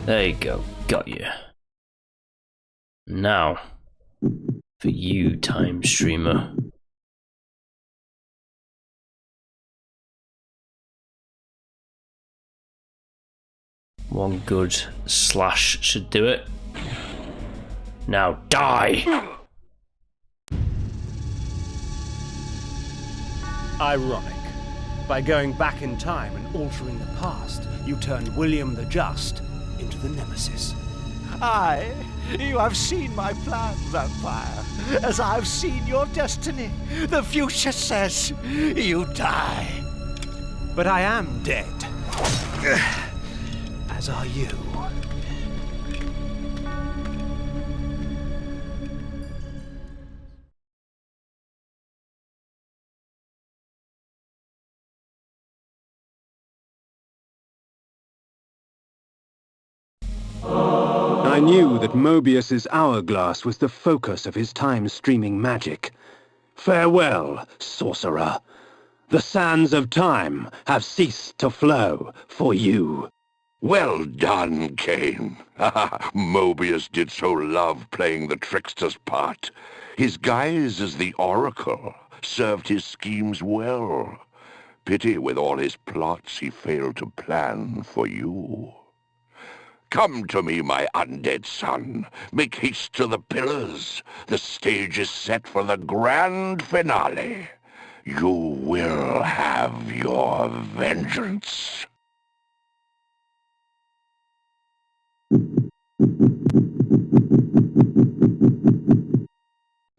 There you go. Got you. Now, for you, time streamer. One good slash should do it. Now die! Ironic. By going back in time and altering the past, you turned William the Just into the Nemesis. Aye, you have seen my plan, vampire, as I have seen your destiny. The future says you die. But I am dead. As are you. I knew that Mobius's hourglass was the focus of his time-streaming magic. Farewell, sorcerer. The sands of time have ceased to flow for you. Well done, Kain. Mobius did so love playing the trickster's part. His guise as the Oracle served his schemes well. Pity with all his plots he failed to plan for you. Come to me, my undead son. Make haste to the pillars. The stage is set for the grand finale. You will have your vengeance.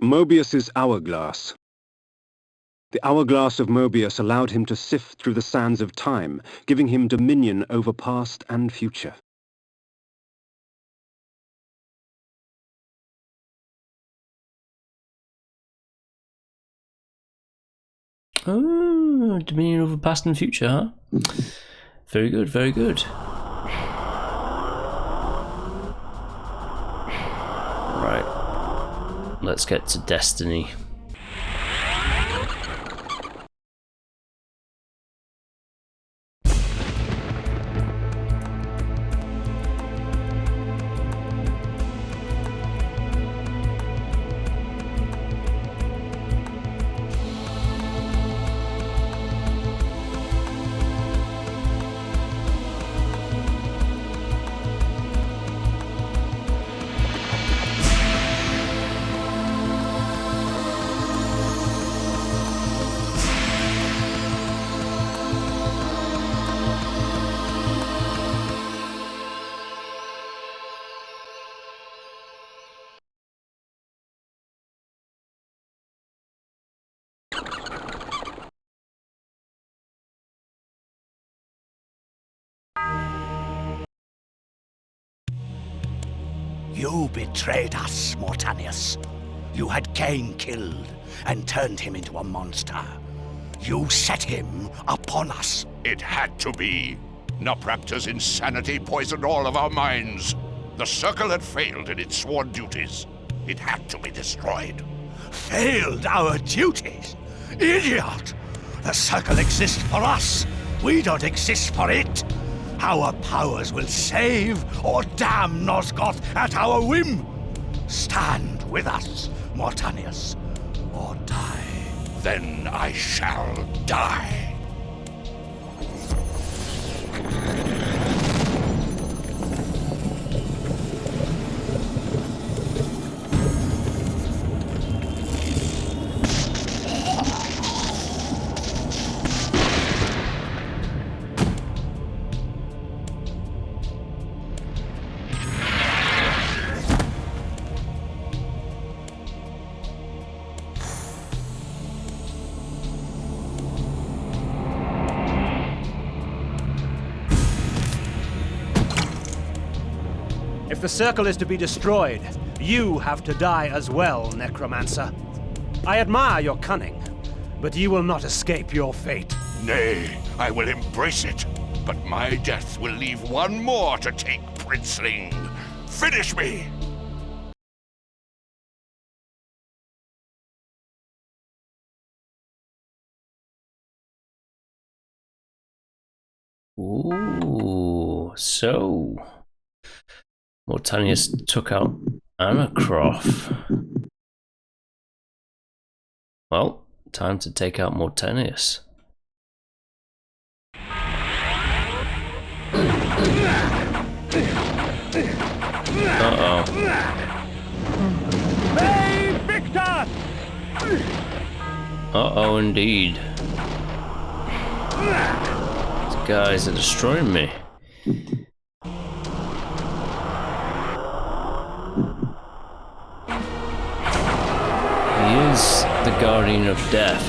Mobius's hourglass. The hourglass of Mobius allowed him to sift through the sands of time, giving him dominion over past and future. Oh, dominion over past and future, huh? Very good, very good. Right. Let's get to Destiny. You betrayed us, Mortanius. You had Kain killed and turned him into a monster. You set him upon us. It had to be. Nopraptor's insanity poisoned all of our minds. The Circle had failed in its sworn duties. It had to be destroyed. Failed our duties? Idiot! The Circle exists for us. We don't exist for it. Our powers will save or damn Nosgoth at our whim. Stand with us, Mortanius, or die. Then I shall die. If the Circle is to be destroyed, you have to die as well, Necromancer. I admire your cunning, but you will not escape your fate. Nay, I will embrace it. But my death will leave one more to take, Princeling. Finish me! Ooh, so Mortanius took out Anacroft. Well, time to take out Mortanius. Uh-oh. Save Victor! Uh-oh, indeed. These guys are destroying me. He is the Guardian of Death.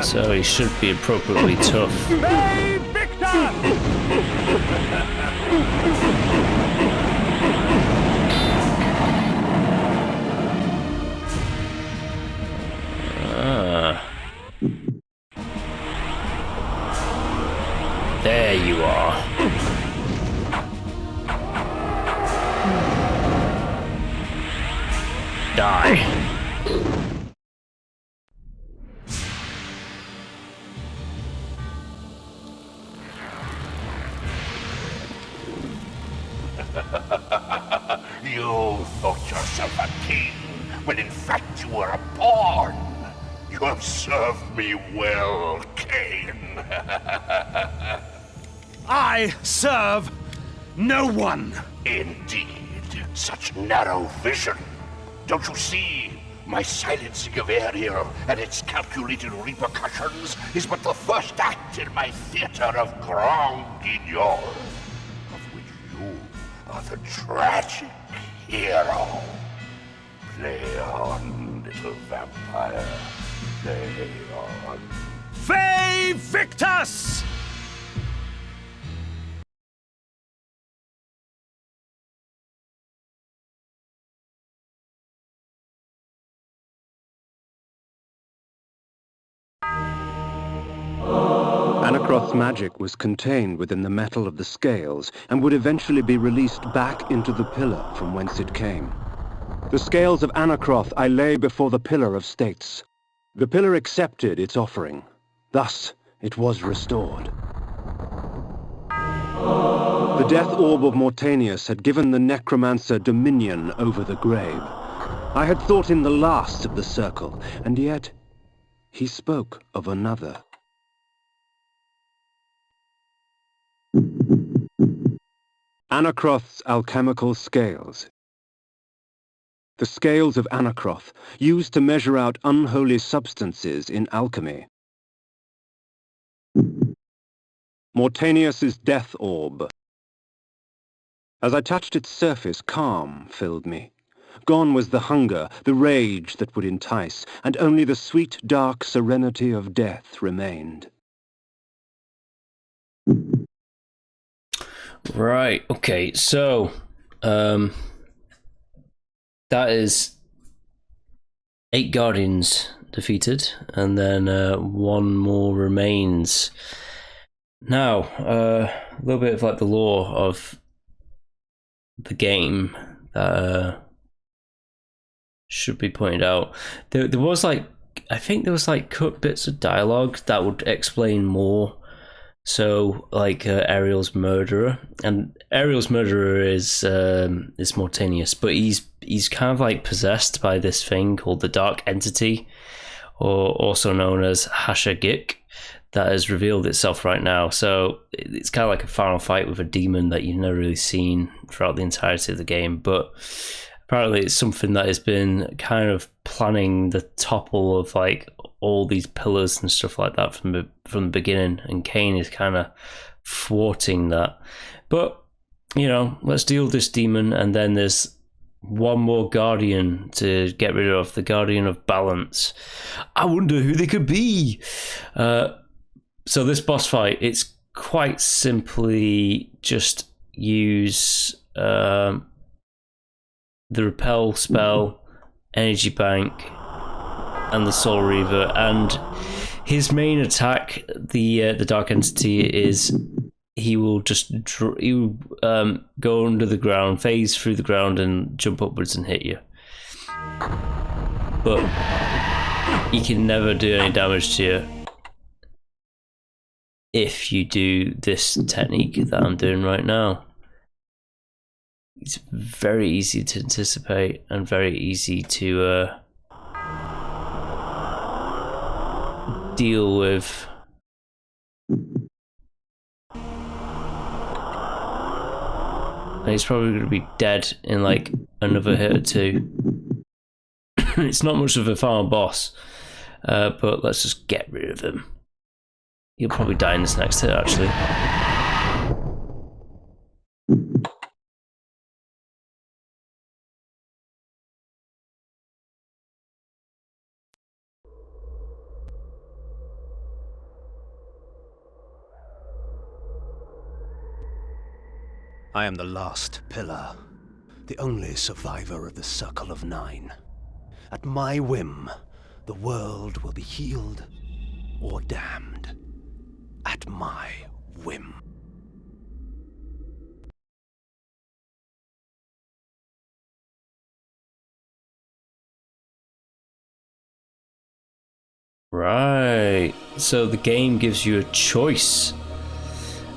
So he should be appropriately tough. Save Victor! There you are. Die. You thought yourself a king, when in fact you were a pawn. You have served me well, Kain. I serve no one. Indeed, such narrow vision. Don't you see? My silencing of Ariel and its calculated repercussions is but the first act in my theater of Grand Guignol, of which you are the tragic hero. Play on, little vampire. Play on. Fay Victus! Anakroth's magic was contained within the metal of the scales and would eventually be released back into the pillar from whence it came. The scales of Anakroth I lay before the Pillar of States. The pillar accepted its offering. Thus, it was restored. The death orb of Mortanius had given the necromancer dominion over the grave. I had thought him the last of the circle, and yet he spoke of another. Anakroth's alchemical scales. The scales of Anakroth, used to measure out unholy substances in alchemy. Mortanius's death orb. As I touched its surface, calm filled me. Gone was the hunger, the rage that would entice, and only the sweet, dark serenity of death remained. Right, okay, so, that is 8 Guardians defeated, and then 1 more remains. Now, a little bit of like the lore of the game that should be pointed out. There was like, I think there was like cut bits of dialogue that would explain more. So like Ariel's murderer, and Ariel's murderer is Mortanius, but he's kind of like possessed by this thing called the Dark Entity, or also known as Hashagik, that has revealed itself right now. So it's kind of like a final fight with a demon that you've never really seen throughout the entirety of the game, but apparently it's something that has been kind of planning the topple of like all these pillars and stuff like that from the beginning, and Kain is kind of thwarting that. But, you know, let's deal with this demon, and then there's 1 more Guardian to get rid of, the Guardian of Balance. I wonder who they could be. So this boss fight, it's quite simply just use the Repel spell, Energy Bank, and the Soul Reaver, and his main attack, the Dark Entity, is he will just go under the ground, phase through the ground, and jump upwards and hit you. But he can never do any damage to you if you do this technique that I'm doing right now. It's very easy to anticipate and very easy to deal with. And he's probably going to be dead in like another hit or 2. It's not much of a final boss, but let's just get rid of him. He'll probably die in this next hit, actually. I am the last pillar, the only survivor of the Circle of Nine. At my whim, the world will be healed or damned. At my whim. Right, so the game gives you a choice.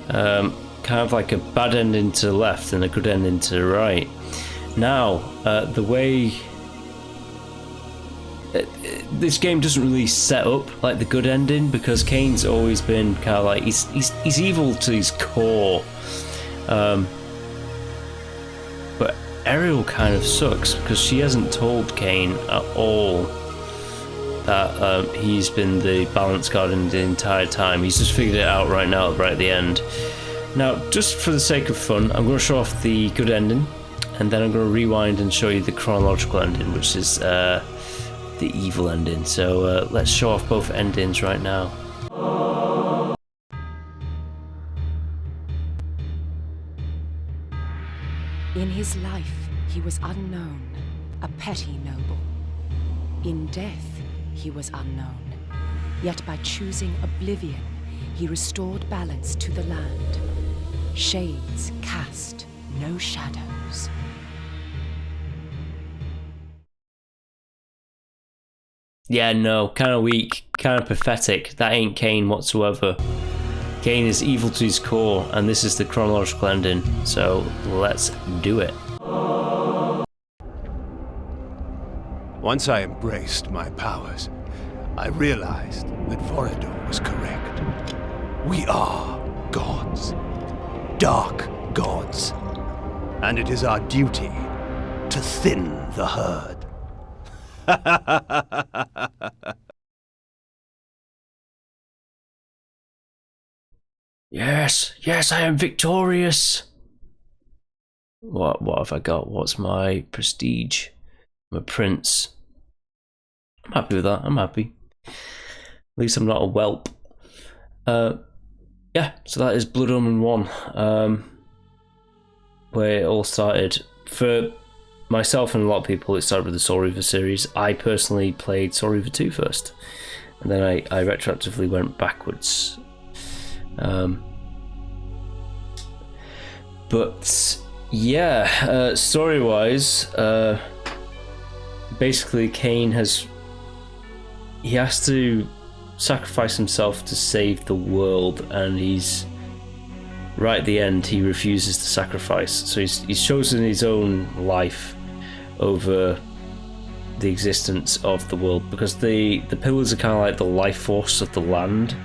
Kind of like a bad ending to the left and a good ending to the right. Now, the way this game doesn't really set up like the good ending, because Kain's always been kind of like he's evil to his core, but Ariel kind of sucks because she hasn't told Kain at all that he's been the balance guardian the entire time. He's just figured it out right now, right at the end. Now, just for the sake of fun, I'm going to show off the good ending, and then I'm going to rewind and show you the chronological ending, which is the evil ending. So let's show off both endings right now. In his life, he was unknown, a petty noble. In death, he was unknown. Yet by choosing oblivion, he restored balance to the land. Shades cast no shadows. Yeah, no, kind of weak, kind of pathetic. That ain't Kain whatsoever. Kain is evil to his core, and this is the chronological ending, so let's do it. Once I embraced my powers, I realized that Vorador was correct. We are gods. Dark gods. And it is our duty to thin the herd. Yes, yes, I am victorious. What have I got? What's my prestige? I'm a prince. I'm happy with that. I'm happy. At least I'm not a whelp. Yeah, so that is Blood Omen 1. Where it all started. For myself and a lot of people, it started with the Soul Reaver series. I personally played Soul Reaver 2 first. And then I retroactively went backwards. But yeah, story-wise, basically Kain has to sacrifice himself to save the world, and he's right at the end he refuses to sacrifice, so he's chosen his own life over the existence of the world, because the pillars are kind of like the life force of the land,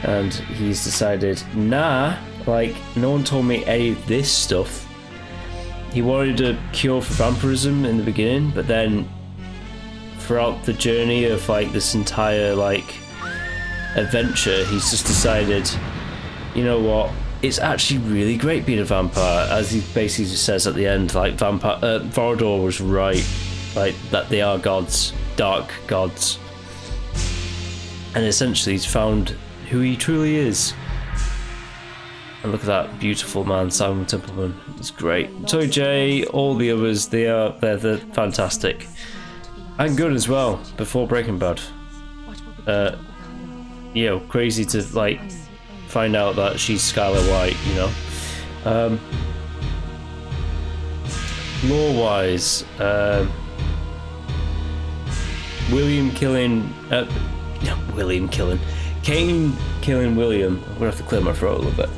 and he's decided, nah, like, no one told me any of this stuff. He wanted a cure for vampirism in the beginning, but then throughout the journey of like this entire like adventure, he's just decided, you know what, it's actually really great being a vampire, as he basically just says at the end, like Vorador was right, like that they are gods, dark gods, and essentially he's found who he truly is. And look at that beautiful man, Simon Templeman. He's great. So Jay, all the others, they're fantastic. And good as well, before Breaking Bad. You know, crazy to like find out that she's Skylar White, you know. Lore-wise, Kain killing William. I'm gonna have to clear my throat a little bit.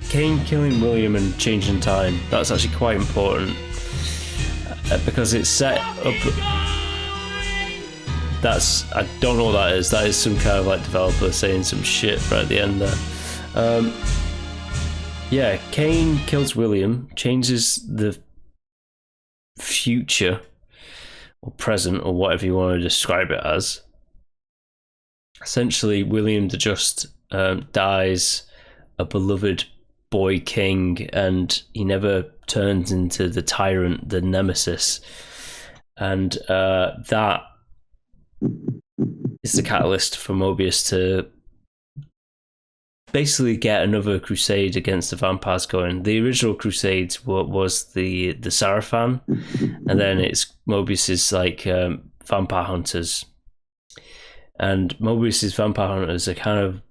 Kain killing William and changing time. That's actually quite important because it's set up. I don't know what that is. That is some kind of like developer saying some shit right at the end there. Yeah, Kain kills William, changes the future or present or whatever you want to describe it as. Essentially, William just dies a beloved boy king, and he never turns into the tyrant, the nemesis, and that is the catalyst for Mobius to basically get another crusade against the vampires going. The original crusade was the Sarafan, and then it's Mobius's like vampire hunters. And Mobius's vampire hunters are kind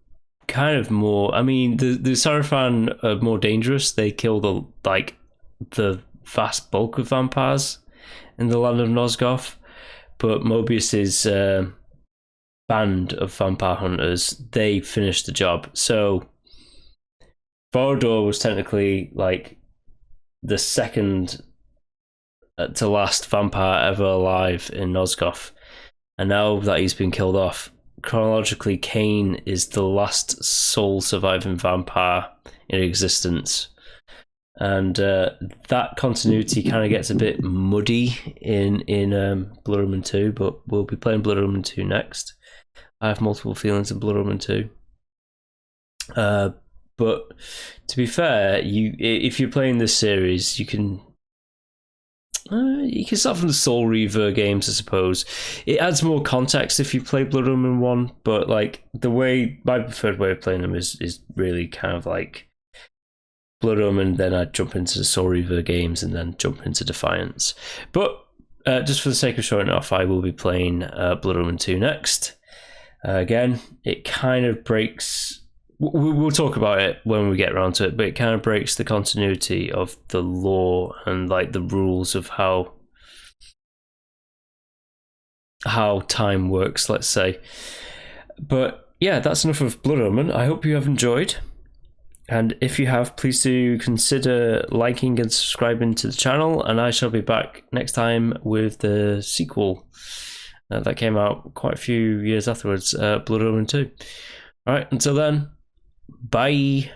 of more. I mean, the Sarafan are more dangerous. They kill the vast bulk of vampires in the land of Nosgoth, but Mobius's band of vampire hunters, they finished the job. So Vorador was technically like the second to last vampire ever alive in Nosgoth. And now that he's been killed off, chronologically, Kain is the last sole surviving vampire in existence. And that continuity kind of gets a bit muddy in Blood Omen 2, but we'll be playing Blood Omen 2 next. I have multiple feelings in Blood Omen 2. But to be fair, if you're playing this series, you can start from the Soul Reaver games, I suppose. It adds more context if you play Blood Omen 1, but like my preferred way of playing them is really kind of like Blood Omen, then I'd jump into the Soul Reaver games and then jump into Defiance. But just for the sake of showing it off, I will be playing Blood Omen 2 next. Again, it kind of breaks... We'll talk about it when we get around to it, but it kind of breaks the continuity of the lore and like the rules of how time works, let's say. But yeah, that's enough of Blood Omen. I hope you have enjoyed. And if you have, please do consider liking and subscribing to the channel. And I shall be back next time with the sequel that came out quite a few years afterwards, Blood Omen 2. Alright, until then, bye.